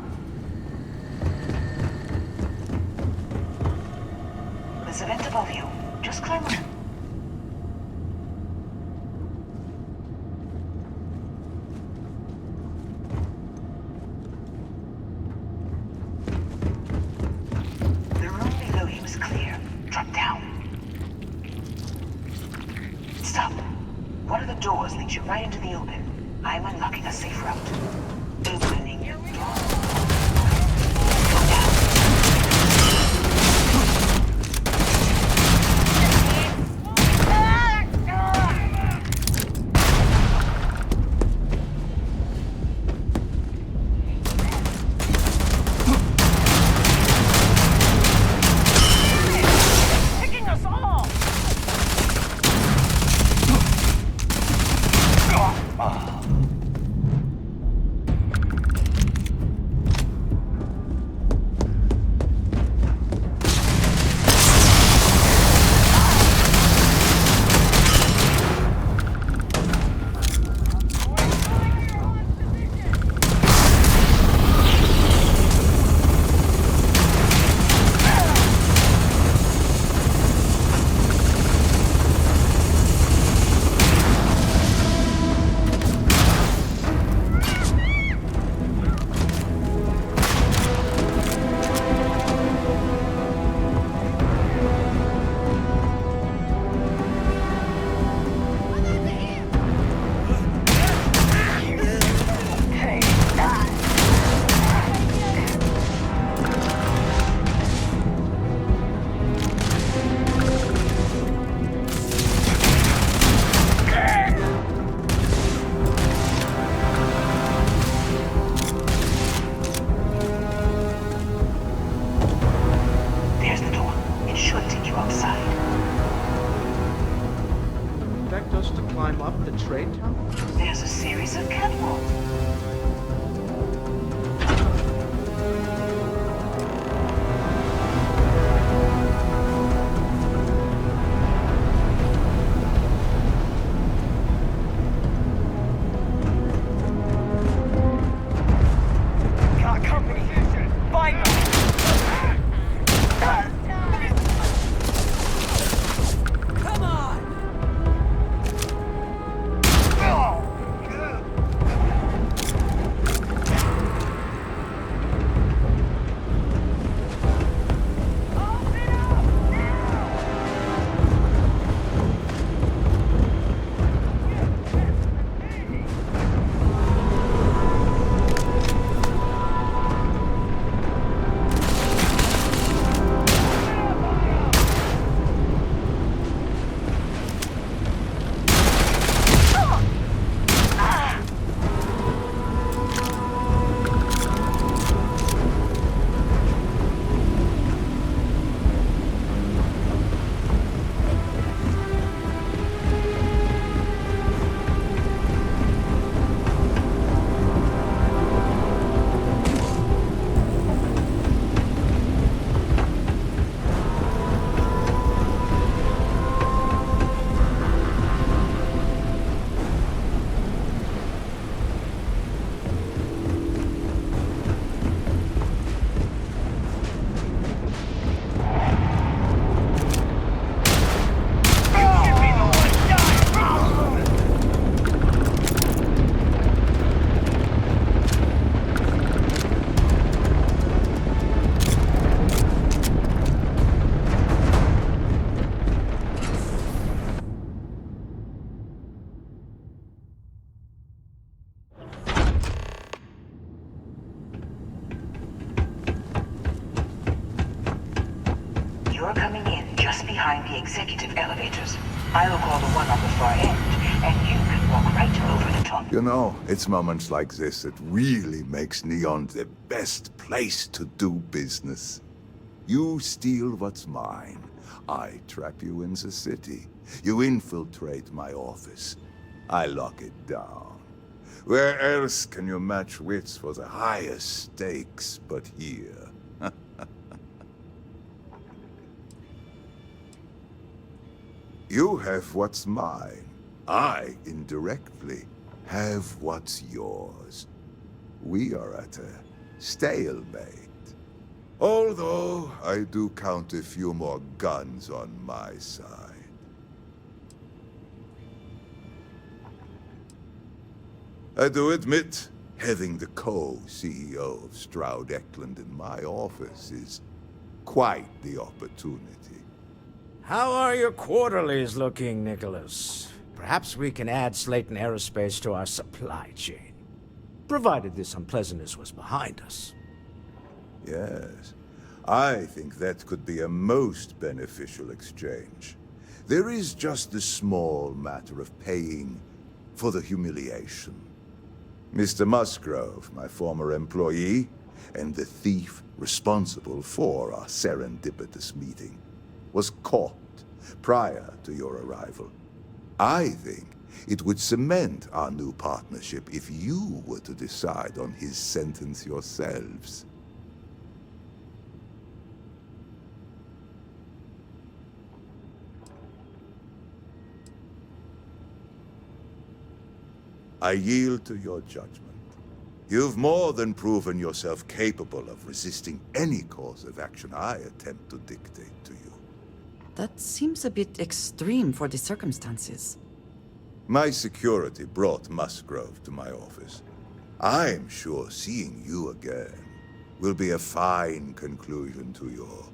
There's a vent above you. Just climb up. Stop. One of the doors leads you right into the open. I'm unlocking a safe route. Opening your door. Go down. Picking us off! You're coming in just behind the executive elevators. I'll call the one on the far end, and you can walk right over the top. You know, it's moments like this that really makes Neon the best place to do business. You steal what's mine. I trap you in the city. You infiltrate my office. I lock it down. Where else can you match wits for the highest stakes but here? You have what's mine. I, indirectly, have what's yours. We are at a stalemate. Although, I do count a few more guns on my side. I do admit, having the co-CEO of Stroud Eklund in my office is quite the opportunity. How are your quarterlies looking, Nicholas? Perhaps we can add Slayton Aerospace to our supply chain, provided this unpleasantness was behind us. Yes, I think that could be a most beneficial exchange. There is just the small matter of paying for the humiliation. Mr. Musgrove, my former employee, and the thief responsible for our serendipitous meeting, was caught prior to your arrival. I think it would cement our new partnership if you were to decide on his sentence yourselves. I yield to your judgment. You've more than proven yourself capable of resisting any course of action I attempt to dictate to you. That seems a bit extreme for the circumstances. My security brought Musgrove to my office. I'm sure seeing you again will be a fine conclusion to your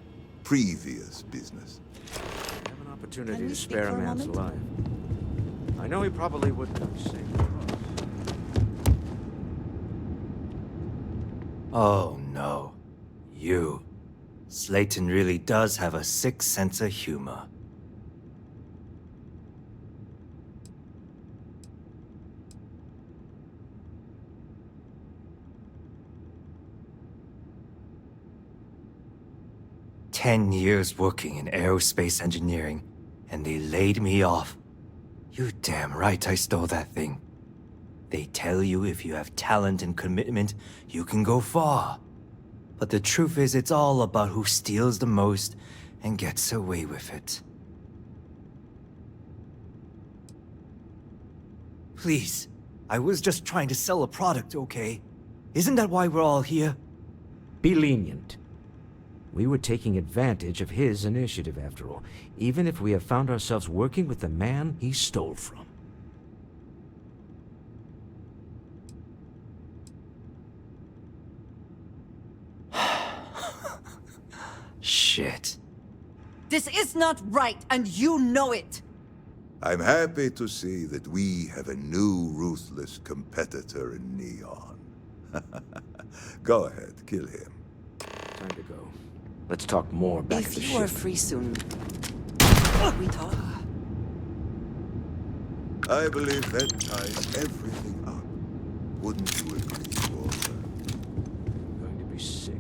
previous business. I have an opportunity to spare a man's life. I know he probably wouldn't have saved us. Oh no. You. Slayton really does have a sick sense of humor. "10 years working in aerospace engineering, and they laid me off. You damn right I stole that thing. They tell you if you have talent and commitment, you can go far. But the truth is, it's all about who steals the most and gets away with it. Please, I was just trying to sell a product, okay? Isn't that why we're all here?" Be lenient. We were taking advantage of his initiative, after all, even if we have found ourselves working with the man he stole from. Shit. This is not right, and you know it! I'm happy to see that we have a new ruthless competitor in Neon. Go ahead, kill him. Time to go. Let's talk more back at the If you are ship. free soon, we talk. I believe that ties everything up. Wouldn't you agree, Walter? I'm going to be sick.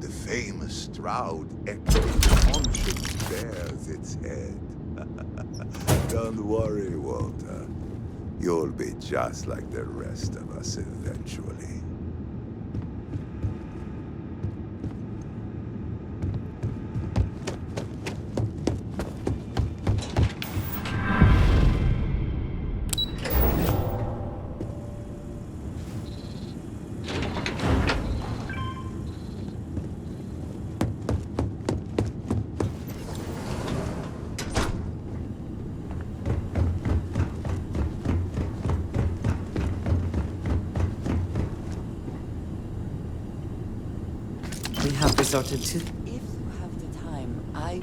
The famous Stroud Eklund conscience bears its head. Don't worry, Walter. You'll be just like the rest of us eventually. We have resorted to... If you have the time, I...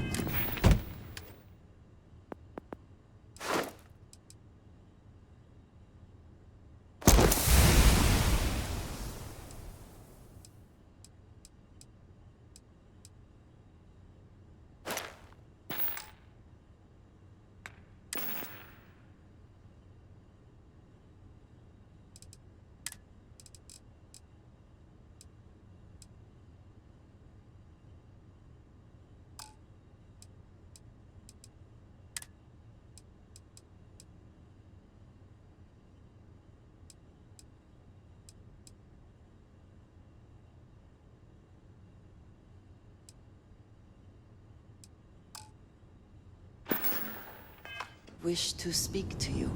wish to speak to you.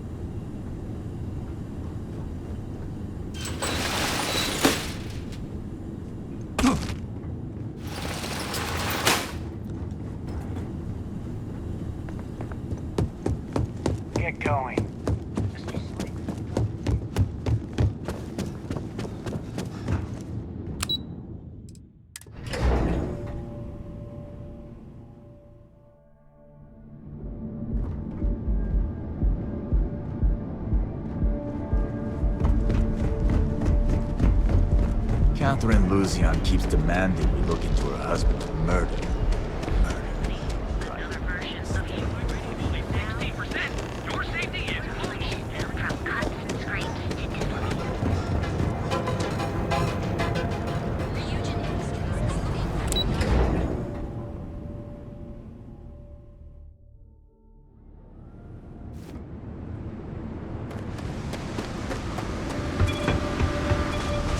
Get going. Catherine Lucian keeps demanding we look into her husband's murder. Your safety is first. From cuts and scrapes to dismemberment.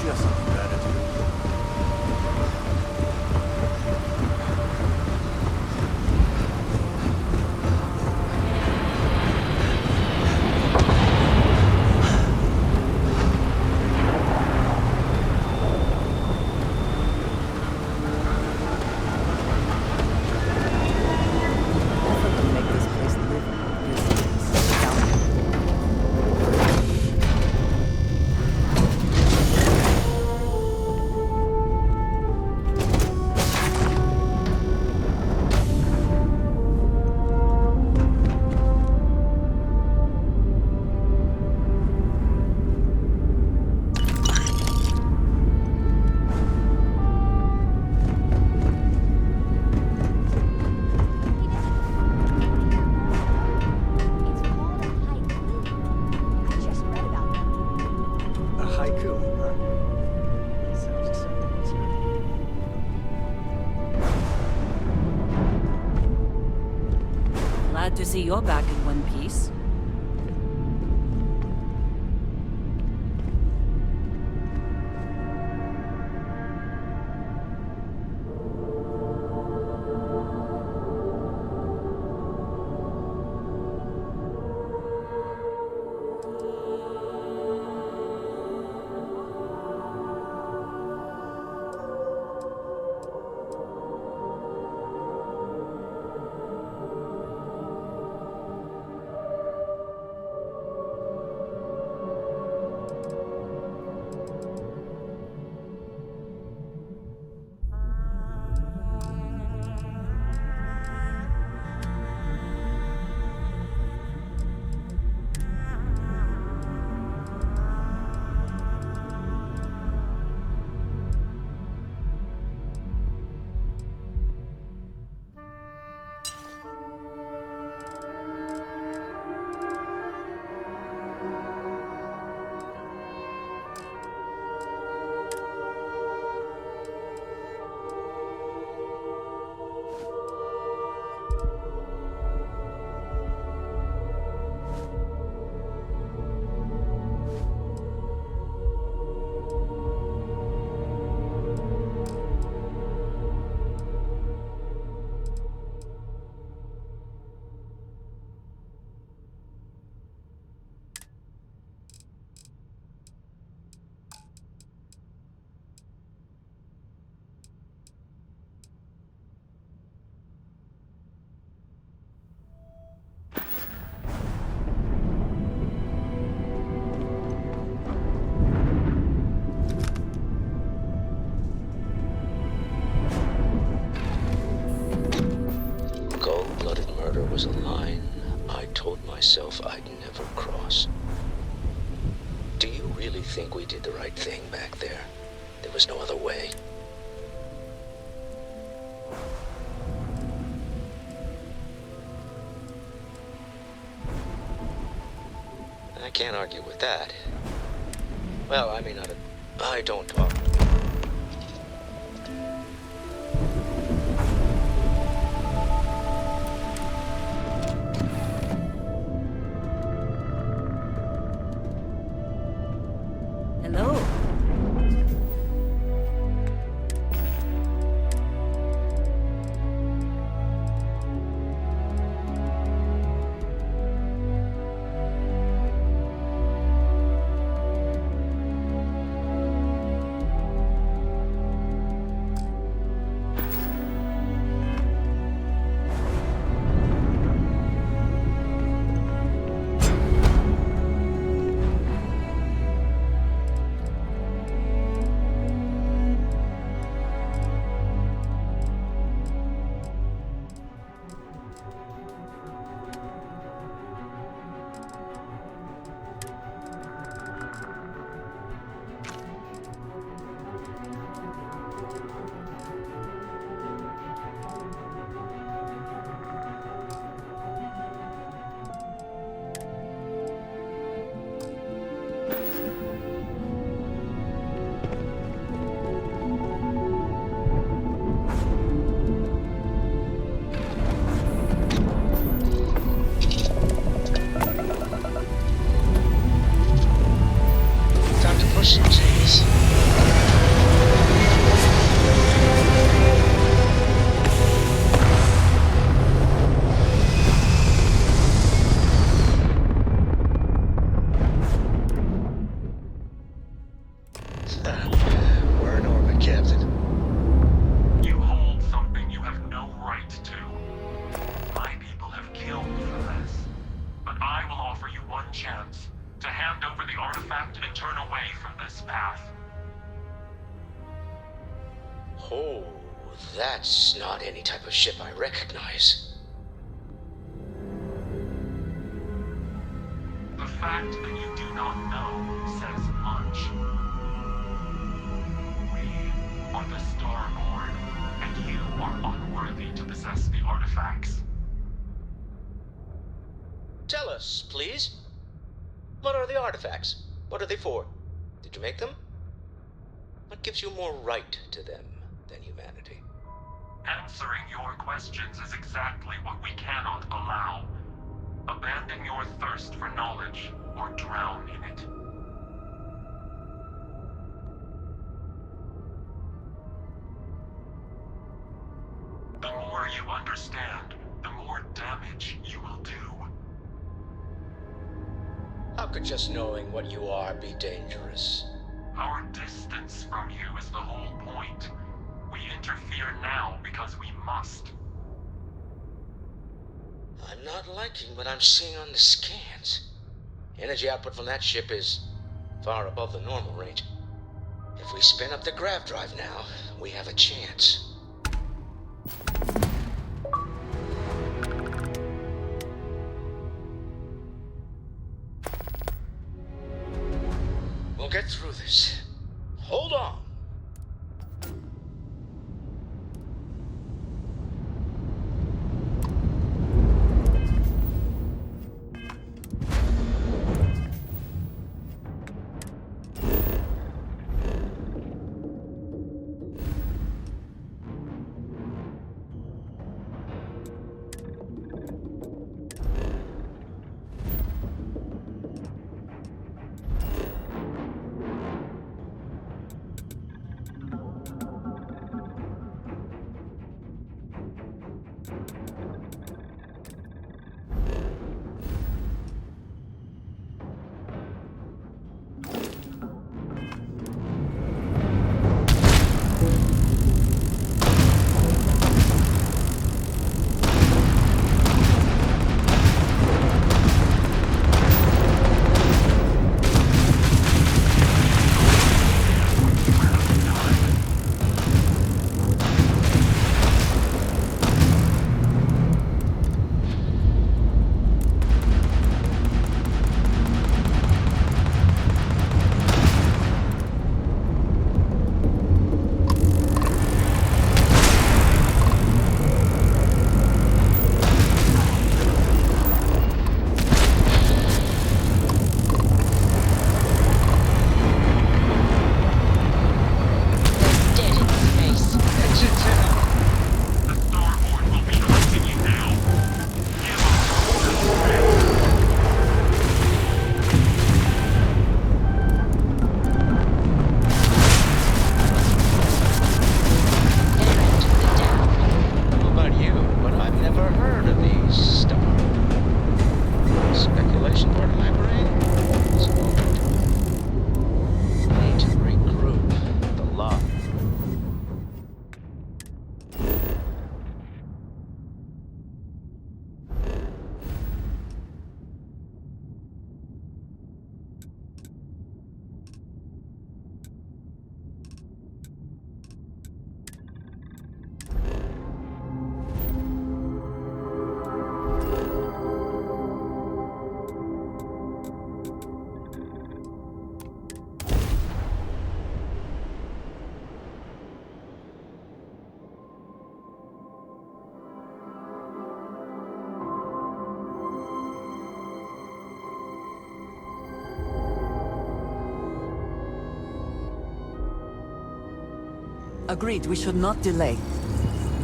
Just something better to do. A haiku, huh? Sounds acceptable, Glad to see you're back in one piece. Cold-blooded murder was a line I told myself I'd never cross. Do you really think we did the right thing back there? There was no other way. I can't argue with that. Well, I may not have... I don't talk. Hello. Captain. You hold something you have no right to. My people have killed for this. But I will offer you one chance to hand over the artifact and turn away from this path. Oh, that's not any type of ship I recognize. The fact that you do not know says much. We are the Starborn, and you are unworthy to possess the artifacts. Tell us, please. What are the artifacts? What are they for? Did you make them? What gives you more right to them than humanity? Answering your questions is exactly what we cannot allow. Abandon your thirst for knowledge, or drown in it. The more you understand, the more damage you will do. How could just knowing what you are be dangerous? Our distance from you is the whole point. We interfere now because we must. I'm not liking what I'm seeing on the scans. Energy output from that ship is far above the normal range. If we spin up the grav drive now, we have a chance. We'll get through this. Hold on. Agreed, we should not delay.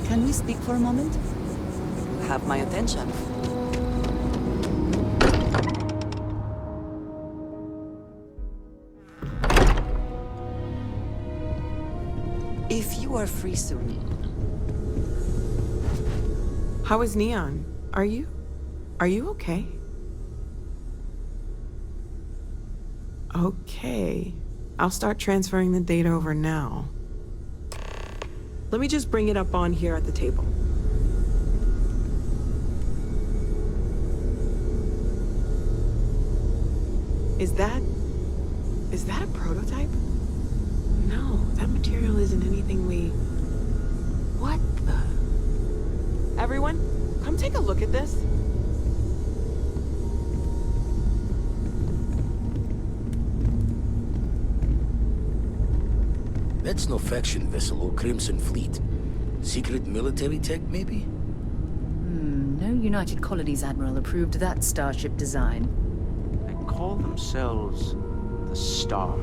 Can we speak for a moment? Have my attention. If you are free soon. How is Neon? Are you okay? Okay. I'll start transferring the data over now. Let me just bring it up on here at the table. Is that a prototype? No, that material isn't anything we... What the... Everyone, come take a look at this. That's no faction vessel or Crimson Fleet. Secret military tech, maybe? No United Colonies Admiral approved that starship design. They call themselves the Star.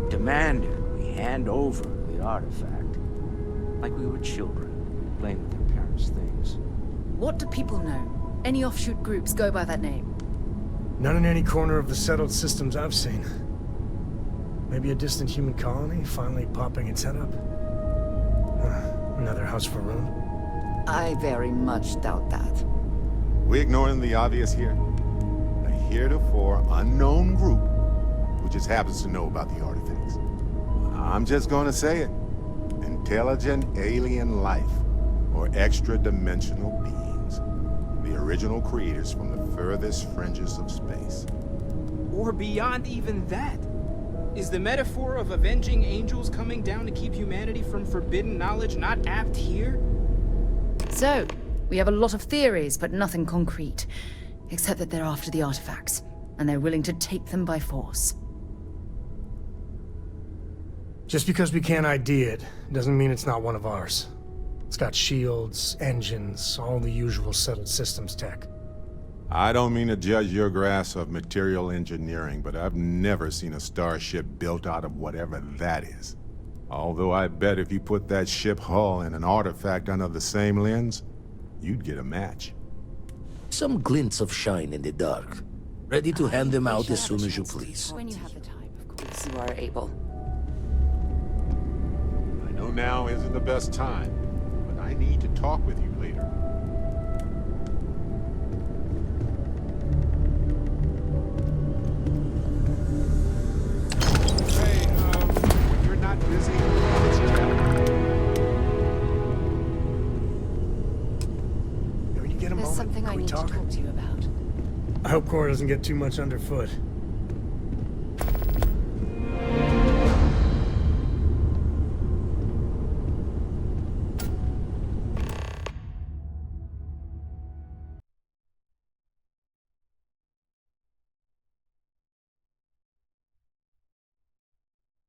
Demanded we hand over the artifact. Like we were children, playing with their parents' things. What do people know? Any offshoot groups go by that name? None in any corner of the settled systems I've seen. Maybe a distant human colony finally popping its head up? Another house for room? I very much doubt that. We ignoring the obvious here? A heretofore unknown group who just happens to know about the artifacts. I'm just gonna say it. Intelligent alien life, or extra-dimensional beings. The original creators from the furthest fringes of space. Or beyond even that. Is the metaphor of avenging angels coming down to keep humanity from forbidden knowledge not apt here? So, we have a lot of theories, but nothing concrete. Except that they're after the artifacts, and they're willing to take them by force. Just because we can't ID it, doesn't mean it's not one of ours. It's got shields, engines, all the usual settled systems tech. I don't mean to judge your grasp of material engineering, but I've never seen a starship built out of whatever that is. Although I bet if you put that ship hull and an artifact under the same lens, you'd get a match. Some glints of shine in the dark. Ready to hand them out as soon as you please. When you have the time, of course you are able. I know now isn't the best time, but I need to talk with you later. When you're not busy, let's chat. When you get a There's moment, something can I we need to talk? talk to you about. I hope Cora doesn't get too much underfoot.